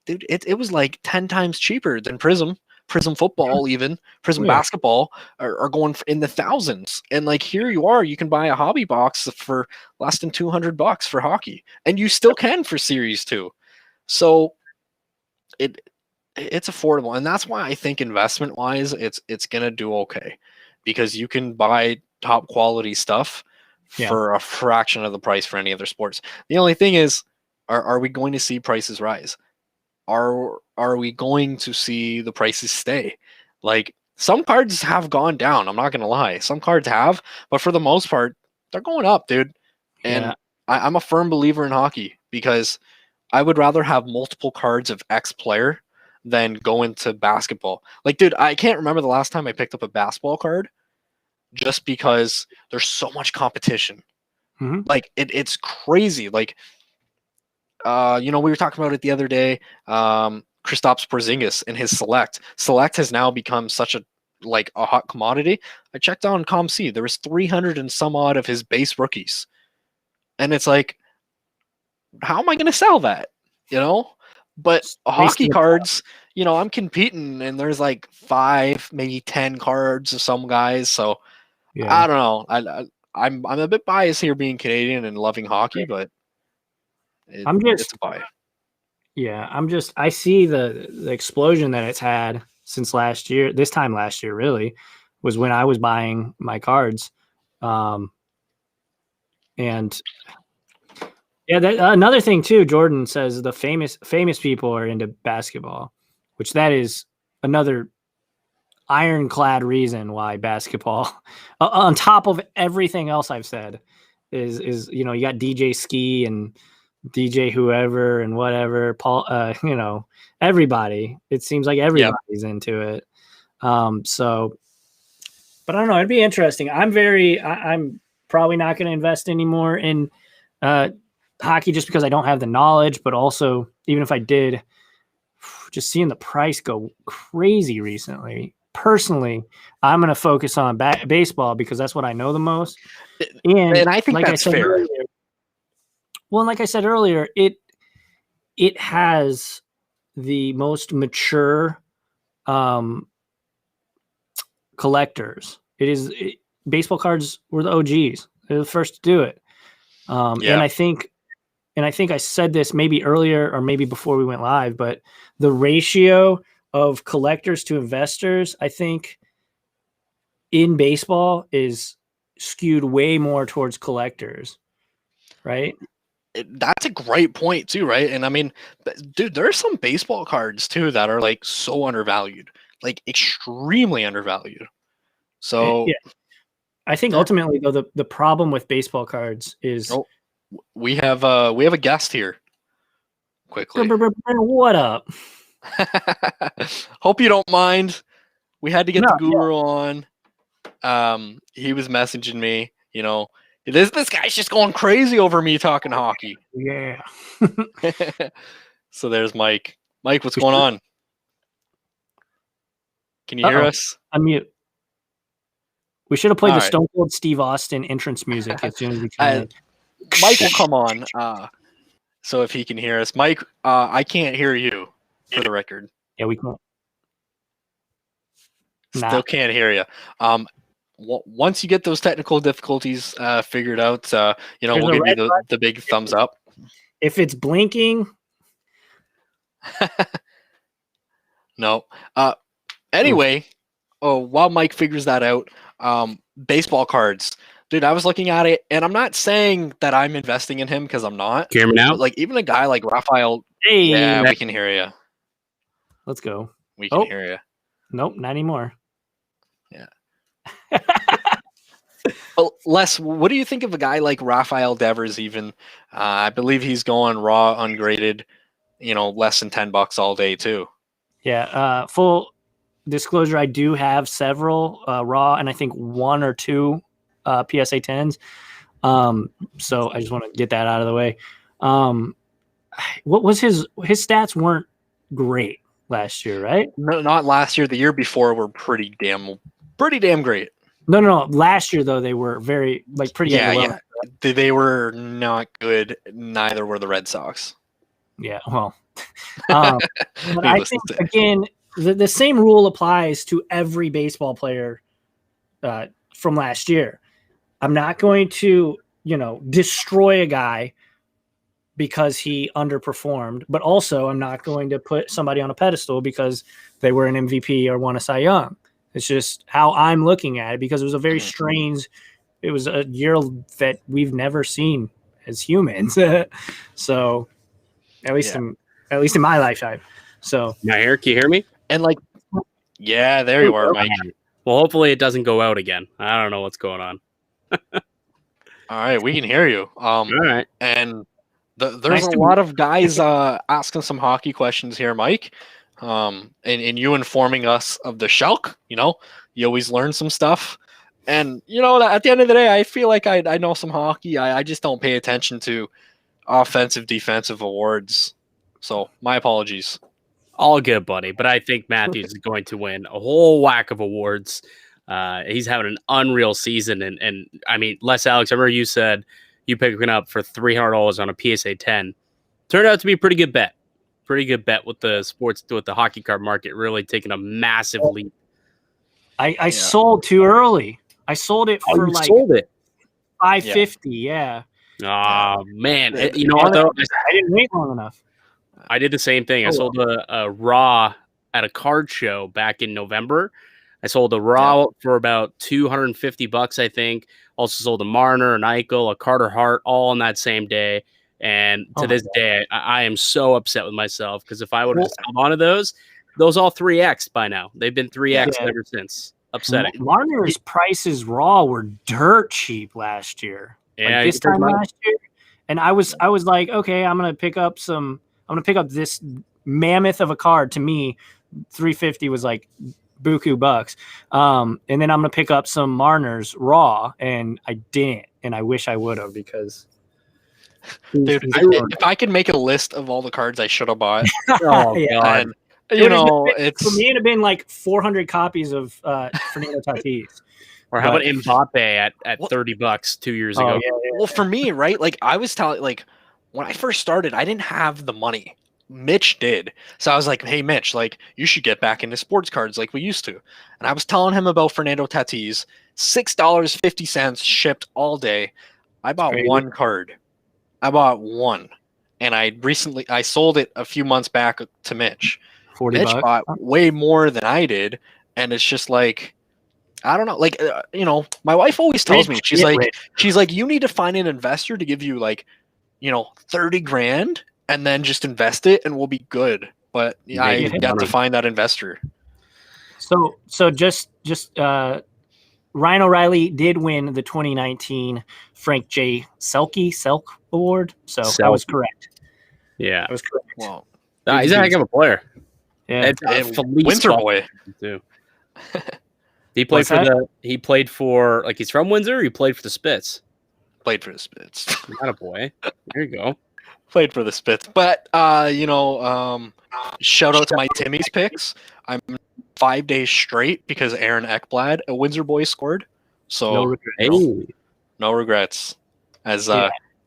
Dude, it was like 10 times cheaper than Prism football, even Prism basketball are going in the thousands. And like, here you are, you can buy a hobby box for less than $200 for hockey, and you still can for Series 2. So it's affordable, and that's why I think investment wise, it's gonna do okay, because you can buy top quality stuff for a fraction of the price for any other sports. The only thing is, are we going to see prices rise? Are we going to see the prices stay? Like, some cards have gone down. I'm not gonna lie, some cards have, but for the most part, they're going up, dude. And I'm a firm believer in hockey because I would rather have multiple cards of X player than go into basketball. Like, dude, I can't remember the last time I picked up a basketball card just because there's so much competition. Mhm. Like, it's crazy. Like, we were talking about it the other day. Kristaps Porzingis and his Select. Select has now become such a hot commodity. I checked on ComC. There was 300 and some odd of his base rookies. And it's like, how am I going to sell that? But hockey cards, I'm competing and there's like 5, maybe 10 cards of some guys. So Yeah. I don't know. I'm a bit biased here being Canadian and loving hockey, but it's a buy. Yeah, I see the explosion that it's had since last year. This time last year, really, was when I was buying my cards. And yeah, another thing too, Jordan says the famous people are into basketball, which that is another ironclad reason why basketball, on top of everything else I've said, is you got DJ Ski and DJ whoever and whatever, Paul, everybody. It seems like everybody's into it. So, but I don't know. It'd be interesting. I'm probably not going to invest anymore in hockey just because I don't have the knowledge, but also even if I did, just seeing the price go crazy recently. Personally, I'm going to focus on baseball because that's what I know the most. And I think that's fair. Well, like I said earlier, it has the most mature collectors. Baseball cards were the OGs. They're the first to do it. And I think I said this maybe earlier or maybe before we went live, but the ratio of collectors to investors, I think in baseball is skewed way more towards collectors, right? That's a great point too, right? And I mean, dude, there are some baseball cards too that are like so undervalued, like extremely undervalued. So yeah. I think ultimately though the problem with baseball cards is we have a guest here. Quickly. What up? Hope you don't mind. We had to get the guru on. He was messaging me, this guy's just going crazy over me talking hockey. Yeah. So there's Mike. Mike, what's going on? Can you hear us? Unmute. We should have played the Stone Cold Steve Austin entrance music as soon as we can. Mike will come on. So if he can hear us. Mike, I can't hear you, for the record. Yeah, we can't. Still can't hear you. Once you get those technical difficulties figured out, we'll give you the big thumbs up. If it's blinking. No. Anyway, while Mike figures that out, baseball cards. Dude, I was looking at it, and I'm not saying that I'm investing in him because I'm not. Can you hear me now? But like even a guy like Raphael. Hey, yeah, we can hear you. Let's go. We can hear you. Nope, not anymore. Yeah. Well, Les, what do you think of a guy like Raphael Devers? Even, I believe he's going raw, ungraded. Less than $10 all day too. Yeah. Full disclosure, I do have several raw, and I think 1 or 2 PSA 10s. So I just want to get that out of the way. What was his stats weren't great last year, right? No, not last year. The year before were pretty damn great. No. Last year though, they were pretty. Yeah. They were not good. Neither were the Red Sox. Yeah, well, but I think again the same rule applies to every baseball player from last year. I'm not going to, destroy a guy because he underperformed, but also I'm not going to put somebody on a pedestal because they were an MVP or won a Cy Young. It's just how I'm looking at it because it was a very strange. It was a year that we've never seen as humans. So, at least in my lifetime. So now, Eric, can you hear me? And yeah, there you are, Mike. Well, hopefully it doesn't go out again. I don't know what's going on. All right, we can hear you. All right, and there's a lot of guys asking some hockey questions here, Mike. and you informing us of the Schalke. You always learn some stuff. And, at the end of the day, I feel like I know some hockey. I just don't pay attention to offensive, defensive awards. So my apologies. All good, buddy. But I think Matthews is going to win a whole whack of awards. He's having an unreal season. And I mean, LessAlex, I remember you said you picking up for $300 on a PSA 10. Turned out to be a pretty good bet. Pretty good bet with the hockey card market really taking a massive leap. I sold too early. I sold it for like $550. Yeah. Oh man, you know what though? I didn't wait long enough. I did the same thing. I sold a raw at a card show back in November. I sold a raw for about $250, I think. Also sold a Marner, an Eichel, a Carter Hart, all on that same day. And to this day, I am so upset with myself because if I would have held on to those all 3X'd by now. They've been 3X ever since. Upsetting. Marner's prices raw were dirt cheap last year. Yeah, like this time last year. And I was like, okay, I'm gonna pick up this mammoth of a card. To me, $350 was like buku bucks. And then I'm gonna pick up some Marner's raw, and I didn't, and I wish I would have because dude, if I could make a list of all the cards I should have bought, oh god. It's for me. It'd have been like 400 copies of Fernando Tatis. Or how about Mbappe at $30 2 years ago? Yeah. Well, for me, right? Like I was telling, like when I first started, I didn't have the money. Mitch did, so I was like, "Hey, Mitch, like you should get back into sports cards like we used to." And I was telling him about Fernando Tatis, $6.50 shipped all day. I bought one card. I bought one, and I sold it a few months back to Mitch. Mitch bought way more than I did, and it's just like, I don't know. Like, my wife always tells me, she's like, you need to find an investor to give you like, 30 grand and then just invest it and we'll be good. But I got to find that investor. So just Ryan O'Reilly did win the 2019 Frank J. Selk Award. So that was correct. Yeah. That was correct. Well, he's a heck of a player. Yeah. Windsor boy. Too. He played for he's from Windsor. Or he played for the Spits. Played for the Spits. Not a boy. There you go. Played for the Spits. But shout out to my Timmy's picks. I'm 5 days straight because Aaron Ekblad, a Windsor boy, scored. So no regrets. As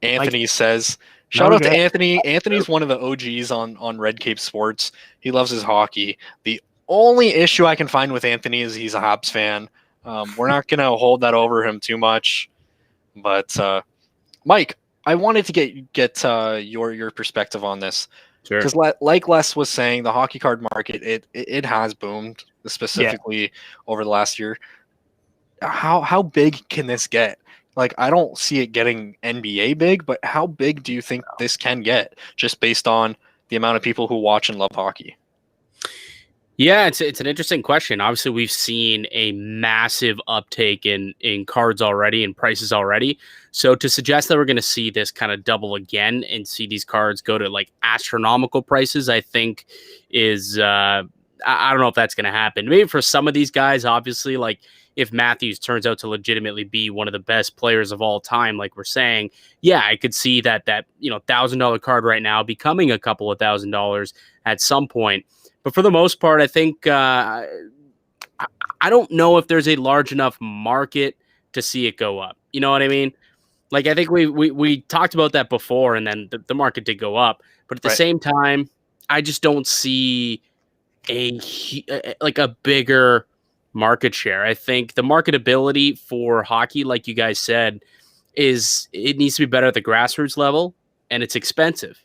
Anthony says. Shout out to Anthony. Anthony's one of the OGs on Red Cape Sports. He loves his hockey. The only issue I can find with Anthony is he's a Habs fan. We're not going to hold that over him too much. But Mike, I wanted to get your perspective on this. Sure. Because like Les was saying, the hockey card market, it has boomed, specifically over the last year. How big can this get? Like, I don't see it getting NBA big, but how big do you think this can get just based on the amount of people who watch and love hockey? Yeah, it's an interesting question. Obviously, we've seen a massive uptake in cards already and prices already. So to suggest that we're going to see this kind of double again and see these cards go to like astronomical prices, I think is I don't know if that's going to happen. Maybe for some of these guys, obviously, like if Matthews turns out to legitimately be one of the best players of all time, like we're saying, yeah, I could see that $1,000 card right now becoming a couple of $1,000s at some point. But for the most part, I think I don't know if there's a large enough market to see it go up. You know what I mean? Like, I think we talked about that before, and then the market did go up. But at the same time, I just don't see a bigger market share. I think the marketability for hockey, like you guys said, it needs to be better at the grassroots level, and it's expensive.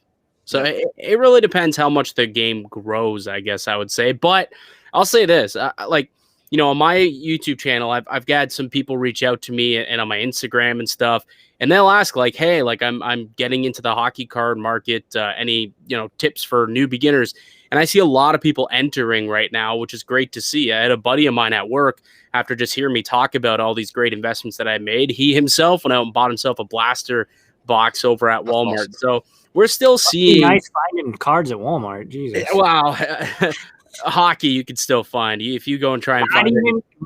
So it really depends how much the game grows, I guess I would say. But I'll say this, on my YouTube channel, I've got some people reach out to me and on my Instagram and stuff, and they'll ask like, hey, like I'm getting into the hockey card market, any, tips for new beginners. And I see a lot of people entering right now, which is great to see. I had a buddy of mine at work, after just hearing me talk about all these great investments that I made, he himself went out and bought himself a blaster box over at Walmart. Awesome. So we're still seeing nice finding cards at Walmart. Jesus. Wow. Hockey you can still find if you go and try and find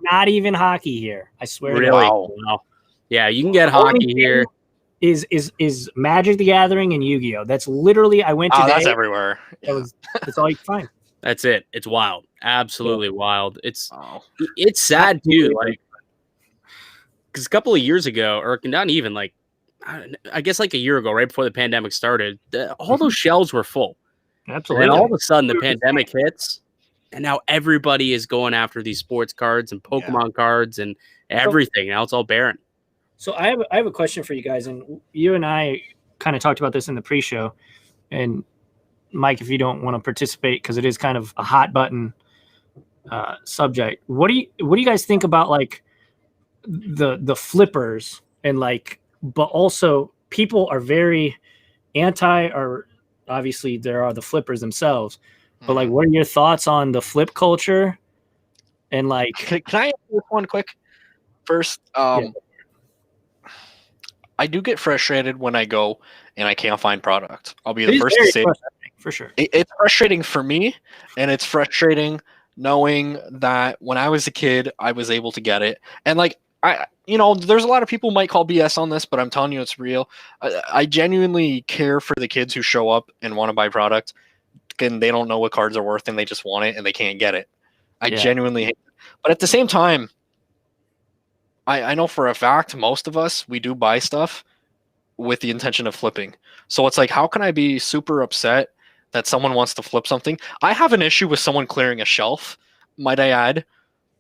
not even hockey here. I swear. Really? Wow. Wow. Yeah, you can get hockey here. Is Magic the Gathering and Yu-Gi-Oh. That's literally I went today. That's everywhere. Yeah. That's all you can find. That's it. It's wild. Absolutely wild. It's sad Absolutely. too. Like, because a couple of years ago, or not even like, I guess like a year ago, right before the pandemic started, all those shelves were full. Absolutely. And all of a sudden, the pandemic hits, and now everybody is going after these sports cards and Pokemon cards and everything. Now it's all barren. So I have a question for you guys, and you and I kind of talked about this in the pre-show. And Mike, if you don't want to participate, because it is kind of a hot button subject, what do you guys think about like the flippers and like, but also people are very anti, or obviously there are the flippers themselves, but like, what are your thoughts on the flip culture? And like, can I ask this one quick first? I do get frustrated when I go and I can't find product. I'll be the first to say for sure. It's frustrating for me, and it's frustrating knowing that when I was a kid, I was able to get it. And like, there's a lot of people who might call BS on this, but I'm telling you it's real. I genuinely care for the kids who show up and want to buy product, and they don't know what cards are worth, and they just want it, and they can't get it. I genuinely hate it. But at the same time, I know for a fact most of us, we do buy stuff with the intention of flipping. So it's like, how can I be super upset that someone wants to flip something? I have an issue with someone clearing a shelf, might I add.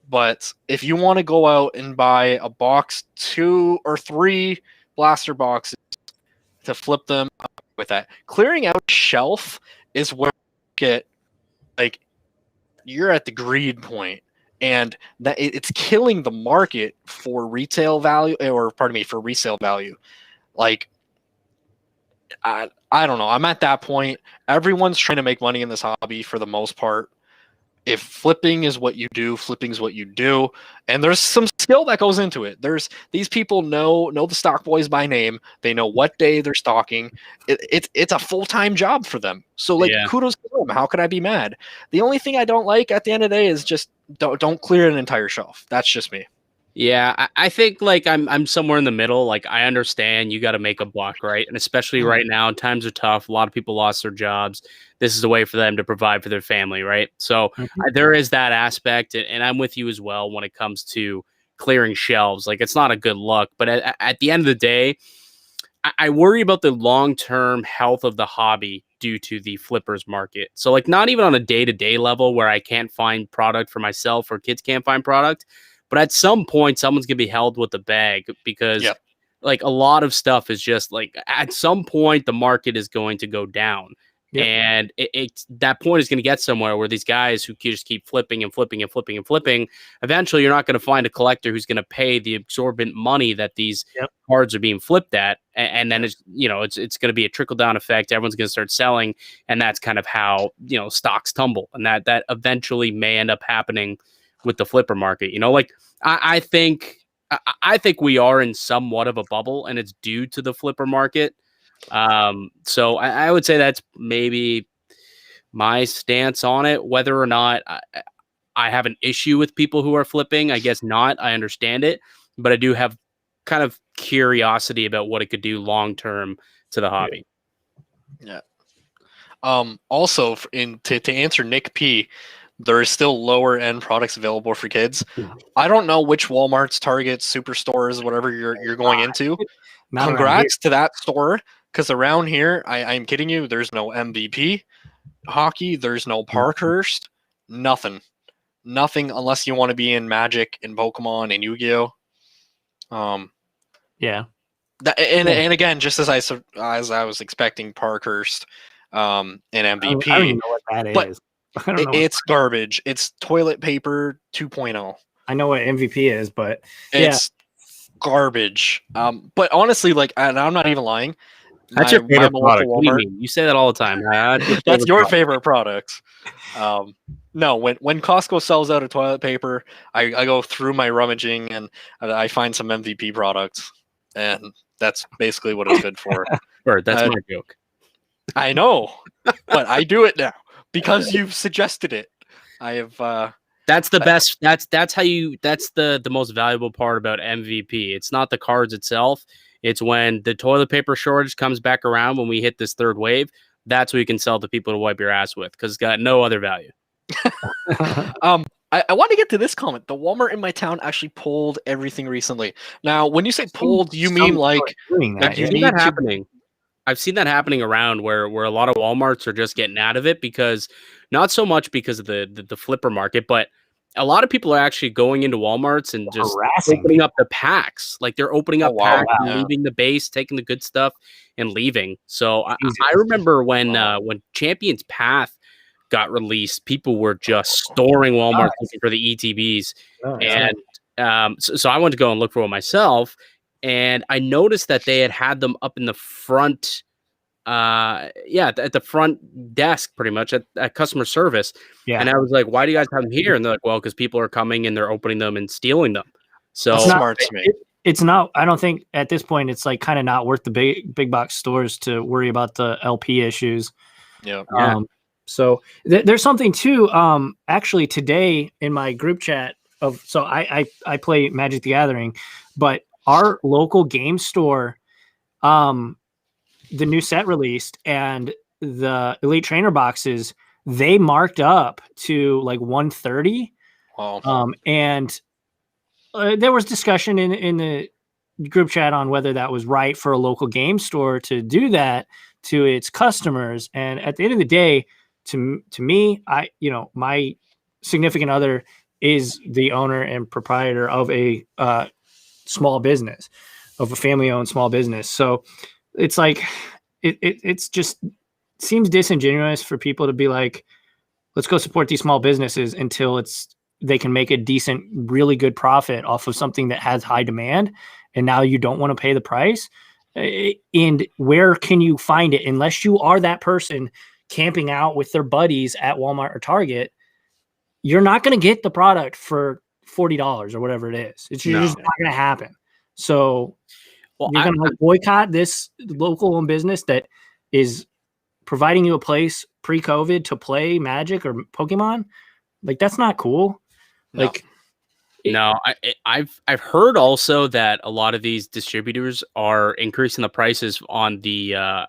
But if you want to go out and buy a box, 2 or 3 blaster boxes to flip them with that, clearing out a shelf is where you get, like, you're at the greed point. And that it's killing the market for retail value, or pardon me, for resale value. Like, I don't know. I'm at that point. Everyone's trying to make money in this hobby for the most part. If flipping is what you do, flipping is what you do. And there's some skill that goes into it. There's these people know the stock boys by name. They know what day they're stocking. It's a full-time job for them. So like, kudos to them. How could I be mad? The only thing I don't like at the end of the day is just don't clear an entire shelf. That's just me. Yeah, I think like I'm somewhere in the middle. Like, I understand you got to make a buck, right? And especially right now, times are tough. A lot of people lost their jobs. This is a way for them to provide for their family, right? So there is that aspect, and I'm with you as well when it comes to clearing shelves. Like, it's not a good look, but at the end of the day, I worry about the long-term health of the hobby due to the flippers market. So like, not even on a day-to-day level where I can't find product for myself or kids can't find product. But at some point, someone's going to be held with the bag, because like, a lot of stuff is just like, at some point, the market is going to go down. And that point is going to get somewhere where these guys who just keep flipping and flipping and flipping and flipping, eventually you're not going to find a collector who's going to pay the exorbitant money that these cards are being flipped at. And then it's going to be a trickle down effect. Everyone's going to start selling. And that's kind of how, stocks tumble. And that eventually may end up happening with the flipper market. Like, I think we are in somewhat of a bubble, and it's due to the flipper market. So I would say that's maybe my stance on it. Whether or not I have an issue with people who are flipping, I guess not. I understand it, but I do have kind of curiosity about what it could do long term to the hobby. Yeah. Also, to answer Nick P, there is still lower end products available for kids. I don't know which Walmarts, Targets, Superstores, whatever you're going into. Congrats to that store, because around here, I'm kidding you, there's no MVP hockey, there's no Parkhurst, nothing unless you want to be in Magic and Pokemon and Yu-Gi-Oh. And again, just as I was expecting Parkhurst and MVP, I don't even know what that is. It's garbage. It's toilet paper 2.0. I know what MVP is, but it's garbage. But honestly, like, and I'm not even lying. That's your favorite product. What do you mean? You say that all the time. That's your favorite product. No, when Costco sells out of toilet paper, I go through my rummaging and I find some MVP products, and that's basically what it's good for. Bird, that's my joke. I know, but I do it now because you've suggested it. I have. That's the best. That's how you. That's the most valuable part about MVP. It's not the cards itself. It's when the toilet paper shortage comes back around when we hit this third wave. That's what you can sell to people to wipe your ass with because it's got no other value. I want to get to this comment. The Walmart in my town actually pulled everything recently. Now, when you say pulled, you mean like doing that? you Yeah. need that to happening. I've seen that happening around where a lot of Walmarts are just getting out of it because not so much because of the flipper market, but a lot of people are actually going into Walmarts and just Harassing opening people. up the packs. Like they're opening Oh, up wow. packs, and Yeah. leaving the base, taking the good stuff, and leaving. So Jesus. I remember when Wow. when Champions Path got released, people were just storing Walmart looking for the ETBs. Yeah. And so I went to go and look for one myself, and I noticed that they had them up in the front, at the front desk, pretty much at customer service. Yeah. And I was like, "Why do you guys have them here?" And they're like, "Well, because people are coming and they're opening them and stealing them." So That's smart to me. It's not. I don't think at this point it's like kind of not worth the big box stores to worry about the LP issues. Yeah. Yeah. So there's something too. Actually, today in my group chat I play Magic the Gathering, but our local game store, the new set released and the Elite Trainer boxes, they marked up to like 130. Wow. And there was discussion in the group chat on whether that was right for a local game store to do that to its customers. And at the end of the day, to me, my significant other is the owner and proprietor of a small business, of a family-owned small business. So it's like it's just seems disingenuous for people to be like, let's go support these small businesses until they can make a decent, really good profit off of something that has high demand. And now you don't want to pay the price. And where can you find it? Unless you are that person camping out with their buddies at Walmart or Target, you're not going to get the product for $40 or whatever it is. It's just not going to happen. So you're going to boycott this local owned business that is providing you a place pre-COVID to play Magic or Pokemon. Like, that's not cool. No. Like, I've heard also that a lot of these distributors are increasing the prices on the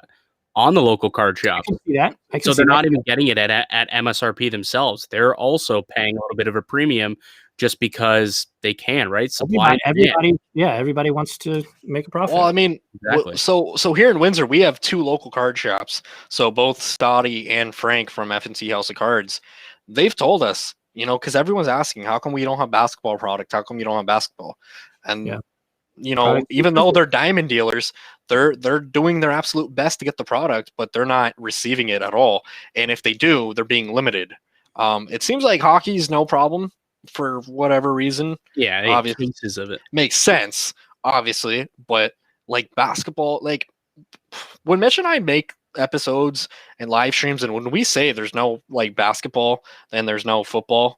local card shops. I can see that. So they're not even getting it at MSRP themselves. They're also paying a little bit of a premium just because they can, right? Supply. Everybody wants to make a profit. Well, I mean, Exactly. so here in Windsor, we have 2 local card shops. So both Stoddy and Frank from F&C House of Cards, they've told us, because everyone's asking, how come we don't have basketball product? How come you don't have basketball? And even though they're diamond dealers, they're doing their absolute best to get the product, but they're not receiving it at all. And if they do, they're being limited. It seems like hockey's no problem for whatever reason. Yeah, obviously cases of it makes sense, obviously, but like basketball, like when Mitch and I make episodes and live streams, and when we say there's no like basketball, then there's no football,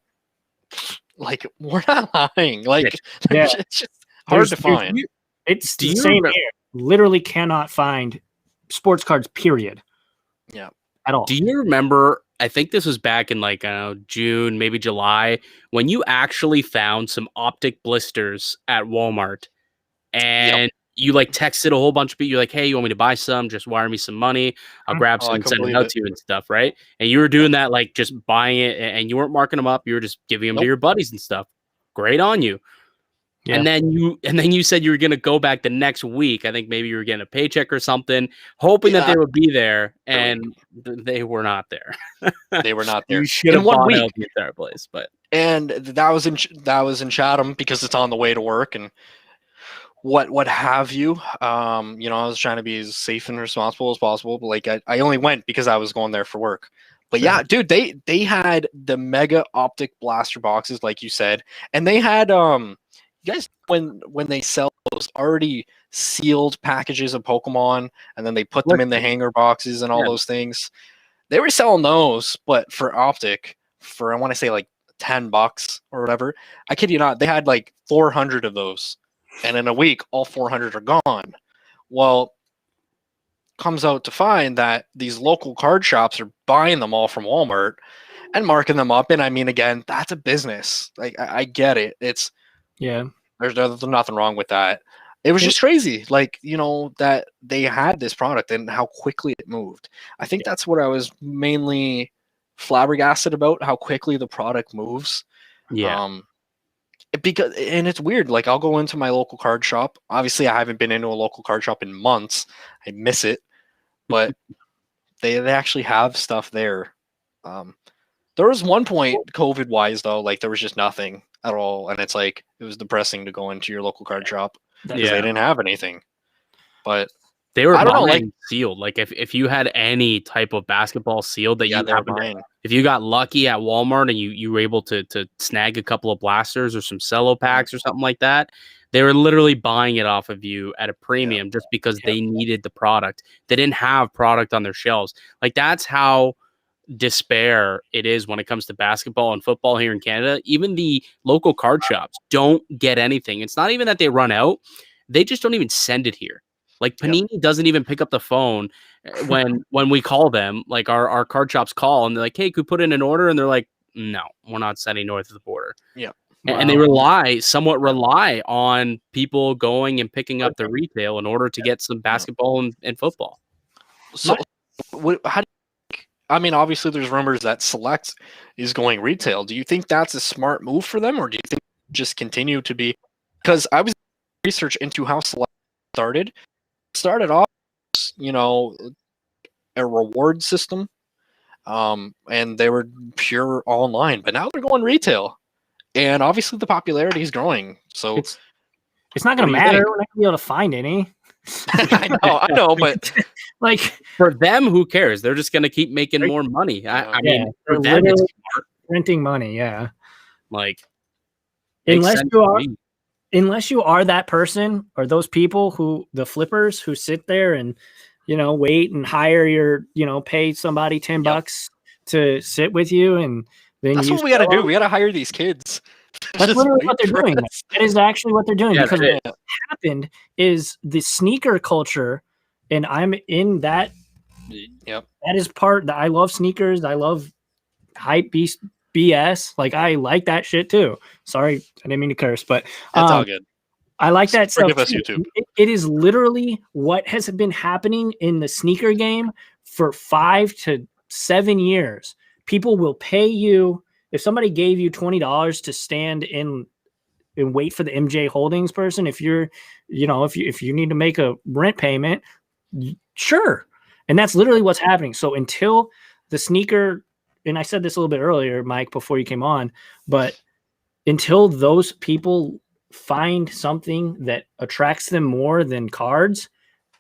like we're not lying. Like Yeah. it's just hard to find. It's the same here. Literally cannot find sports cards, period. Yeah. At all. Do you remember, I think this was back in like June, maybe July, when you actually found some optic blisters at Walmart and you like texted a whole bunch of people. You're like, hey, you want me to buy some? Just wire me some money. I'll grab some and send it out to you and stuff, right? And you were doing that, like just buying it, and you weren't marking them up. You were just giving them to your buddies and stuff. Great on you. Yeah. And then you said you were going to go back the next week. I think maybe you were getting a paycheck or something, hoping that they would be there, and they were not there. They were not there. You should have bought out the entire place, but that was in Chatham because it's on the way to work and what have you. I was trying to be as safe and responsible as possible, but like I only went because I was going there for work. But yeah, dude, they had the mega optic blaster boxes, like you said, and they had you guys, when they sell those already sealed packages of Pokemon, and then they put them in the hanger boxes and all those things, they were selling those, but for optic, for I want to say like $10 or whatever. I kid you not, they had like 400 of those, and in a week, all 400 are gone. Well, comes out to find that these local card shops are buying them all from Walmart and marking them up. And I mean, again, that's a business. Like I get it. It's there's nothing wrong with that. It was just crazy, like, that they had this product and how quickly it moved. I think that's what I was mainly flabbergasted about, how quickly the product moves. Yeah. Because, and it's weird, like I'll go into my local card shop. Obviously, I haven't been into a local card shop in months. I miss it, but they actually have stuff there. There was one point, COVID wise, though, like there was just nothing at all, and it's like it was depressing to go into your local card shop because they didn't have anything. But they were, I don't know, like sealed. Like if you had any type of basketball sealed that if you got lucky at Walmart and you were able to snag a couple of blasters or some cello packs or something like that, they were literally buying it off of you at a premium just because they needed the product. They didn't have product on their shelves. Like that's how despair it is when it comes to basketball and football here in Canada. Even the local card shops don't get anything. It's not even that they run out. They just don't even send it here. Like Panini doesn't even pick up the phone when we call them. Like our card shops call and they're like, hey, could we put in an order? And they're like, no, we're not sending north of the border. Yeah. And they somewhat rely on people going and picking up the retail in order to get some basketball and football. So how do I mean, obviously there's rumors that Select is going retail. Do you think that's a smart move for them, or do you think just continue to be? Because I was research into how Select started off, a reward system, and they were pure online, but now they're going retail, and obviously the popularity is growing. So it's not going to matter. We're not going to be able to find any. I know, but like for them, who cares? They're just going to keep making more money. I mean, for them, it's printing money. Yeah, like unless you are that person or those people the flippers who sit there and wait and hire pay somebody $10 to sit with you, and then that's what we got to do. We got to hire these kids. That's literally what they're doing. That is actually what they're doing, because what happened is the sneaker culture, and I'm in that. Yep. That is part that I love sneakers. I love hype beast BS. Like I like that shit too. Sorry, I didn't mean to curse, but that's all good. I like that stuff. Forgive us, YouTube. It is literally what has been happening in the sneaker game for 5 to 7 years. People will pay you. If somebody gave you $20 to stand in and wait for the MJ Holdings person, if you're, if you need to make a rent payment, sure. And that's literally what's happening. So until the sneaker, and I said this a little bit earlier, Mike, before you came on, but until those people find something that attracts them more than cards,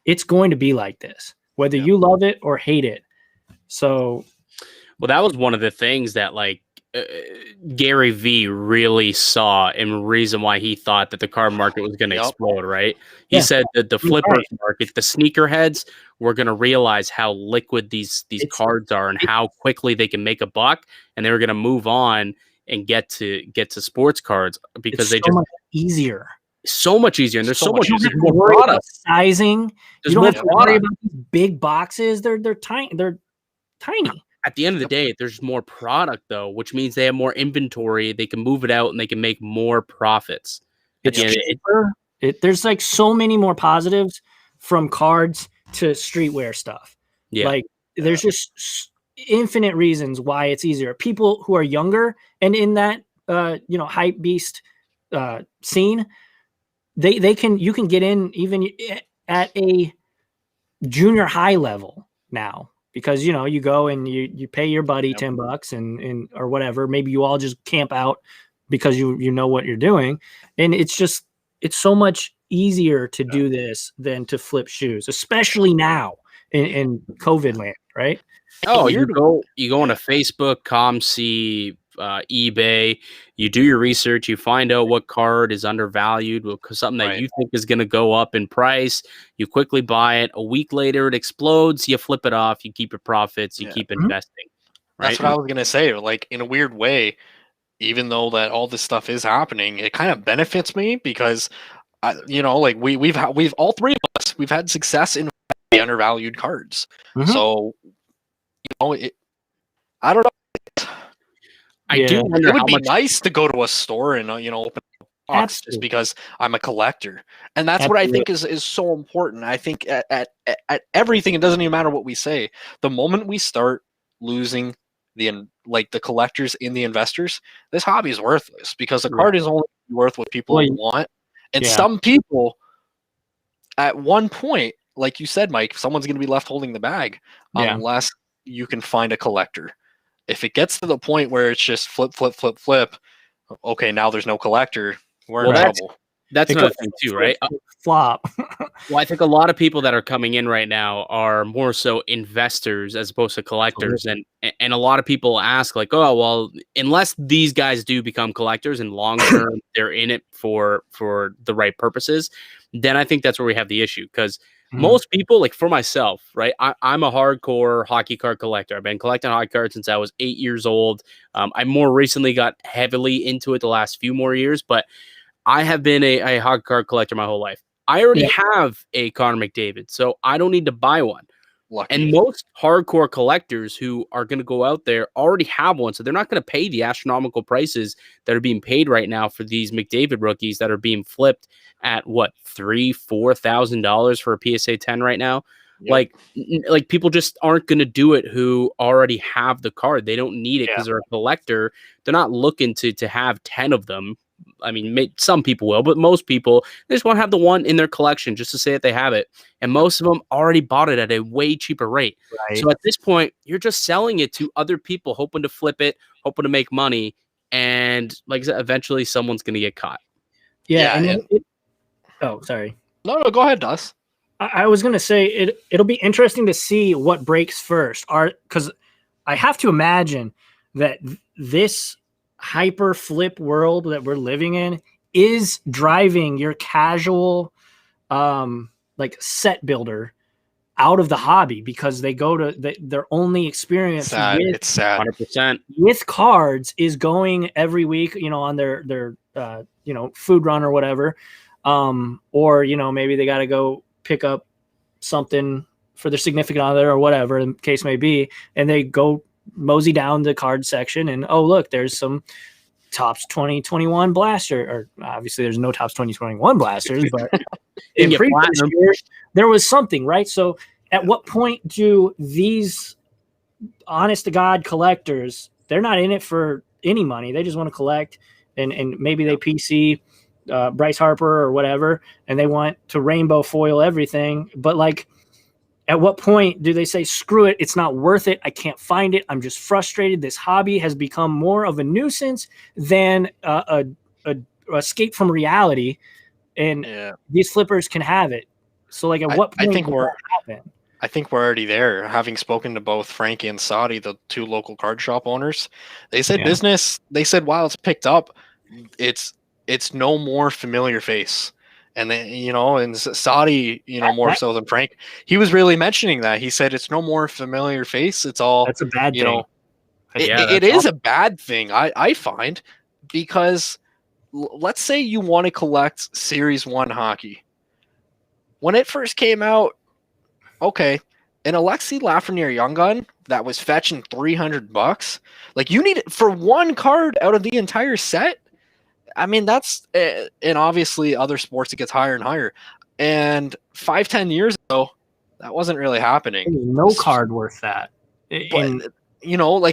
it's going to be like this, whether you love it or hate it. So, well, that was one of the things that Gary V really saw, and reason why he thought that the card market was going to explode, right? He said that the flippers market, the sneakerheads, were going to realize how liquid these cards are and how quickly they can make a buck, and they were going to move on and get to sports cards because it's so much easier. So much easier, and there's so much more product. Sizing. You don't have to worry about these big boxes. They're tiny. They're tiny. At the end of the day, there's more product, though, which means they have more inventory. They can move it out and they can make more profits. There's like so many more positives from cards to streetwear stuff. Yeah. Like there's just infinite reasons why it's easier. People who are younger and in that, hype beast scene, you can get in even at a junior high level now. Because you go and you pay your buddy $10 and or whatever. Maybe you all just camp out because you know what you're doing, and it's so much easier to do this than to flip shoes, especially now in COVID land, right? Oh, you go on to Facebook, ComC, eBay. You do your research. You find out what card is undervalued, something that you think is going to go up in price. You quickly buy it. A week later, it explodes. You flip it off. You keep your profits. You keep investing. Right? That's what I was going to say. Like in a weird way, even though that all this stuff is happening, it kind of benefits me because, we've all three of us, we've had success in undervalued cards. Mhm. So, I don't know. I do Yeah. wonder It would how be much. nice to go to a store and open a box just Absolutely. because I'm a collector, and that's what I think is so important. I think at everything, it doesn't even matter what we say. The moment we start losing the collectors and the investors, this hobby is worthless because the card is only worth what people want, and some people at one point, like you said, Mike, someone's going to be left holding the bag unless you can find a collector. If it gets to the point where it's just flip, flip, flip, flip, okay, now there's no collector, we're in trouble. That's another thing too, right? Flop. Well, I think a lot of people that are coming in right now are more so investors as opposed to collectors, and a lot of people ask like, oh, well, unless these guys do become collectors and long term they're in it for the right purposes, then I think that's where we have the issue because. Most people, like for myself, right? I'm a hardcore hockey card collector. I've been collecting hockey cards since I was 8 years old. I more recently got heavily into it the last few more years, but I have been a hockey card collector my whole life. I already have a Connor McDavid, so I don't need to buy one. Lucky. And most hardcore collectors who are going to go out there already have one, so they're not going to pay the astronomical prices that are being paid right now for these McDavid rookies that are being flipped at what $3,000-$4,000 for a PSA 10 right now. Yep. Like people just aren't going to do it who already have the card. They don't need it because they're a collector. They're not looking to have 10 of them. I mean, some people will, but most people, they just want to have the one in their collection just to say that they have it. And most of them already bought it at a way cheaper rate. Right. So at this point, you're just selling it to other people, hoping to flip it, hoping to make money. And like I said, eventually someone's going to get caught. Yeah. Oh, sorry. No, go ahead, Dus. I was going to say it'll be interesting to see what breaks first. Because I have to imagine that this hyper flip world that we're living in is driving your casual set builder out of the hobby because they go to their only experience it's sad 100% with cards is going every week on their food run or whatever, or maybe they got to go pick up something for their significant other or whatever the case may be, and they go mosey down the card section and look, there's some Topps 2021 blaster, or obviously there's no Topps 2021 blasters, but in previous years there was something, right? So at what point do these honest to God collectors, they're not in it for any money, they just want to collect, and maybe they PC Bryce Harper or whatever, and they want to rainbow foil everything, but at what point do they say, screw it, it's not worth it, I can't find it, I'm just frustrated, this hobby has become more of a nuisance than a escape from reality, and these flippers can have it. So at what point does that happen? I think we're already there. Having spoken to both Frankie and Saudi, the two local card shop owners, they said business, they said while it's picked up, it's no more familiar face. And then, and Saudi, more so than Frank, he was really mentioning that. He said it's no more familiar face. It's all, that's a bad thing. It is a bad thing, I find, because let's say you want to collect Series 1 hockey. When it first came out, okay, an Alexei Lafreniere Young Gun that was fetching $300, you need it for one card out of the entire set. I mean, that's, and obviously other sports, it gets higher and higher. And 5-10 years ago, that wasn't really happening. There's no card worth that. But,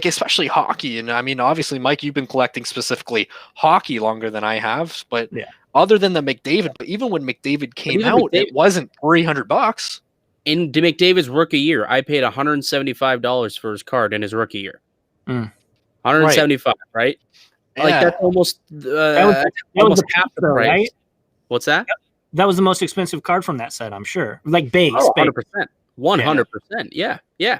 especially hockey. And I mean, obviously, Mike, you've been collecting specifically hockey longer than I have. But other than the McDavid, but even when McDavid came out, it wasn't $300. In McDavid's rookie year, I paid $175 for his card in his rookie year. $175, right? That's almost that was half the price. Right? What's that? That was the most expensive card from that set, I'm sure. Base. 100%. 100%. Yeah.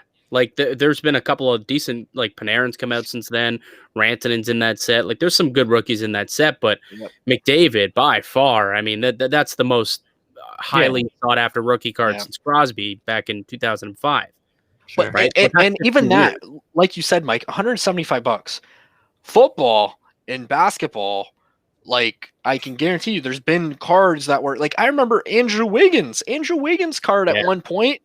There's been a couple of decent Panarins come out since then. Rantanen's in that set. There's some good rookies in that set, but McDavid by far. I mean, that's the most highly sought after rookie card since Crosby back in 2005. But right? and even that, like you said, Mike, $175. Football and basketball, like I can guarantee you there's been cards that were like, I remember Andrew Wiggins card at one point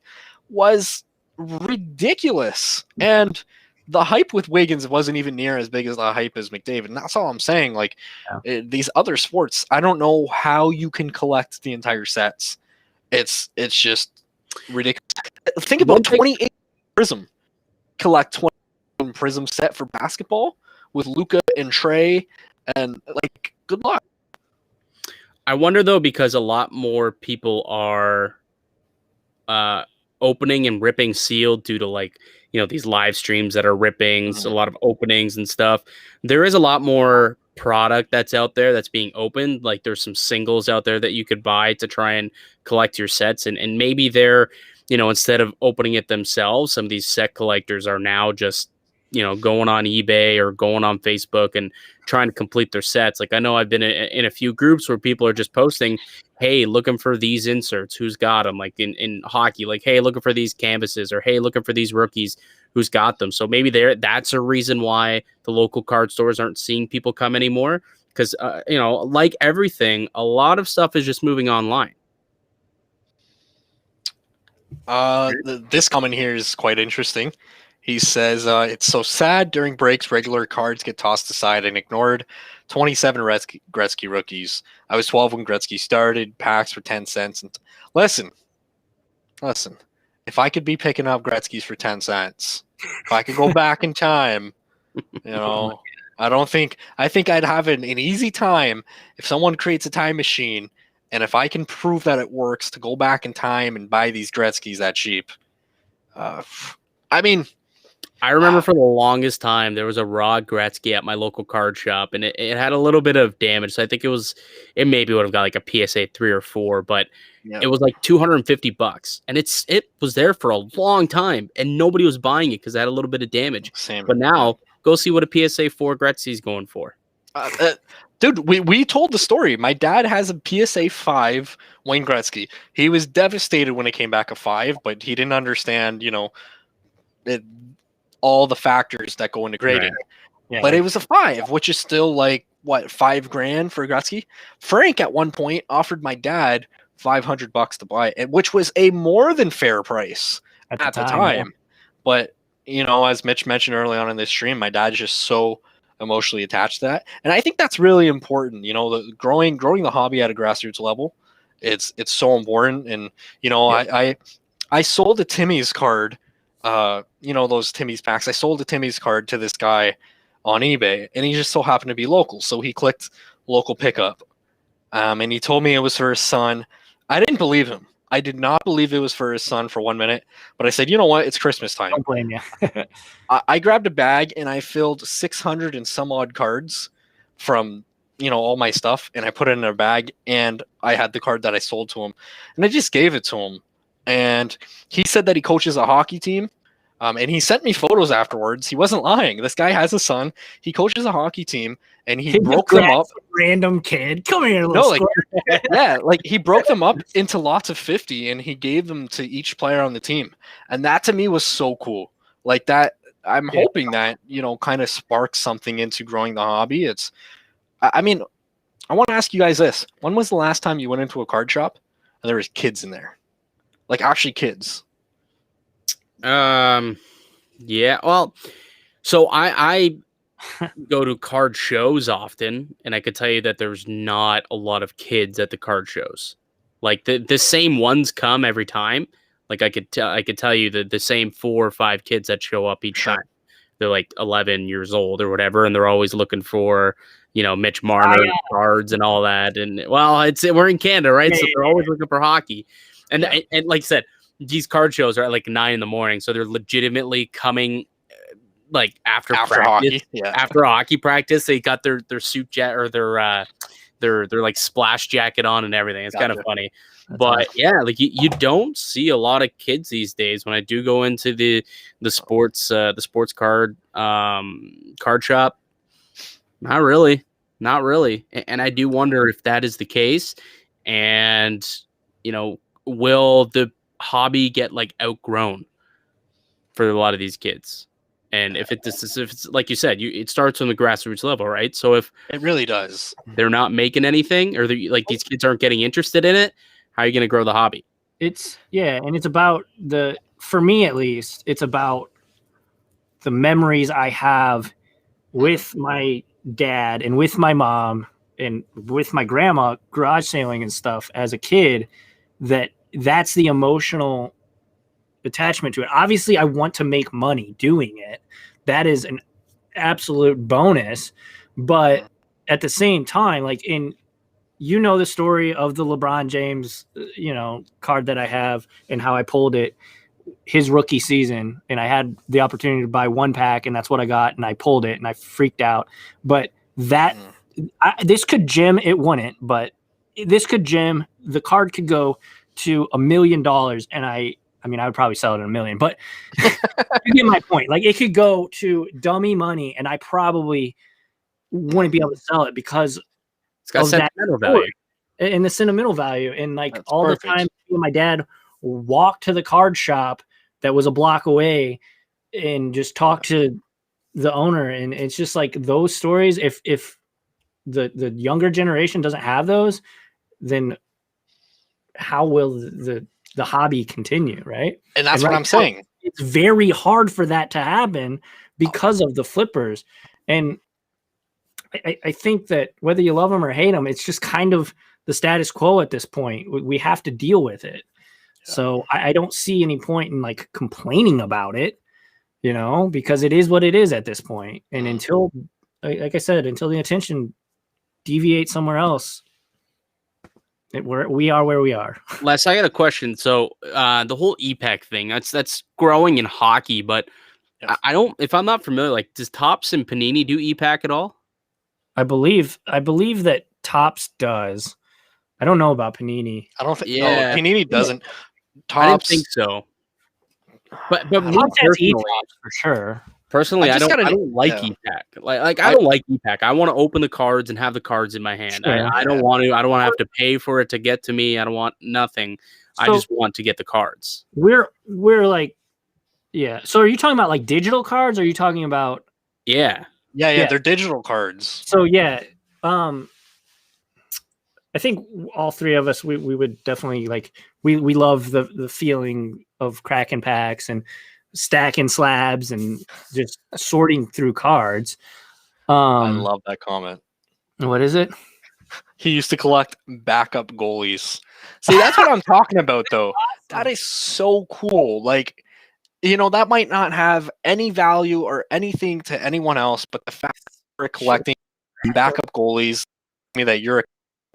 was ridiculous, and the hype with Wiggins wasn't even near as big as the hype as McDavid. And that's all I'm saying. Like these other sports, I don't know how you can collect the entire sets. It's just ridiculous. Think about 28 Prism. Collect 20 Prism set for basketball with Luka and Trey, and like, good luck. I wonder though, because a lot more people are opening and ripping sealed due to like, you know, these live streams that are ripping, so a lot of openings and stuff. There is a lot more product that's out there that's being opened. Like there's some singles out there that you could buy to try and collect your sets. And maybe they're, you know, instead of opening it themselves, some of these set collectors are now just, you know, going on eBay or going on Facebook and trying to complete their sets. Like I know I've been in a few groups where people are just posting, hey, looking for these inserts, who's got them? Like in hockey, like, hey, looking for these canvases, or hey, looking for these rookies, who's got them? So maybe that's a reason why the local card stores aren't seeing people come anymore. Because, you know, like everything, a lot of stuff is just moving online. This comment here is quite interesting. He says, it's so sad during breaks, regular cards get tossed aside and ignored. 27 Gretzky rookies. I was 12 when Gretzky started, packs for 10 cents. And listen, if I could be picking up Gretzky's for 10 cents, if I could go back in time, you know, I think I'd have an easy time if someone creates a time machine, and if I can prove that it works to go back in time and buy these Gretzky's that cheap. I mean, I remember for the longest time, there was a raw Gretzky at my local card shop, and it had a little bit of damage. So I think it maybe would have got like a PSA 3 or 4, but it was like $250. And it was there for a long time, and nobody was buying it because it had a little bit of damage. But now, go see what a PSA 4 Gretzky's going for. Dude, we told the story. My dad has a PSA 5 Wayne Gretzky. He was devastated when it came back a 5, but he didn't understand, you know, all the factors that go into grading. But it was a 5, which is still like, what, $5,000 for Gretzky? Frank at one point offered my dad $500 to buy it, which was a more than fair price at the time. Yeah. But, you know, as Mitch mentioned early on in this stream, my dad's just so emotionally attached to that. And I think that's really important. You know, growing the hobby at a grassroots level, it's so important. And, you know, I sold a Timmy's card, you know, those Timmy's packs. I sold a Timmy's card to this guy on eBay, and he just so happened to be local. So he clicked local pickup. And he told me it was for his son. I didn't believe him. I did not believe it was for his son for 1 minute, but I said, you know what? It's Christmas time. Don't blame you. I grabbed a bag and I filled 600 and some odd cards from, you know, all my stuff, and I put it in a bag, and I had the card that I sold to him, and I just gave it to him. And he said that he coaches a hockey team. And he sent me photos afterwards. He wasn't lying. This guy has a son. He coaches a hockey team, and he broke them up. Random kid, come here, little like he broke them up into lots of 50, and he gave them to each player on the team. And that to me was so cool. Like that, I'm hoping that, you know, kind of sparks something into growing the hobby. I mean, I want to ask you guys this: when was the last time you went into a card shop and there was kids in there, like actually kids? Yeah, well, so I go to card shows often, and I could tell you that there's not a lot of kids at the card shows. Like the same ones come every time. Like I could tell you the same 4 or 5 kids that show up each time. They're like 11 years old or whatever, and they're always looking for, you know, Mitch Marner cards and all that. And well, we're in Canada, right? So they're always looking for hockey. And like I said, these card shows are at like 9 in-the-morning, so they're legitimately coming like after practice, after hockey practice. They got their suit jacket or their like splash jacket on and everything. It's kind of funny. But yeah, like you don't see a lot of kids these days. When I do go into the sports card shop, not really. And I do wonder if that is the case. And you know, will the hobby get like outgrown for a lot of these kids? And if it's like you said, it starts on the grassroots level, right? So if It really does. they're not making anything, or like these kids aren't getting interested in it, how are you going to grow the hobby? And it's about for me at least, it's about the memories I have with my dad and with my mom and with my grandma garage sailing and stuff as a kid. That's the emotional attachment to it. Obviously, I want to make money doing it. That is an absolute bonus. But at the same time, like the story of the LeBron James, card that I have and how I pulled it his rookie season, and I had the opportunity to buy one pack, and that's what I got, and I pulled it, and I freaked out. But this could gem, it wouldn't, but this could gem. The card could go to $1 million, and I would probably sell it at $1 million, but you get my point. Like, it could go to dummy money, and I probably wouldn't be able to sell it because it's got sentimental value and the sentimental value. And like That's all perfect. the time, my dad walked to the card shop that was a block away and just talked to the owner. And it's just like those stories. If the younger generation doesn't have those, then how will the hobby continue, right? And that's right what I'm saying. It's very hard for that to happen because of the flippers. And I think that whether you love them or hate them, it's just kind of the status quo at this point. We have to deal with it. Yeah. So I don't see any point in like complaining about it, because it is what it is at this point. And until, like I said, until the attention deviates somewhere else, we are where we are. Les, I got a question. So the whole EPEC thing, that's growing in hockey, but I don't, if I'm not familiar, like does Topps and Panini do EPEC at all? I believe that Topps does. I don't know about Panini. I don't think Panini doesn't. Topps, I didn't think so. But me personally, for sure. Personally, I don't like EPEC. Like I don't like EPEC. I want to open the cards and have the cards in my hand. Sure. I don't want to have to pay for it to get to me. I don't want nothing. So I just want to get the cards. We're like, yeah. So are you talking about like digital cards? Or are you talking about? Yeah. Yeah. They're digital cards. So yeah, I think all three of us we would definitely like we love the feeling of cracking packs and stacking slabs and just sorting through cards. I love that comment. What is it? He used to collect backup goalies. See, that's what I'm talking about, though. That is so cool. Like, that might not have any value or anything to anyone else, but the fact that you're collecting backup goalies, that you're a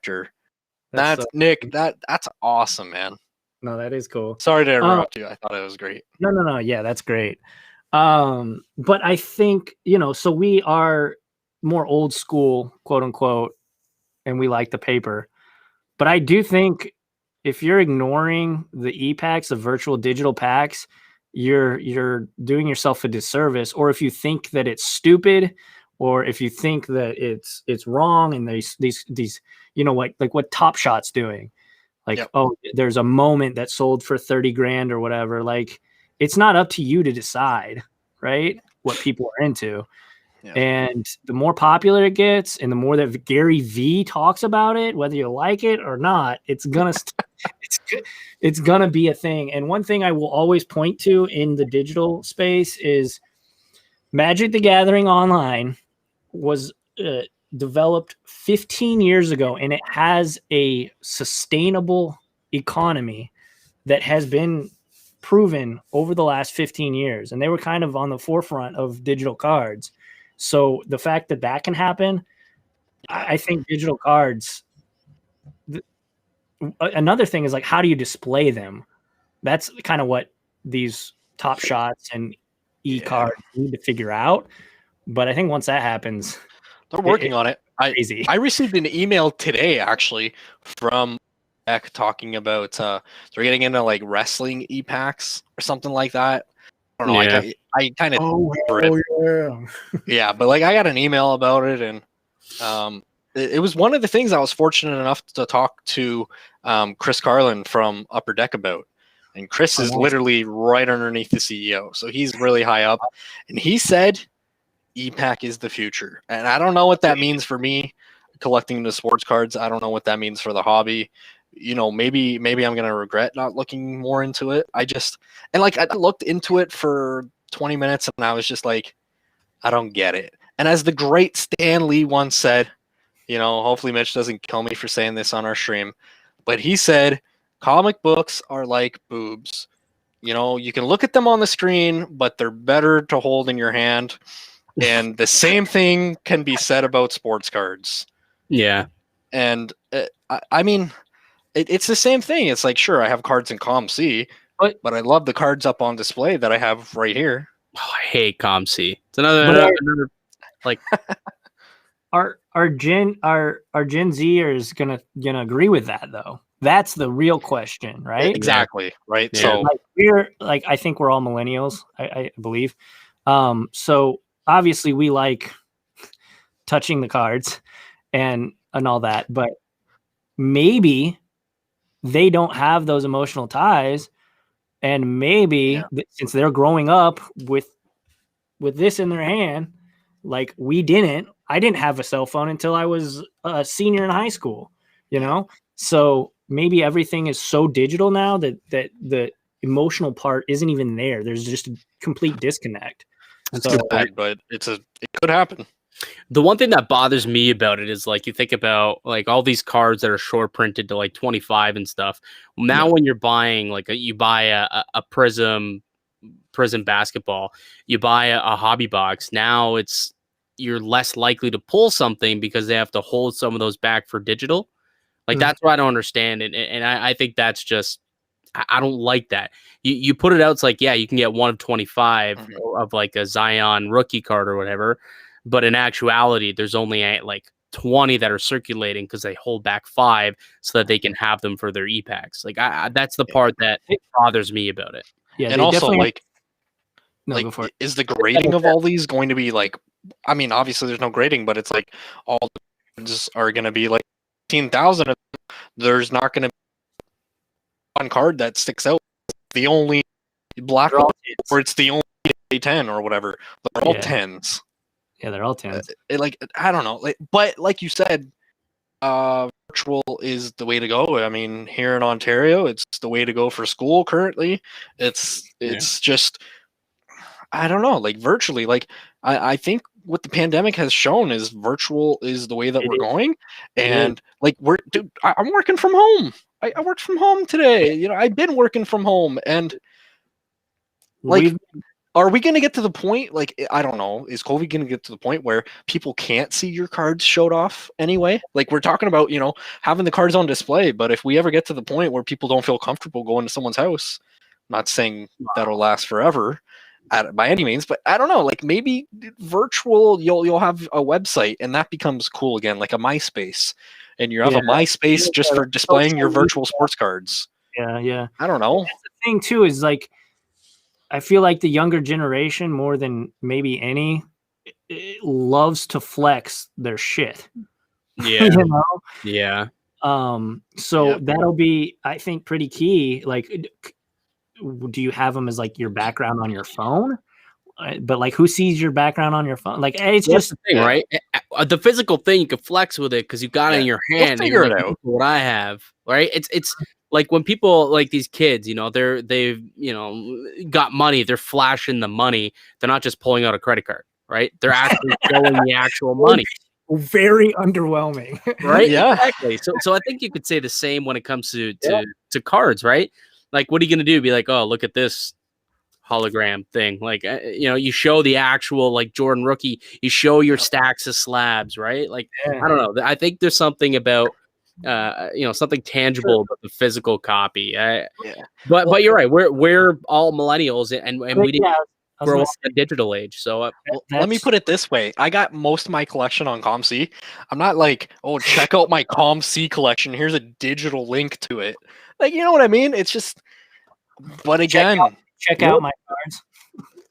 collector. That's Nick. That's awesome, man. No, that is cool. Sorry to interrupt you. I thought it was great. No. Yeah, that's great. But I think, so we are more old school, quote unquote, and we like the paper. But I do think if you're ignoring the e-packs, the virtual digital packs, you're doing yourself a disservice. Or if you think that it's stupid, or if you think that it's wrong, and these what Top Shot's doing. Like, there's a moment that sold for 30 grand or whatever. Like, it's not up to you to decide, right? What people are into. Yeah. And the more popular it gets and the more that Gary V talks about it, whether you like it or not, it's going to be a thing. And one thing I will always point to in the digital space is Magic the Gathering Online was developed 15 years ago, and it has a sustainable economy that has been proven over the last 15 years. And they were kind of on the forefront of digital cards. So the fact that can happen, I think digital cards, another thing is like, how do you display them? That's kind of what these Top Shots and e-cards need to figure out. But I think once that happens, they're working on it. Crazy. I received an email today, actually, from Beck talking about they're getting into like wrestling e-packs or something like that. I don't know. Yeah. I kind of yeah, but like I got an email about it, and it was one of the things I was fortunate enough to talk to Chris Carlin from Upper Deck about. and Chris is literally right underneath the CEO, so he's really high up. And he said e-pack is the future, and I don't know what that means for me collecting the sports cards. I don't know what that means for the hobby. Maybe I'm gonna regret not looking more into it. I looked into it for 20 minutes and I was just like, I don't get it. And as the great Stan Lee once said, hopefully Mitch doesn't kill me for saying this on our stream, but he said comic books are like boobs. You can look at them on the screen, but they're better to hold in your hand. And the same thing can be said about sports cards. Yeah. And I mean, it's the same thing. It's like, sure, I have cards in ComC, but I love the cards up on display that I have right here. Oh, I hate ComC. It's another like our Gen Zers gonna agree with that though. That's the real question, right? Exactly. Right. Yeah. So I think we're all millennials, I believe. So obviously we like touching the cards and all that, but maybe they don't have those emotional ties, and maybe since they're growing up with this in their hand, like I didn't have a cell phone until I was a senior in high school, so maybe everything is so digital now that the emotional part isn't even there. There's just a complete disconnect. It's so bad, but it could happen. The one thing that bothers me about it is like you think about like all these cards that are short printed to like 25 and stuff. Now when you're buying like you buy a Prism basketball, you buy a hobby box. Now you're less likely to pull something because they have to hold some of those back for digital. Like that's what I don't understand, and I think that's just I don't like that. You put it out, it's like you can get one of 25 of like a Zion rookie card or whatever. But in actuality, there's only like 20 that are circulating because they hold back 5 so that they can have them for their e-packs. Like that's the part that bothers me about it. Yeah, and also is the grading of all these going to be like? I mean, obviously there's no grading, but it's like all the cards are going to be like 15,000. There's not going to be one card that sticks out. The only black one, or it's the only 10 or whatever. They're all 10s. Yeah, they're all 10s. I don't know. But like you said, virtual is the way to go. I mean, here in Ontario, it's the way to go for school currently. It's just, I don't know, like virtually. Like I think what the pandemic has shown is virtual is the way that we're going. And like I'm working from home. I worked from home today. I've been working from home, and like. Are we going to get to the point, like, I don't know, is COVID going to get to the point where people can't see your cards showed off anyway? Like, we're talking about, having the cards on display, but if we ever get to the point where people don't feel comfortable going to someone's house, I'm not saying that'll last forever by any means, but I don't know, like, maybe virtual, you'll have a website and that becomes cool again, like a MySpace, and you have a MySpace just for displaying your virtual sports cards. Yeah. I don't know. That's the thing, too, is like, I feel like the younger generation, more than maybe any, loves to flex their shit. Yeah. Yeah. So that'll be, I think, pretty key. Like, do you have them as like your background on your phone? But like, who sees your background on your phone? Like, it's just the thing, right? The physical thing you can flex with it because you got it in your hand. Figure it out. What I have, right? It's like when people like these kids, they've got money, they're flashing the money. They're not just pulling out a credit card, right? They're actually showing the actual money. Very underwhelming, right? Yeah, exactly. So I think you could say the same when it comes to cards, right? Like, what are you gonna do? Be like, oh, look at this hologram thing. Like, you show the actual like Jordan rookie. You show your stacks of slabs, right? Like, I don't know. I think there's something about something tangible about the physical copy. But you're right. We're all millennials, and we didn't grow up in a digital age. So let me put it this way: I got most of my collection on ComC. I'm not like, oh, check out my ComC collection. Here's a digital link to it. Like, you know what I mean? It's just. But again, check out my cards.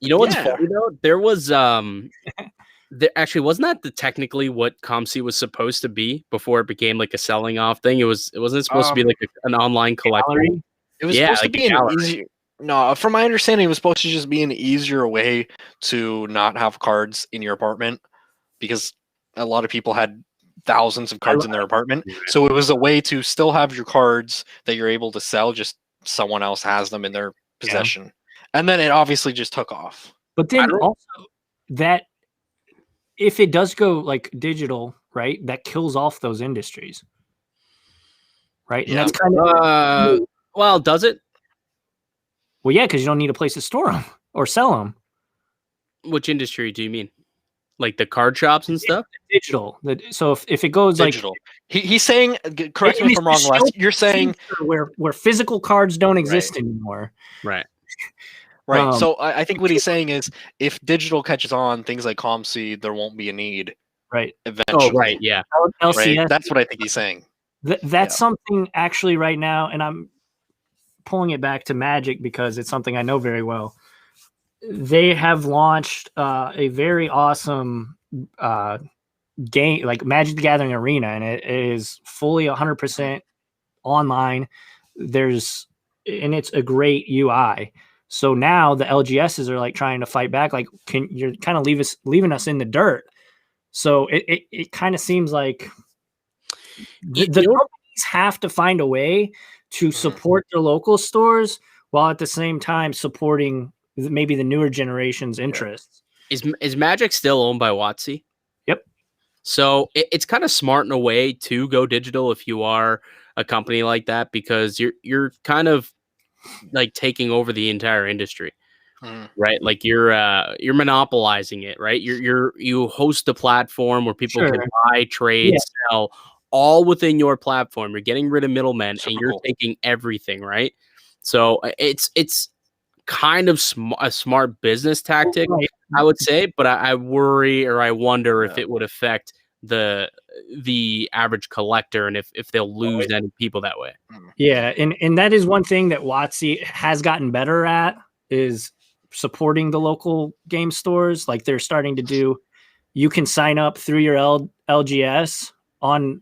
You know what's funny though? There was there actually wasn't that technically what ComC was supposed to be before it became like a selling off thing. Wasn't it supposed to be like an online collector? It was supposed to be an easier. No, from my understanding, it was supposed to just be an easier way to not have cards in your apartment because a lot of people had thousands of cards in their apartment. So it was a way to still have your cards that you're able to sell, just someone else has them in their possession. And then it obviously just took off. But then also that if it does go like digital, right, that kills off those industries. Right? And that's kind of well, does it? Well, yeah, because you don't need a place to store them or sell them. Which industry do you mean? Like the card shops and stuff? Digital. So if it goes digital. Like he's saying, correct me if I'm wrong, Les, you're saying where physical cards don't exist anymore. Right. Right. So I think what he's saying is if digital catches on, things like ComSeed, there won't be a need. Right. Eventually. Oh, right. Yeah. LCS. Right? That's what I think he's saying. That's something actually right now, and I'm pulling it back to Magic because it's something I know very well. They have launched a very awesome game, like Magic the Gathering Arena, and it is fully 100% online. And it's a great UI. So now the LGSs are like trying to fight back. Like, you're kind of leaving us in the dirt. So it kind of seems like the companies have to find a way to support their local stores while at the same time supporting maybe the newer generation's interests. Is Magic still owned by WotC? Yep. So it's kind of smart in a way to go digital if you are a company like that, because you're kind of like taking over the entire industry, right? Like you're monopolizing it, right? You host a platform where people can buy, trade, sell, all within your platform. You're getting rid of middlemen and you're taking everything, right? So it's kind of a smart business tactic, I would say, but I worry or I wonder if it would affect the average collector and if they'll lose any people that way. Yeah, and that is one thing that WotC has gotten better at is supporting the local game stores. Like they're starting to do, you can sign up through your LGS on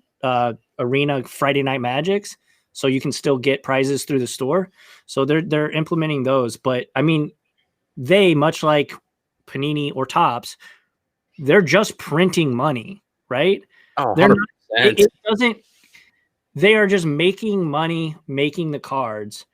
Arena Friday Night Magics, so you can still get prizes through the store. So they're implementing those. But I mean, they, much like Panini or Topps, they're just printing money, right? Oh, they're not, it doesn't. They are just making money, making the cards.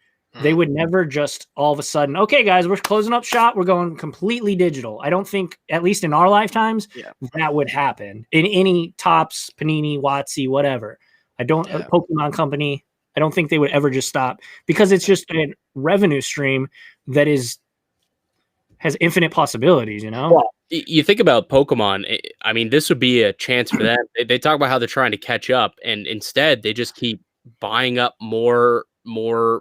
They would never just all of a sudden, okay, guys, we're closing up shop. We're going completely digital. I don't think, at least in our lifetimes, that would happen in any Topps, Panini, WotC, whatever. Pokemon Company, I don't think they would ever just stop because it's just a revenue stream that has infinite possibilities, you know? Well, you think about Pokemon, I mean, this would be a chance for them. They talk about how they're trying to catch up, and instead they just keep buying up more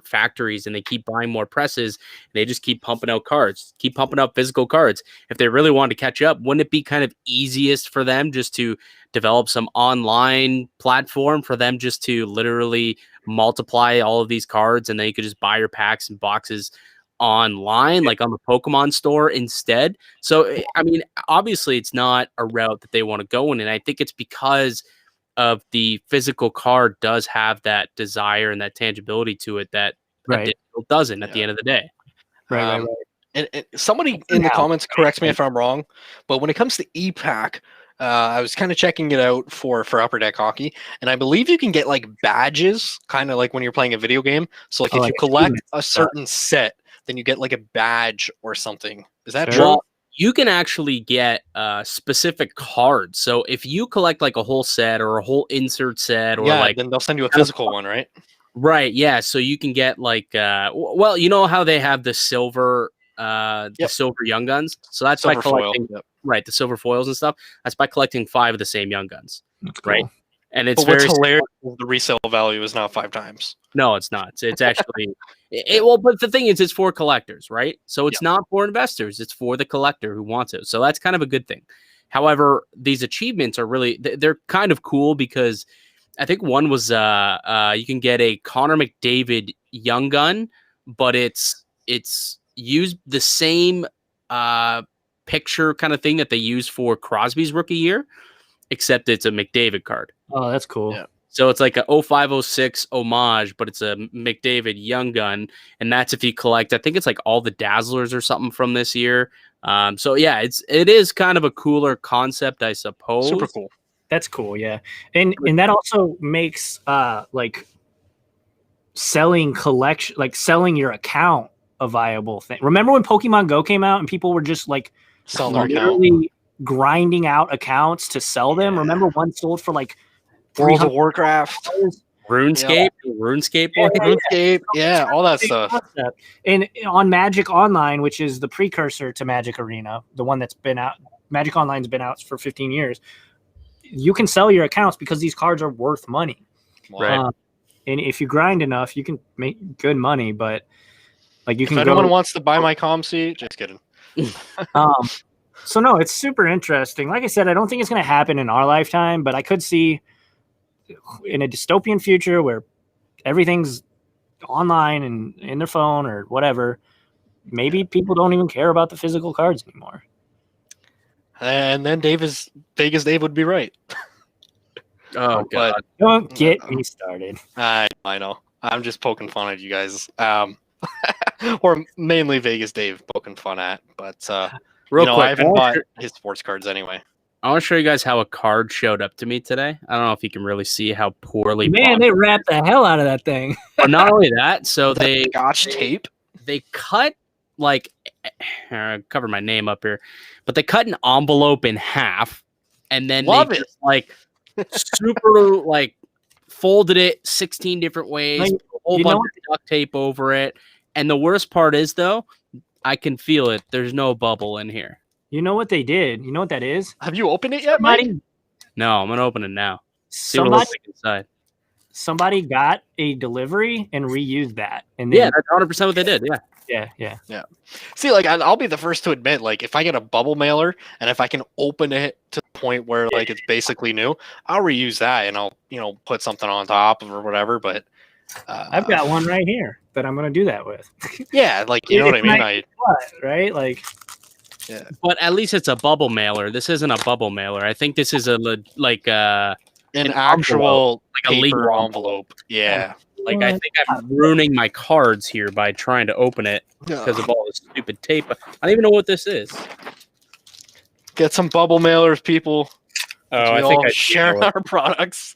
factories and they keep buying more presses and they just keep pumping out cards, keep pumping out physical cards. If they really wanted to catch up, wouldn't it be kind of easiest for them just to develop some online platform for them just to literally multiply all of these cards and then you could just buy your packs and boxes online, like on the Pokemon store instead? So, I mean, obviously it's not a route that they want to go in, and I think it's because of the physical card does have that desire and that tangibility to it that a digital doesn't at the end of the day. Right. And somebody in the comments corrects me if I'm wrong, but when it comes to e-pack, I was kind of checking it out for Upper Deck Hockey, and I believe you can get like badges, kind of like when you're playing a video game. So like if you collect a certain set, then you get like a badge or something. Is that true? Well, you can actually get specific cards. So if you collect like a whole set or a whole insert set, or then they'll send you a physical one, right? Right. Yeah. So you can get like, well, you know how they have the silver, the silver Young Guns. So that's silver by collecting, right, the silver foils and stuff. That's by collecting 5 of the same Young Guns. That's cool. Right. And it's what's hilarious. The resale value is not 5 times. No, it's not. It's actually well, but the thing is, it's for collectors, right? So it's not for investors. It's for the collector who wants it. So that's kind of a good thing. However, these achievements are really, they're kind of cool because I think one was you can get a Connor McDavid Young Gun, but it's used the same picture kind of thing that they use for Crosby's rookie year, except it's a McDavid card. Oh, that's cool. Yeah. So it's like a 0506 homage, but it's a McDavid Young Gun, and that's if you collect. I think it's like all the Dazzlers or something from this year. So yeah, it is kind of a cooler concept, I suppose. Super cool. That's cool, yeah. And that also makes like selling your account a viable thing. Remember when Pokemon Go came out and people were just like Selling their account. grinding out accounts to sell them? Yeah. Remember one sold for like World of $300? Warcraft. RuneScape, RuneScape, RuneScape, yeah, all that stuff. Concept. And on Magic Online, which is the precursor to Magic Arena, the one that's been out, Magic Online's been out for 15 years. You can sell your accounts because these cards are worth money. Right. And if you grind enough, you can make good money. But like If anyone wants to buy my comm seat, just kidding. So no, it's super interesting. Like I said, I don't think it's going to happen in our lifetime, but I could see in a dystopian future where everything's online and in their phone or whatever, maybe people don't even care about the physical cards anymore. And then Vegas Dave would be right. Oh god. Don't get me started. I know. I'm just poking fun at you guys. Or mainly Vegas Dave poking fun at. But Real quick, I haven't bought his sports cards anyway. I want to show you guys how a card showed up to me today. I don't know if you can really see how poorly. Man, they wrapped the hell out of that thing. But not only that, so they Scotch tape. They cut like cover my name up here, but they cut an envelope in half, and then just, like super like folded it 16 different ways, Like, a whole bunch of duct tape over it. And the worst part is though, I can feel it. There's no bubble in here. You know what they did? You know what that is? Have you opened it yet, Mike? No, I'm gonna open it now. See what it looks like inside. Somebody got a delivery and reused that, and Yeah, that's 100% what they did. yeah. See, like I'll be the first to admit, like if I get a bubble mailer and if I can open it to the point where like it's basically new, I'll reuse that and I'll put something on top of or whatever. But I've got one right here that I'm gonna do that with. Yeah, like you know what I mean. Right? Like, yeah. But at least it's a bubble mailer. This isn't a bubble mailer. I think this is an actual like a legal envelope. Yeah. Like I think I'm ruining my cards here by trying to open it because of all this stupid tape. I don't even know what this is. Get some bubble mailers, people. Oh, I think I share our products.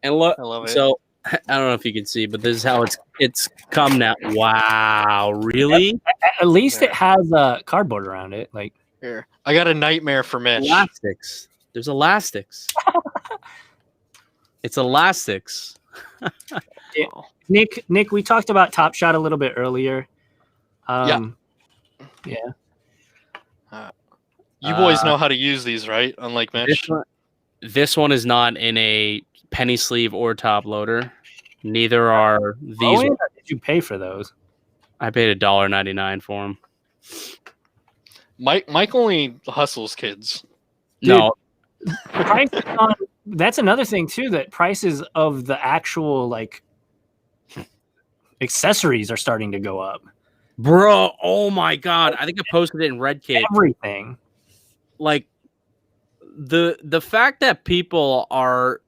And look, I love it. So I don't know if you can see, but this is how it's come now. Wow, really? at least it has a cardboard around it. Like, here, I got a nightmare for Mitch. Elastics. There's elastics. It's elastics. Nick, we talked about Top Shot a little bit earlier. Yeah. You boys know how to use these, right? Unlike Mitch. This one is not in a penny sleeve or top loader. Neither are these. Did you pay for those? I paid $1.99 for them. Mike only hustles kids. Dude, No, that's another thing too. That prices of the actual like accessories are starting to go up. bro. Oh my god! I think I posted it in Red Kid. Everything. Like the fact that people are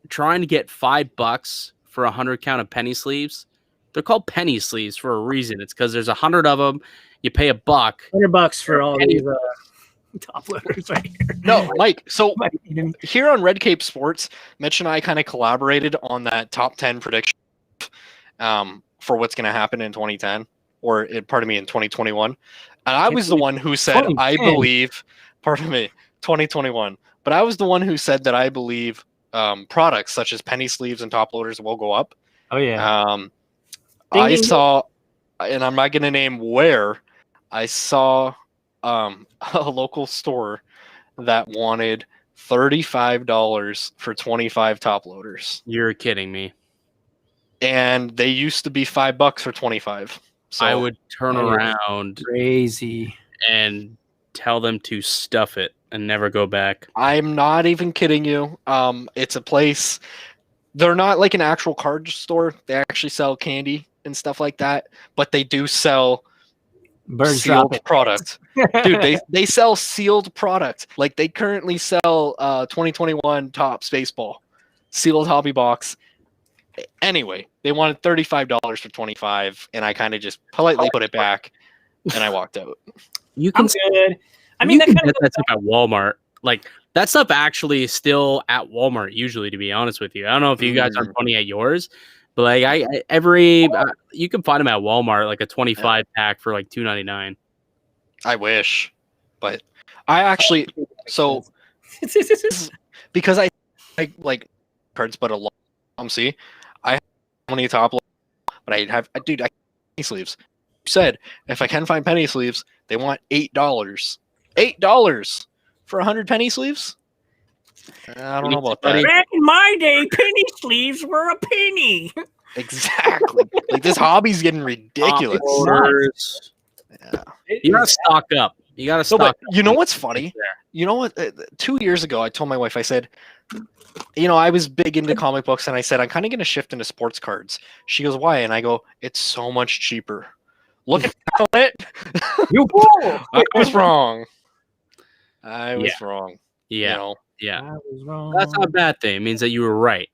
trying to get $5 for 100 count of penny sleeves. They're called penny sleeves for a reason. It's because there's 100 of them. You pay $1. $100 for all these top loaders right here. No, Mike. So here on Red Cape Sports, Mitch and I kind of collaborated on that top 10 prediction for what's going to happen in 2010, or in 2021. And I was the one who said, I believe, 2021. But I was the one who said that I believe products such as penny sleeves and top loaders will go up. Oh, yeah. I saw, and I'm not going to name where, I saw a local store that wanted $35 for 25 top loaders. You're kidding me. And they used to be $5 for 25. So I would turn around crazy and tell them to stuff it and never go back. I'm not even kidding you. It's a place. They're not like an actual card store. They actually sell candy and stuff like that, but they do sell sealed product. Dude, they sell sealed product. Like they currently sell 2021 Topps baseball sealed hobby box. Anyway, they wanted $35 for 25, and I kind of just politely put it back, and I walked out. You I'm can good. I mean, you that can kind get that stuff at Walmart. Like that stuff actually is still at Walmart usually. To be honest with you, I don't know if you guys are funny at yours, but like you can find them at Walmart, like a 25 pack for like $2.99. I wish, but I actually because I like cards, but a lot. See, I have money top, but I penny sleeves. You said if I can find penny sleeves, they want $8. $8 for 100 penny sleeves. I don't know about that. Back in my day, penny sleeves were a penny. Exactly. Like this hobby's getting ridiculous. Yeah. You gotta stock up. You gotta stock up. You know what's funny? You know what? 2 years ago, I told my wife, I said, I was big into comic books, and I said, I'm kind of going to shift into sports cards. She goes, why? And I go, it's so much cheaper. Look at it. I was wrong. I was wrong. Yeah. Yeah. I was wrong. That's not a bad thing. It means that you were right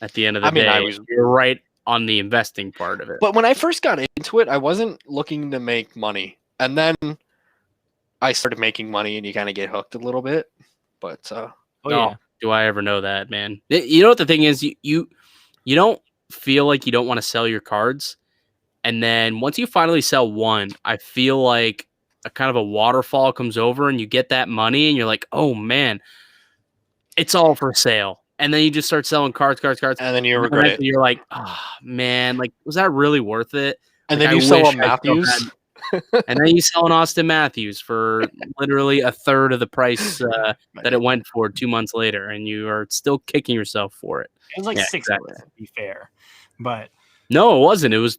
at the end of the day. You're right on the investing part of it. But when I first got into it, I wasn't looking to make money. And then I started making money, and you kind of get hooked a little bit. But do I ever know that, man? You know what the thing is? You don't feel like you don't want to sell your cards, and then once you finally sell one, I feel like a kind of a waterfall comes over, and you get that money, and you're like, oh man, it's all for sale. And then you just start selling cards, and then you regret it. You're like, oh man, like was that really worth it? And like, then you sell a Matthews. And then you sell an Austin Matthews for literally a third of the price that it went for 2 months later, and you are still kicking yourself for it. It was like 6 months, to be fair. But no, it wasn't.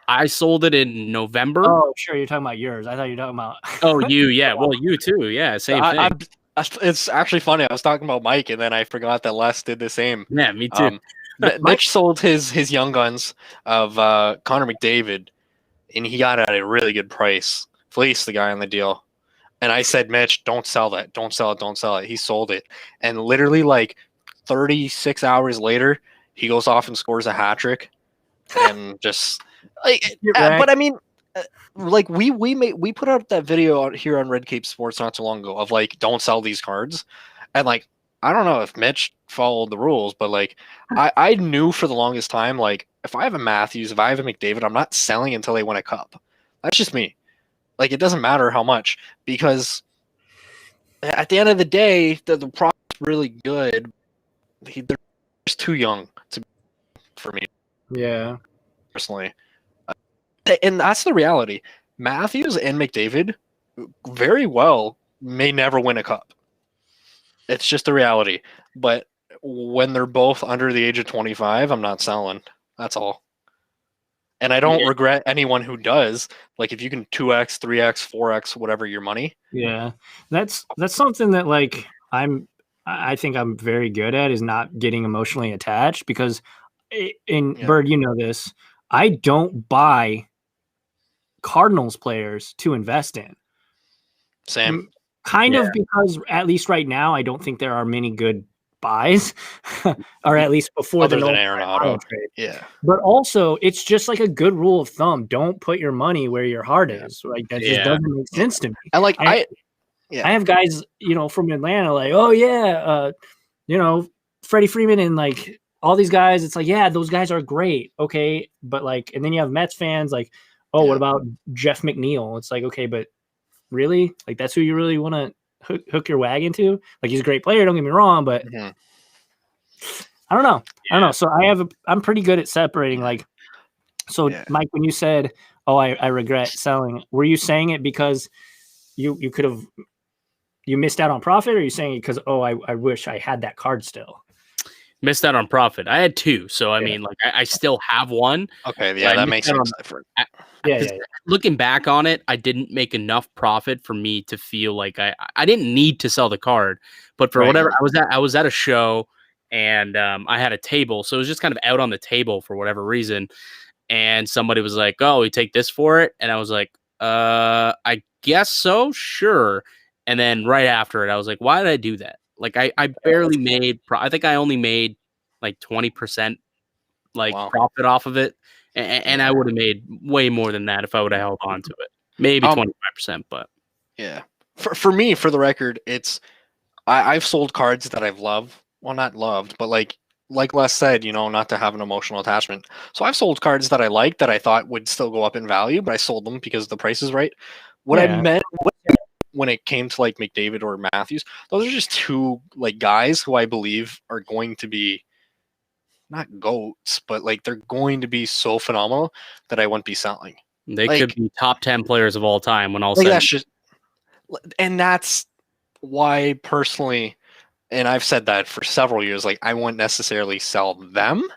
I sold it in November. Oh, sure. You're talking about yours. I thought you were talking about. Oh, you, yeah. Well, you too. Yeah, same thing. It's actually funny. I was talking about Mike, and then I forgot that Les did the same. Yeah, me too. Mitch sold his young guns of Connor McDavid, and he got it at a really good price. Fleeced the guy on the deal. And I said, Mitch, don't sell that. Don't sell it. Don't sell it. He sold it. And literally like 36 hours later, he goes off and scores a hat trick. And just like, but I mean, like we put out that video out here on Red Cape Sports not too long ago of like, don't sell these cards. And like, I don't know if Mitch followed the rules, but like I knew for the longest time, like if I have a Matthews, if I have a McDavid, I'm not selling until they win a cup. That's just me. Like, it doesn't matter how much, because at the end of the day, the product's really good. They're just too young for me. Yeah. Personally. And that's the reality. Matthews and McDavid very well may never win a cup. It's just the reality. But when they're both under the age of 25, I'm not selling. That's all. And I don't regret anyone who does. Like, if you can 2x, 3x, 4x, whatever your money. Yeah, that's something that like I think I'm very good at, is not getting emotionally attached, because Bird, you know this, I don't buy Cardinals players to invest in. Same. Kind of, because at least right now, I don't think there are many good buys, or at least before other than Aaron Otto trade. Yeah, but also it's just like a good rule of thumb: don't put your money where your heart is. Like, that just doesn't make sense to me. And like I have guys, from Atlanta, like, oh yeah, Freddie Freeman and like all these guys. It's like, yeah, those guys are great, okay, but like, and then you have Mets fans like, oh, what about Jeff McNeil? It's like, okay, but really, like, that's who you really want to hook your wagon to? Like, he's a great player, don't get me wrong, but I don't know. I don't know. So I'm pretty good at separating. Like, so Mike, when you said, oh, I regret selling, were you saying it because you missed out on profit, or are you saying it because, oh, I wish I had that card still? Missed out on profit. I had two. So, I mean, like, I still have one. Okay. Yeah, that makes sense. Yeah. Looking back on it, I didn't make enough profit for me to feel like I didn't need to sell the card, but for whatever, I was at a show, and I had a table, so it was just kind of out on the table for whatever reason, and somebody was like, "Oh, we take this for it," and I was like, "I guess so, sure." And then right after it, I was like, "Why did I do that?" Like, I barely made. I think I only made like 20% Wow. profit off of it, and I would have made way more than that if I would have held on to it. Maybe 25%, but yeah. For me, for the record, it's I've sold cards that I've loved. Well, not loved, but like Les said, not to have an emotional attachment. So I've sold cards that I liked that I thought would still go up in value, but I sold them because the price is right. What I meant when it came to like McDavid or Matthews, those are just two like guys who I believe are going to be not goats, but like they're going to be so phenomenal that I wouldn't be selling. they could be top 10 players of all time when all Like said. that's just, and that's why personally, and I've said that for several years, like I wouldn't necessarily sell them.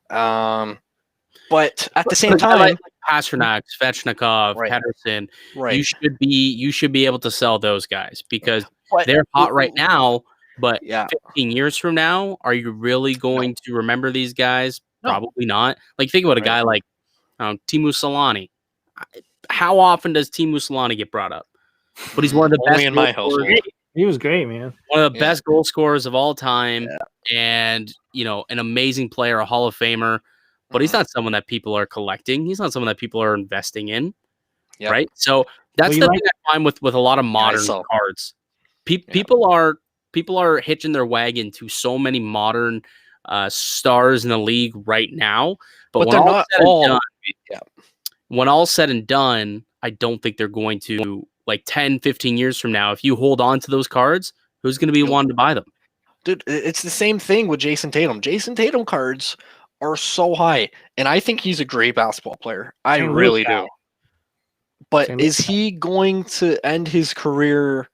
But at the same time, like Pasternak, Svechnikov, Right. Pedersen, right? you should be able to sell those guys because they're hot right now. But Yeah. 15 years from now, are you really going to remember these guys? No. Probably not. Like think about a Right. guy like Teemu Solani. How often does Teemu Solani get brought up? But he's one of the Only best in my goal scorers- household. He was great, man. one of the Yeah. best goal scorers of all time, and an amazing player, a Hall of Famer. But he's not someone that people are collecting. He's not someone that people are investing in, Yep. right? So that's the thing I find with a lot of modern cards. People are hitching their wagon to so many modern stars in the league right now. But they're not all. When all's said and done, I don't think they're going to, like 10, 15 years from now, if you hold on to those cards, who's going to be wanting to buy them? Dude, it's the same thing with Jason Tatum. Jason Tatum cards are so high, and I think he's a great basketball player. I really do. But is he going to end his career,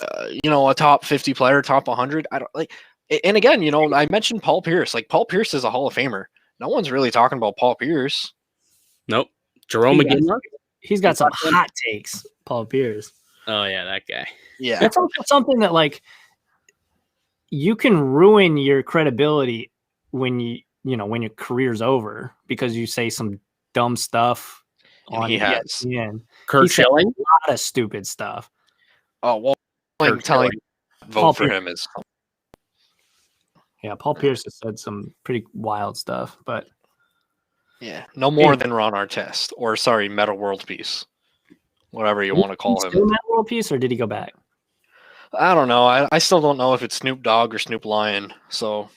a top 50 player, top 100? I don't like. And again, I mentioned Paul Pierce. Like Paul Pierce is a Hall of Famer. No one's really talking about Paul Pierce. Nope. Jerome McGinley. He's got some hot takes, Paul Pierce. Oh yeah, that guy. Yeah, that's also something that like you can ruin your credibility when when your career's over because you say some dumb stuff. And he has. ESPN. Kurt Schilling, a lot of stupid stuff. Oh well, like telling vote for him is. Yeah, Paul Pierce has said some pretty wild stuff, but yeah, no more than Ron Artest or Metal World Peace, whatever you want to call him. Still Metal World Peace, or did he go back? I don't know. I still don't know if it's Snoop Dogg or Snoop Lion, so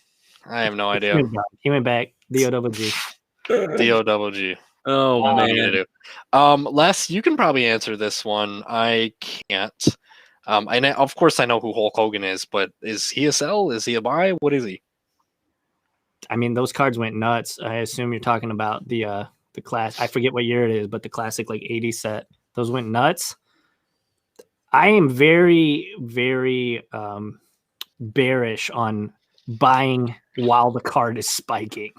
I have no idea. He went back. DOWG. DOWG. Oh man. Les, you can probably answer this one. I can't. Of course I know who Hulk Hogan is, but is he a sell? Is he a buy? What is he? I mean, those cards went nuts. I assume you're talking about the class. I forget what year it is, but the classic like 80 set. Those went nuts. I am very, very bearish on buying while the card is spiking.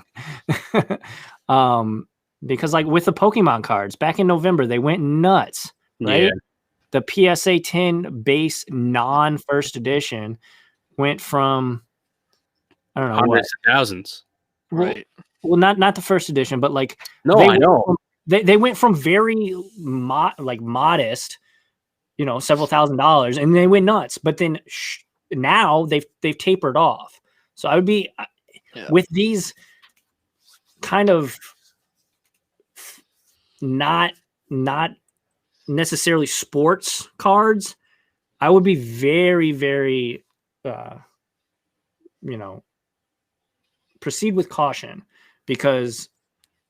Because like with the Pokemon cards back in November, they went nuts, right? Yeah. The PSA 10 base non-first edition went from, I don't know, hundreds of thousands. Right. Well, not the first edition, but like I know. They went from very modest, several $1,000s, and they went nuts. But then now they've tapered off. So I would be with these kind of not necessarily sports cards. I would be very, very, proceed with caution because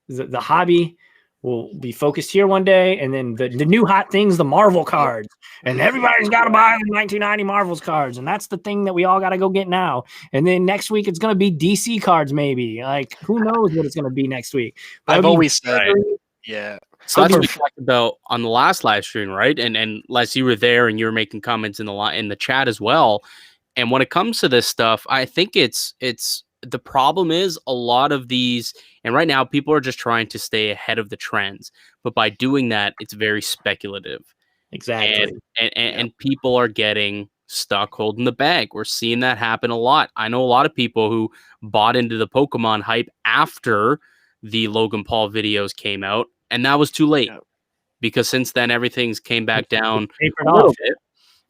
the hobby will be focused here one day, and then the new hot things, the Marvel cards, and everybody's got to buy the 1990 Marvels cards, and that's the thing that we all got to go get now. And then next week it's going to be DC cards, maybe. Like who knows what it's going to be next week? But I've always said, yeah. So that's what we talked about on the last live stream, right? And Les, you were there and you were making comments in the chat as well. And when it comes to this stuff, I think it's the problem is a lot of these, and right now people are just trying to stay ahead of the trends. But by doing that, it's very speculative. Exactly. And people are getting stuck holding the bag. We're seeing that happen a lot. I know a lot of people who bought into the Pokemon hype after the Logan Paul videos came out, and that was too late because since then everything's came back down a little bit,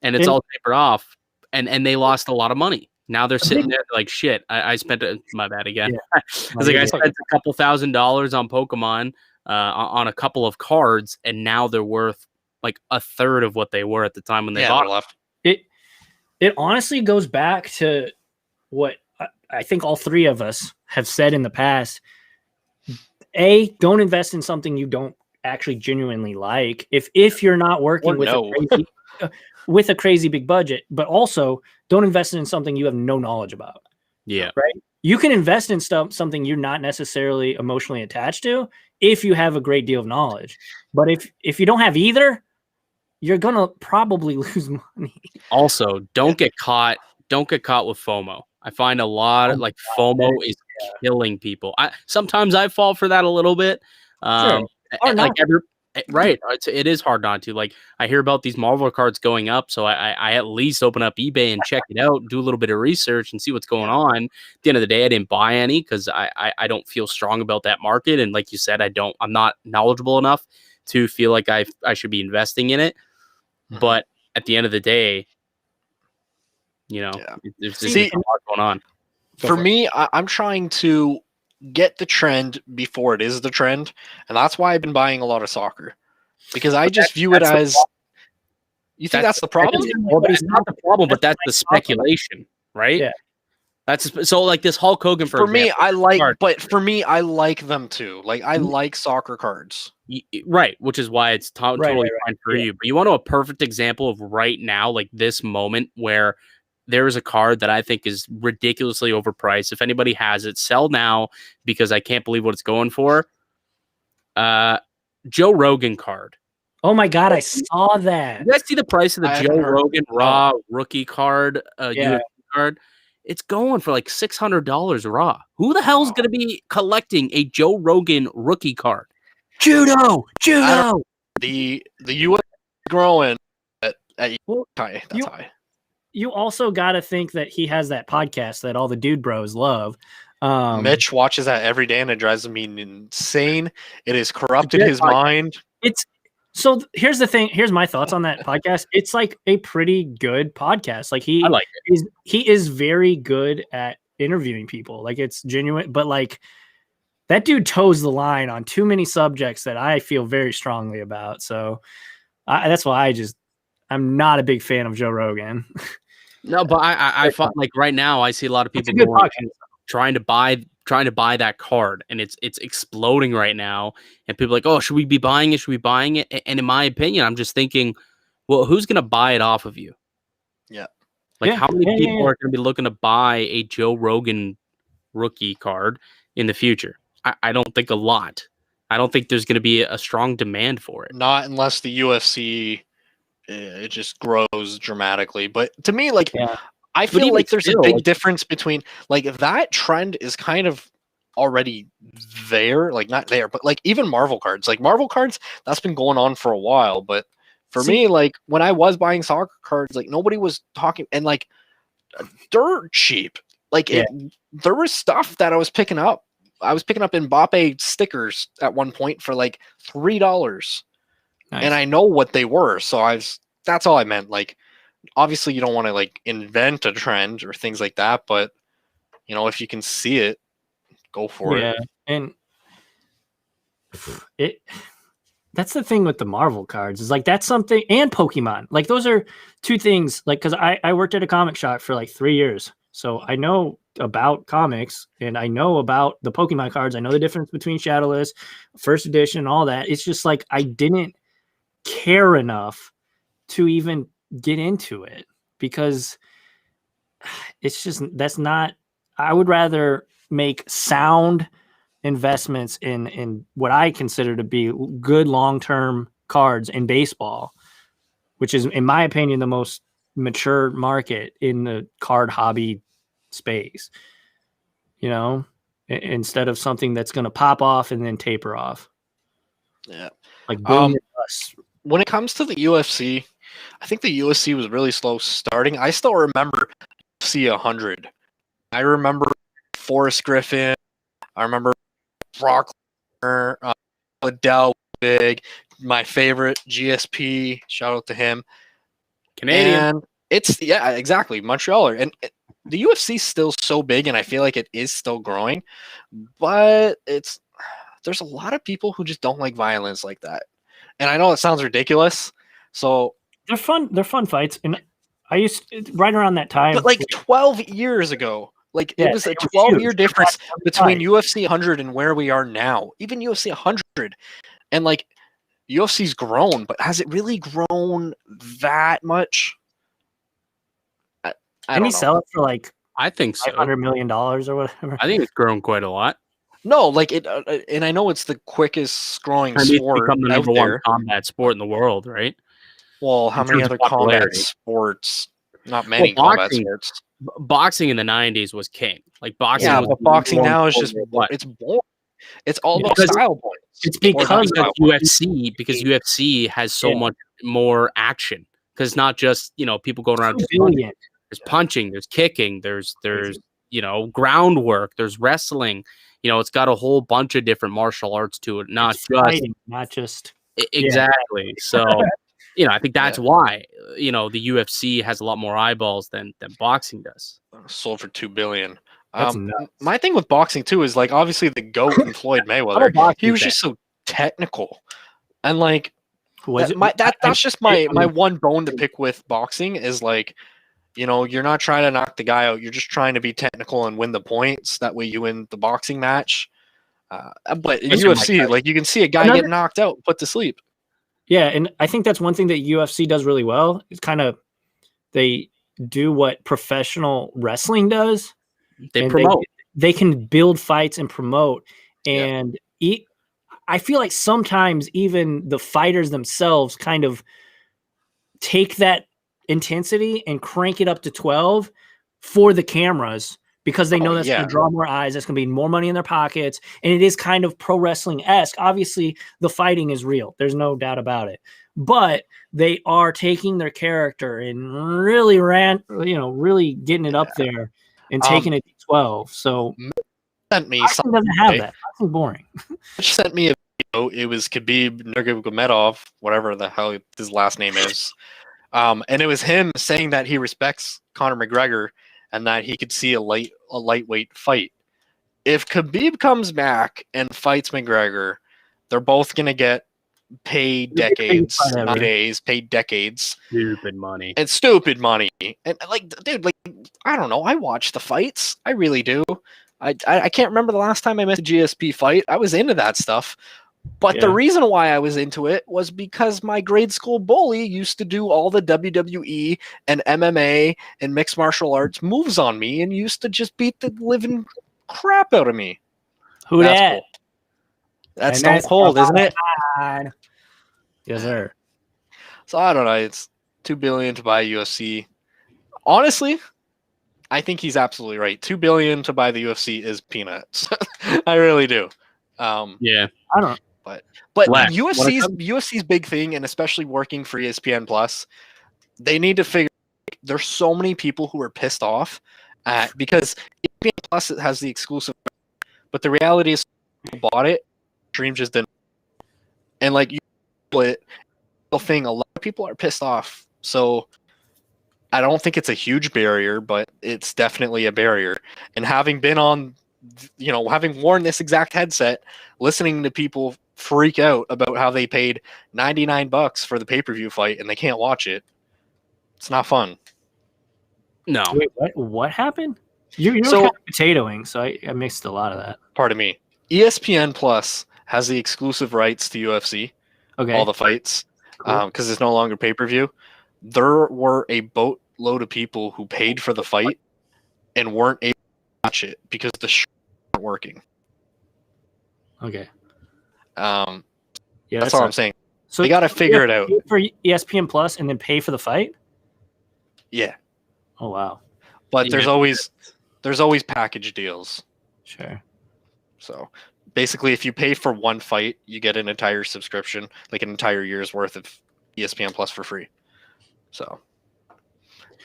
and it's all tapered off, and they lost a lot of money. Now they're sitting there like, shit, I spent my bad again. Yeah. I was like, I spent a couple $1,000s on Pokemon on a couple of cards, and now they're worth like a third of what they were at the time when they bought left. It honestly goes back to what I think all three of us have said in the past. Don't invest in something you don't actually genuinely like. If you're not working with a crazy big budget, but also don't invest in something you have no knowledge about. Yeah. Right. You can invest in something you're not necessarily emotionally attached to if you have a great deal of knowledge. But if you don't have either, you're gonna probably lose money. Also, don't get caught with FOMO. I find a lot of like FOMO is killing people. Sometimes I fall for that a little bit. Right. It is hard not to. Like, I hear about these Marvel cards going up, so I at least open up eBay and check it out, do a little bit of research and see what's going on. At the end of the day, I didn't buy any because I don't feel strong about that market. And like you said, I'm not knowledgeable enough to feel like I should be investing in it. But at the end of the day, there's just a lot going on. For me, I'm trying to get the trend before it is the trend, and that's why I've been buying a lot of soccer, because I just view it as. You think that's the problem? It's not the problem, but that's the speculation, right? Yeah. That's so like this Hulk Hogan for me. Example, For me, I like them too. Like I like soccer cards, right? Which is why it's totally fine for you. But you want to know a perfect example of right now, like this moment where there is a card that I think is ridiculously overpriced. If anybody has it, sell now because I can't believe what it's going for. Joe Rogan card. Oh my God, I saw that. You guys see the price of the Joe Rogan raw rookie card, UFC card? It's going for like $600 raw. Who the hell's going to be collecting a Joe Rogan rookie card? Judo. The US growing at high. That's high. You also got to think that he has that podcast that all the dude bros love. Mitch watches that every day, and it drives me insane. It has corrupted his mind. So here's the thing. Here's my thoughts on that podcast. It's like a pretty good podcast. Like he is very good at interviewing people. Like it's genuine, but like that dude toes the line on too many subjects that I feel very strongly about. So that's why I'm not a big fan of Joe Rogan. No, but I thought like right now I see a lot of people trying to buy that card, and it's exploding right now. And people are like, oh, should we be buying it? Should we be buying it? And in my opinion, I'm just thinking, well, who's gonna buy it off of you? Yeah. How many people are gonna be looking to buy a Joe Rogan rookie card in the future? I don't think a lot. I don't think there's gonna be a strong demand for it. Not unless the UFC it just grows dramatically. But to me, like I feel like there's a big difference between like that trend is kind of already there, like not there, but like even Marvel cards, that's been going on for a while. But for me, like when I was buying soccer cards, like nobody was talking, and like dirt cheap. Like there was stuff that I was picking up. I was picking up Mbappe stickers at one point for like $3. Nice. And I know what they were, so that's all I meant. Like, obviously, you don't want to like invent a trend or things like that, but if you can see it, go for it. Yeah, and that's the thing with the Marvel cards is like that's something, and Pokemon. Like those are two things. Like, because I worked at a comic shop for like 3 years, so I know about comics and I know about the Pokemon cards. I know the difference between Shadowless, first edition, all that. It's just like I didn't care enough to even get into it because it's just I would rather make sound investments in what I consider to be good long-term cards in baseball, which is in my opinion the most mature market in the card hobby space, instead of something that's going to pop off and then taper off. Yeah. Like when it comes to the UFC, I think the UFC was really slow starting. I still remember UFC 100. I remember Forrest Griffin. I remember Brock Lesnar, Liddell, big. My favorite, GSP. Shout out to him. Canadian. And it's exactly Montrealer. And the UFC is still so big, and I feel like it is still growing, but there's a lot of people who just don't like violence like that. And I know it sounds ridiculous. So they're fun. They're fun fights. And I used right around that time. But like 12 years ago, like Yeah, it was a it was 12-year huge. difference Every between fight. UFC 100 and where we are now. Even UFC 100. And like UFC's grown, but has it really grown that much? I Didn't don't he know. sell it for like I think so. $500 million or whatever? I think it's grown quite a lot. No, like it, and I know it's the quickest growing I mean, it's sport become the out number one there. combat sport in the world, right? Well, how in many terms of other combat popularity. sports? Not many combat sports. Boxing in the 90s was king. Like boxing. Yeah, was but the number boxing one now is sport just worldwide. it's boring. It's all about Because- style points. It's Or not because style of points. UFC has so Yeah. much more action. Because not just people going around. 2 billion. There's punching, there's kicking, there's groundwork, there's wrestling. It's got a whole bunch of different martial arts to it, not It's just fighting, not just exactly. So, I think that's why the UFC has a lot more eyeballs than boxing does. Sold for $2 billion. That's nuts. My thing with boxing too is like obviously the GOAT and Floyd Mayweather. He was just so technical, and like that's just my one bone to pick with boxing is like, you're not trying to knock the guy out. You're just trying to be technical and win the points. That way you win the boxing match. But in UFC, like you can see a guy get knocked out, put to sleep. Yeah, and I think that's one thing that UFC does really well. It's kind of they do what professional wrestling does. They promote. They can build fights and promote. And I feel like sometimes even the fighters themselves kind of take that intensity and crank it up to 12 for the cameras because they know that's going to draw more eyes. That's going to be more money in their pockets. And it is kind of pro wrestling-esque. Obviously, the fighting is real. There's no doubt about it. But they are taking their character and really really getting it up there and taking it to 12. So sent me boxing doesn't have that. Boxing boring. Sent me a video. It was Khabib Nurmagomedov, whatever the hell his last name is. And it was him saying that he respects Conor McGregor and that he could see a lightweight fight. If Khabib comes back and fights McGregor, they're both gonna get paid decades, not days, paid decades. Stupid money. And stupid money. And like, dude, like I don't know. I watch the fights. I really do. I can't remember the last time I missed a GSP fight. I was into that stuff. But the reason why I was into it was because my grade school bully used to do all the WWE and MMA and mixed martial arts moves on me and used to just beat the living crap out of me. Who that? Cool. That's Stone Cold, isn't it? Yes, sir. So I don't know. It's $2 billion to buy UFC. Honestly, I think he's absolutely right. $2 billion to buy the UFC is peanuts. I really do. Yeah, I don't. But UFC's big thing, and especially working for ESPN Plus, they need to figure. There's so many people who are pissed off because ESPN Plus has the exclusive, but the reality is, people bought it, Dream just didn't, and like you split the thing. A lot of people are pissed off, so I don't think it's a huge barrier, but it's definitely a barrier. And having been on, having worn this exact headset, listening to people freak out about how they paid $99 for the pay-per-view fight and they can't watch it, it's not fun. No. Wait, what happened? You're kind of potatoing, so I mixed a lot of that. Pardon me. ESPN Plus has the exclusive rights to UFC, all the fights, because it's no longer pay-per-view. There were a boatload of people who paid for the fight and weren't able to watch it because the show weren't working. Okay. That's all I'm saying. So they got to figure it out. For ESPN Plus and then pay for the fight? Yeah. Oh wow. But there's always package deals. Sure. So basically, if you pay for one fight, you get an entire subscription, like an entire year's worth of ESPN Plus for free. So,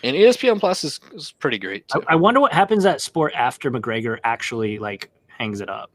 and ESPN Plus is pretty great too. I wonder what happens at sport after McGregor actually hangs it up.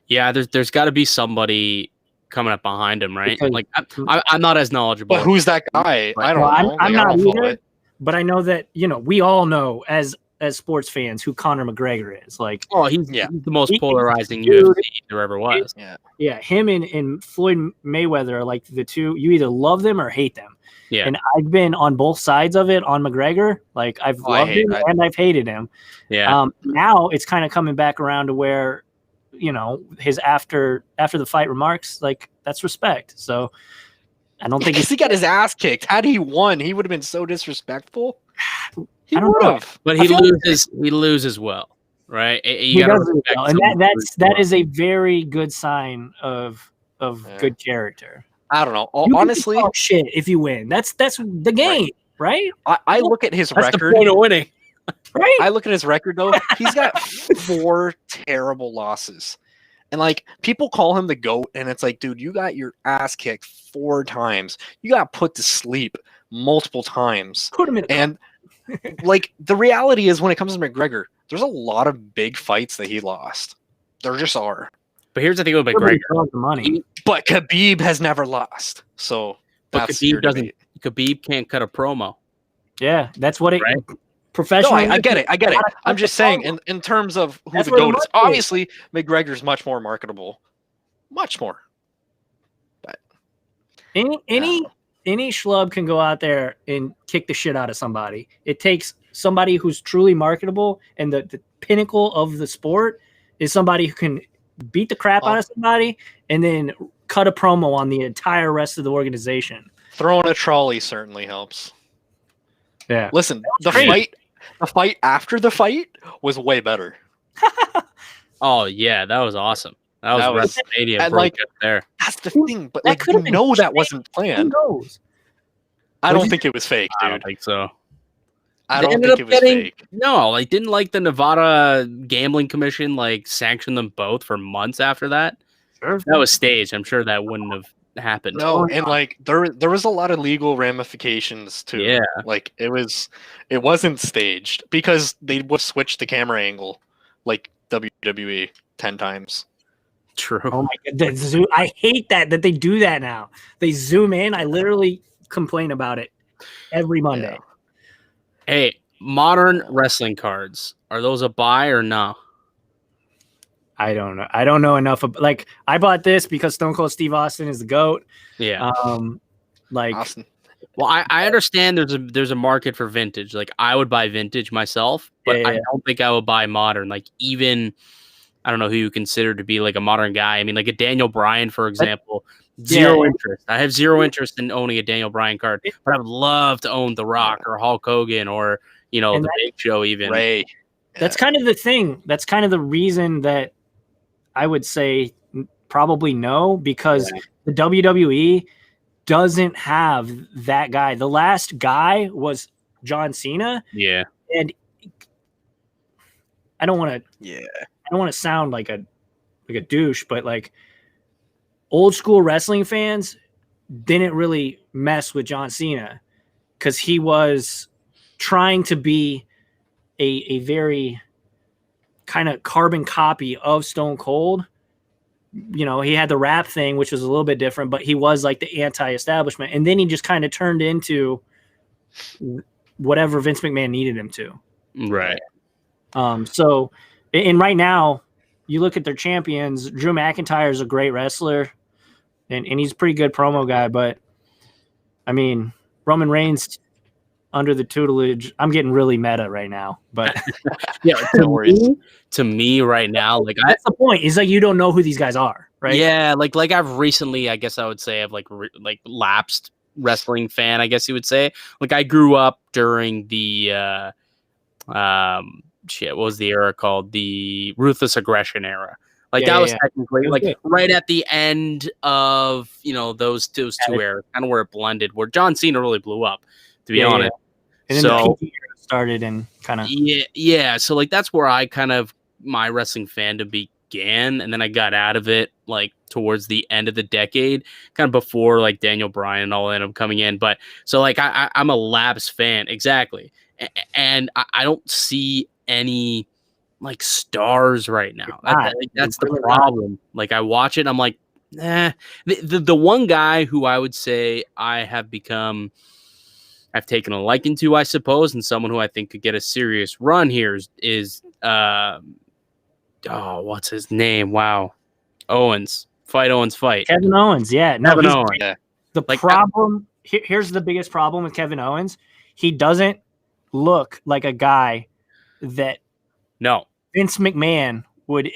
Yeah, there's got to be somebody coming up behind him, right? Because, I'm not as knowledgeable. But who's that guy? I don't know. I'm not either. but I know that, we all know as sports fans who Conor McGregor is. Like, he's the most polarizing dude, UFC there ever was. Yeah, him and Floyd Mayweather are like the two. You either love them or hate them. Yeah, and I've been on both sides of it on McGregor. Like, I've loved him and I've hated him. Yeah. Now it's kind of coming back around to where, his after the fight remarks, like, that's respect. So I don't think he got his ass kicked. Had he won, he would have been so disrespectful. He I don't would know. have. But he loses well, right? He does lose well. And that is a very good sign of good character. I don't know. You Honestly, can shit if you win. That's the game, right? I look at his That's record. the point of winning. Right. I look at his record though. He's got 4 terrible losses. And like, people call him the GOAT, and it's like, dude, you got your ass kicked 4 times. You got put to sleep multiple times. Put him in. And like, the reality is, when it comes to McGregor, there's a lot of big fights that he lost. There just are. But here's the thing with McGregor. The money. But Khabib has never lost. So that's your debate. Khabib can't cut a promo. Yeah, that's what it. Right? Professionally, No, I get it. I'm just saying, in terms of who the GOAT is, obviously McGregor's much more marketable, much more. But any schlub can go out there and kick the shit out of somebody. It takes somebody who's truly marketable, and the pinnacle of the sport is somebody who can beat the crap out of somebody and then cut a promo on the entire rest of the organization. Throwing a trolley certainly helps. Yeah. Listen, the fight after the fight was way better. Oh yeah, that was awesome. That was WrestleMania, and like there. That's the thing, but like, that wasn't planned. I don't think it was fake, dude. I don't think so. I don't think it was fake. No, like, didn't like the Nevada Gambling Commission like sanction them both for months after that? Sure. That was staged. I'm sure that wouldn't have happened. No, and like there was a lot of legal ramifications too. Yeah. Like, it wasn't staged, because they would switch the camera angle like WWE 10 times. True. Oh my god, I hate that they do that now. They zoom in. I literally complain about it every Monday. Yeah. Hey, modern wrestling cards, are those a buy or no? I don't know. I don't know enough. Like, I bought this because Stone Cold Steve Austin is the GOAT. Yeah. Like, Austin. Well, I understand there's a market for vintage. Like, I would buy vintage myself, but I don't think I would buy modern. Like, even, I don't know who you consider to be like a modern guy. I mean, like a Daniel Bryan, for example. Zero interest. I have zero interest in owning a Daniel Bryan card, but I would love to own The Rock or Hulk Hogan or, the Big Show even. Ray. That's kind of the thing. That's kind of the reason that I would say probably no, because the WWE doesn't have that guy. The last guy was John Cena. Yeah. And I don't want to sound like a douche, but like, old school wrestling fans didn't really mess with John Cena because he was trying to be a very kind of carbon copy of Stone Cold. He had the rap thing, which was a little bit different, but he was like the anti-establishment. And then he just kind of turned into whatever Vince McMahon needed him to. Right. So, and right now, you look at their champions. Drew McIntyre is a great wrestler, and he's a pretty good promo guy. But, I mean, Roman Reigns under the tutelage. I'm getting really meta right now. But, yeah, to me right now, like, that's the point. Is like, you don't know who these guys are, right? Yeah, like I've recently, I guess I would say, I've like lapsed wrestling fan, I guess you would say. Like, I grew up during the what was the era called? The Ruthless Aggression era. Like, that was technically like right at the end of those two eras, kind of where it blended, where John Cena really blew up, to be honest. And then the PG era started and kind of So like, that's where I kind of, my wrestling fandom began, and then I got out of it like towards the end of the decade, kind of before like Daniel Bryan and all ended up coming in. But so like, I'm a lapsed fan, exactly, and I don't see any like stars right now. That's the problem. Like, I watch it and I'm like, the one guy who I would say I have become, I've taken a liking to, I suppose, and someone who I think could get a serious run here is what's his name? Wow. Owens. Fight. Kevin Owens, yeah. No, Kevin he's Owens. Yeah. the problem. Here's the biggest problem with Kevin Owens. He doesn't look like a guy that No. Vince McMahon would.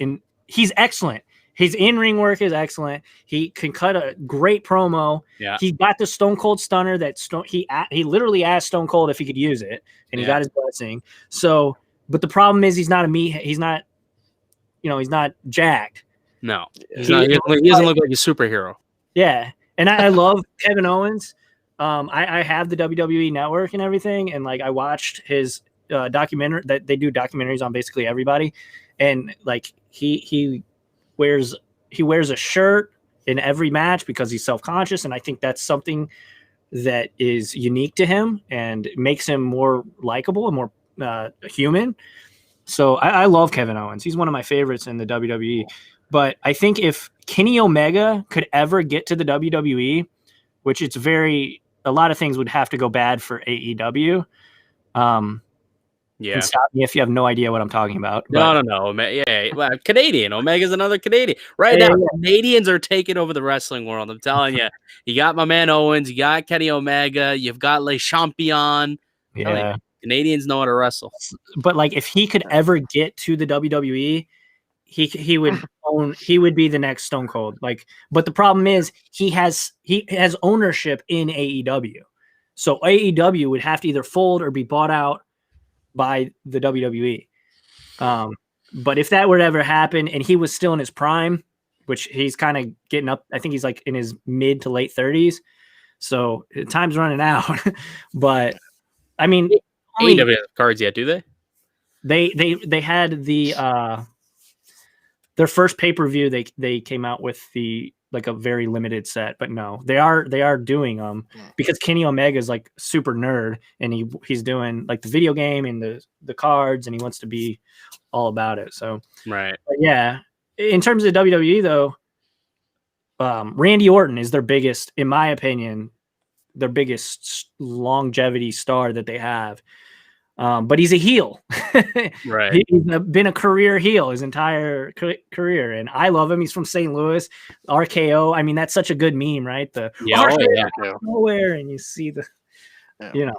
He's excellent. His in-ring work is excellent. He can cut a great promo. Yeah. He got the Stone Cold Stunner that he literally asked Stone Cold if he could use it, and he got his blessing. So, but the problem is he's not he's not jacked. No. He doesn't look like a superhero. Yeah, and I love Kevin Owens. I have the WWE Network and everything, and like I watched his documentary that they do documentaries on basically everybody, and like he wears a shirt in every match because he's self-conscious, and I think that's something that is unique to him and makes him more likable and more human. So I love Kevin Owens. He's one of my favorites in the WWE. But I think if Kenny Omega could ever get to the WWE, which a lot of things would have to go bad for AEW. Yeah. And stop me if you have no idea what I'm talking about. No. Yeah. Well, Canadian. Omega's another Canadian. Right now, Canadians are taking over the wrestling world. I'm telling you. You got my man Owens. You got Kenny Omega. You've got Le Champion. Yeah. Canadians know how to wrestle. But like if he could ever get to the WWE, he would be the next Stone Cold. Like, but the problem is he has ownership in AEW. So AEW would have to either fold or be bought out by the WWE. But if that were to ever happen and he was still in his prime, which he's kind of getting up, I think he's like in his mid to late 30s. So time's running out. But I mean, AEW have cards yet, do they? They had the their first pay-per-view they came out with like a very limited set, but no, they are doing them because Kenny Omega is like super nerd and he's doing like the video game and the cards and he wants to be all about it. So right. But yeah, in terms of WWE though, Randy Orton is their biggest, in my opinion, their biggest longevity star that they have. But he's a heel. Right. He's been a career heel his entire career, and I love him. He's from St. Louis. RKO. I mean, that's such a good meme, right? The RKO nowhere, and you see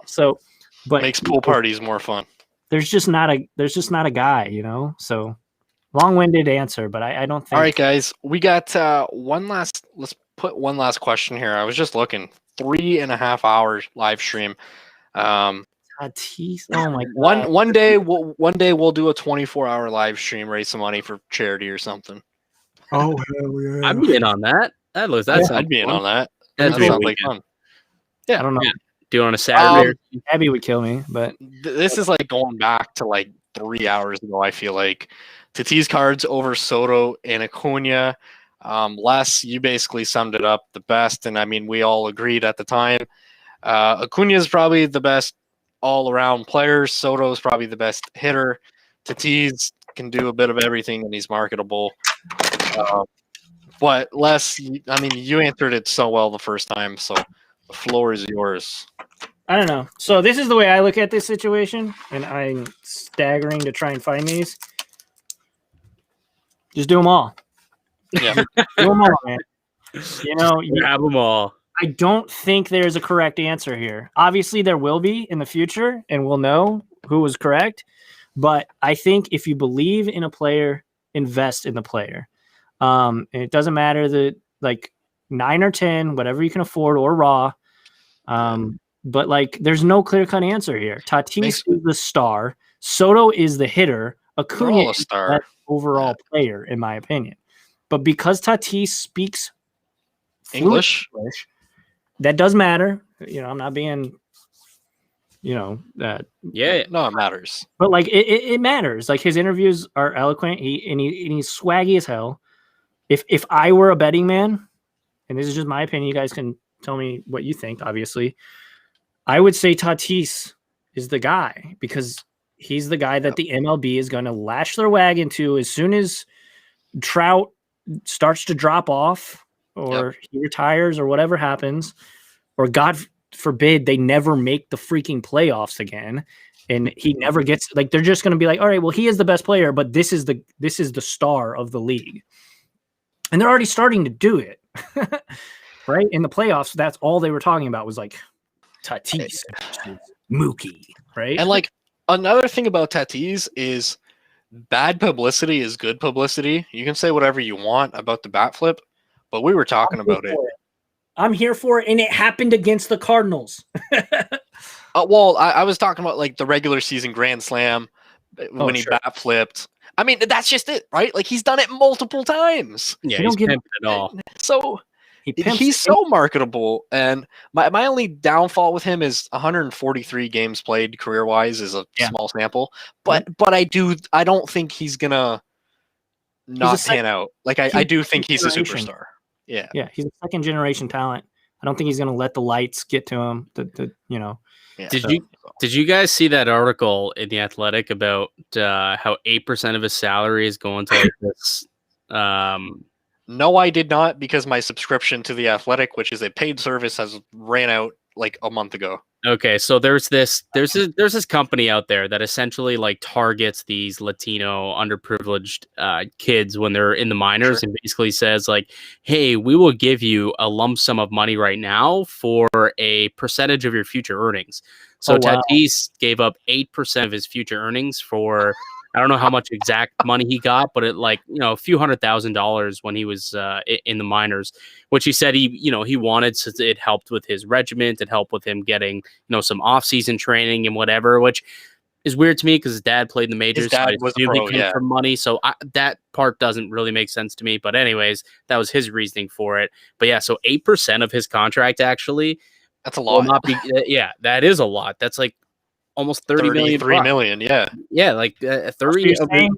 So, but makes pool parties more fun. There's just not a guy, So, long-winded answer, but I don't think. All right, guys, we got Let's put one last question here. I was just looking, 3.5 hours live stream. Tatis. Oh my God. One day we'll do a 24-hour live stream, raise some money for charity or something. Oh hell yeah! I'd be in on that. I'd be in on that. That sounds like fun. Yeah, I don't know. Do it on a Saturday. Abby would kill me, but this is like going back to like 3 hours ago. I feel like Tatis cards over Soto and Acuna. Les, you basically summed it up the best, and I mean we all agreed at the time. Acuna is probably the best all-around player. Soto is probably the best hitter. Tatis can do a bit of everything, and he's marketable. But Les, I mean, you answered it so well the first time, so the floor is yours. I don't know. So this is the way I look at this situation, and I'm staggering to try and find these. Just do them all. Yeah, do them all, man. You have them all. I don't think there's a correct answer here. Obviously, there will be in the future, and we'll know who was correct. But I think if you believe in a player, invest in the player. And it doesn't matter that like 9 or 10, whatever you can afford, or raw. But like, there's no clear-cut answer here. Tatis is the star. Soto is the hitter. Acuna is the best overall player, in my opinion. But because Tatis speaks English, that does matter. I'm not being, no, it matters. But like it matters. Like his interviews are eloquent. He's swaggy as hell. If I were a betting man, and this is just my opinion, you guys can tell me what you think. Obviously, I would say Tatis is the guy because he's the guy that the MLB is going to lash their wagon to as soon as Trout starts to drop off. Or he retires or whatever happens, or God forbid they never make the freaking playoffs again, and he never gets like they're just going to be like, all right, well, he is the best player, but this is the star of the league, and they're already starting to do it, right? In the playoffs, that's all they were talking about was like Tatis, Mookie, right? And like another thing about Tatis is bad publicity is good publicity. You can say whatever you want about the bat flip, but we were talking about it. I'm here for it, and it happened against the Cardinals. Well, I was talking about like the regular season grand slam when he bat flipped. I mean, that's just it, right? Like he's done it multiple times. Yeah, he's pimped it all. So he's so marketable. And my only downfall with him is 143 games played career wise is a small sample. But I don't think he's gonna not pan out. Like I do think he's a superstar. Yeah. Yeah, he's a second generation talent. I don't think he's gonna let the lights get to him. Yeah. Did you guys see that article in The Athletic about how 8% of his salary is going to like this? No, I did not, because my subscription to The Athletic, which is a paid service, has ran out like a month ago. Okay, so there's this company out there that essentially like targets these Latino underprivileged kids when they're in the minors, and basically says like, hey, we will give you a lump sum of money right now for a percentage of your future earnings. So Tatis gave up 8% of his future earnings for, I don't know how much exact money he got, but a few $100,000 when he was in the minors, which he said he wanted, so it helped with his regiment, it helped with him getting some off-season training and whatever, which is weird to me because his dad played in the majors. His dad was a pro, for money, so that part doesn't really make sense to me. But anyways, that was his reasoning for it. But yeah, so 8% of his contract actually. That's a lot. That is a lot. That's like almost 30 million. 3 million, yeah. Yeah, like 30 of it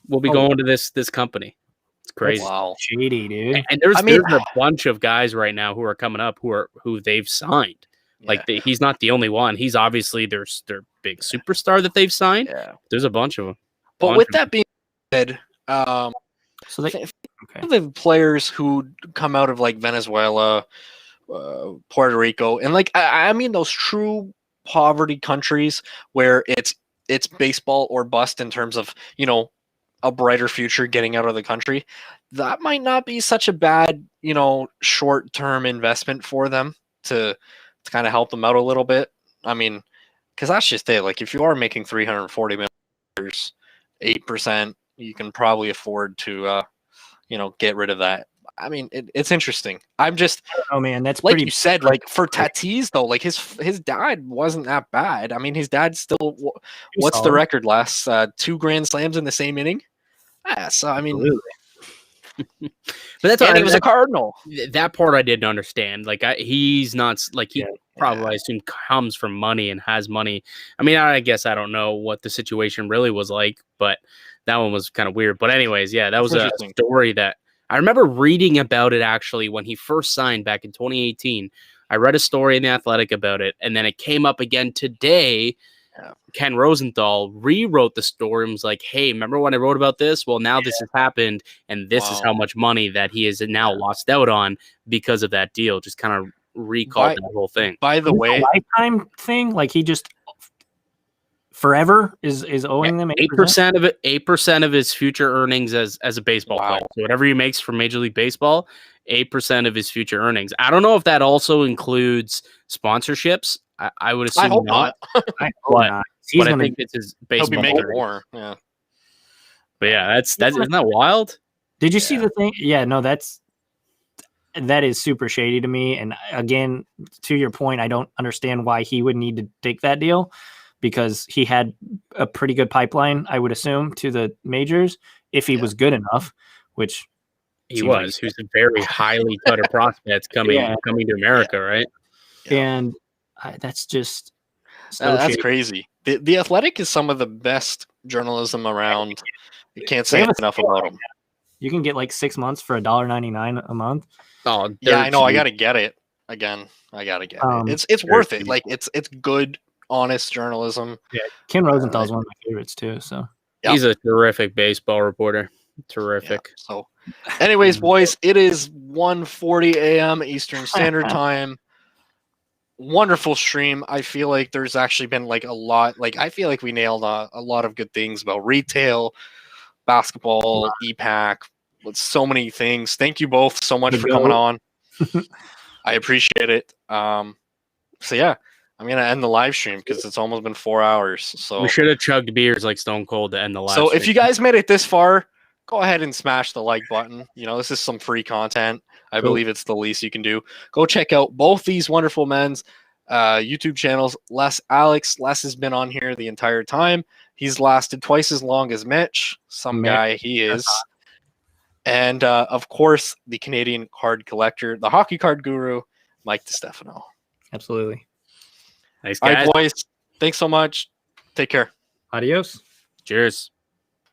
will be going to this company. It's crazy. Wow. Shady, dude. And there's a bunch of guys right now who are coming up who they've signed. Yeah. Like he's not the only one. He's obviously their big superstar that they've signed. Yeah. There's a bunch of them. But with that being said, so the players who come out of like Venezuela, Puerto Rico, and like I mean those true poverty countries where it's baseball or bust in terms of a brighter future getting out of the country, that might not be such a bad short-term investment for them to kind of help them out a little bit. I mean, because that's just it. Like if you are making $340 million, 8%, you can probably afford to get rid of that. I mean, it's interesting. I'm just, oh man, that's like pretty, you said. Like for Tatis though, like his dad wasn't that bad. I mean, his dad still. What's the record? Last 2 grand slams in the same inning. Yeah, so I mean, but that's he was a Cardinal. That part I didn't understand. Like he's not like he probably I assume comes from money and has money. I mean, I guess I don't know what the situation really was like, but that one was kind of weird. But anyways, yeah, that was a story that. I remember reading about it actually when he first signed back in 2018. I read a story in The Athletic about it, and then it came up again today. Ken Rosenthal rewrote the story and was like, hey, remember when I wrote about this? Well, now this has happened, and this is how much money that he has now lost out on because of that deal. Just kind of recalled that whole thing. By the way, lifetime thing, like he just forever is owing them 8% of it, 8% of his future earnings as a baseball player. So whatever he makes from Major League Baseball, 8% of his future earnings. I don't know if that also includes sponsorships. I would assume I hope not. I hope not. But I think it's his baseball. He'll be making more. Yeah. But yeah, isn't that wild? Did you see the thing? Yeah, no, that is super shady to me. And again, to your point, I don't understand why he would need to take that deal. Because he had a pretty good pipeline, I would assume, to the majors if he was good enough, which he was. He was a very highly touted prospect coming to America, right? And that's just that's crazy. The Athletic is some of the best journalism around. You can't say enough about them. You can get like 6 months for $1.99 a month. Oh, yeah, I know. I got to get it again. I got to get it. It's worth it. Like it's good. Honest journalism. Yeah, Ken Rosenthal is one of my favorites too. So he's a terrific baseball reporter. Terrific. Yeah, so, anyways, boys, it is 1:40 a.m. Eastern Standard Time. wonderful stream. I feel like there's actually been like a lot. Like I feel like we nailed a lot of good things about retail, basketball, EPAC, with so many things. Thank you both so much for coming on. I appreciate it. So yeah, I'm gonna end the live stream because it's almost been 4 hours. So we should have chugged beers like Stone Cold to end the live. So stream. if you guys made it this far, go ahead and smash the like button. You know, this is some free content. I believe it's the least you can do. Go check out both these wonderful men's YouTube channels. LessAlex. Les has been on here the entire time. He's lasted twice as long as Mitch. Guy he is. And of course, the Canadian card collector, the hockey card guru, Mike DiStefano. Absolutely. Nice guys. All right, boys. Thanks so much. Take care. Adios. Cheers.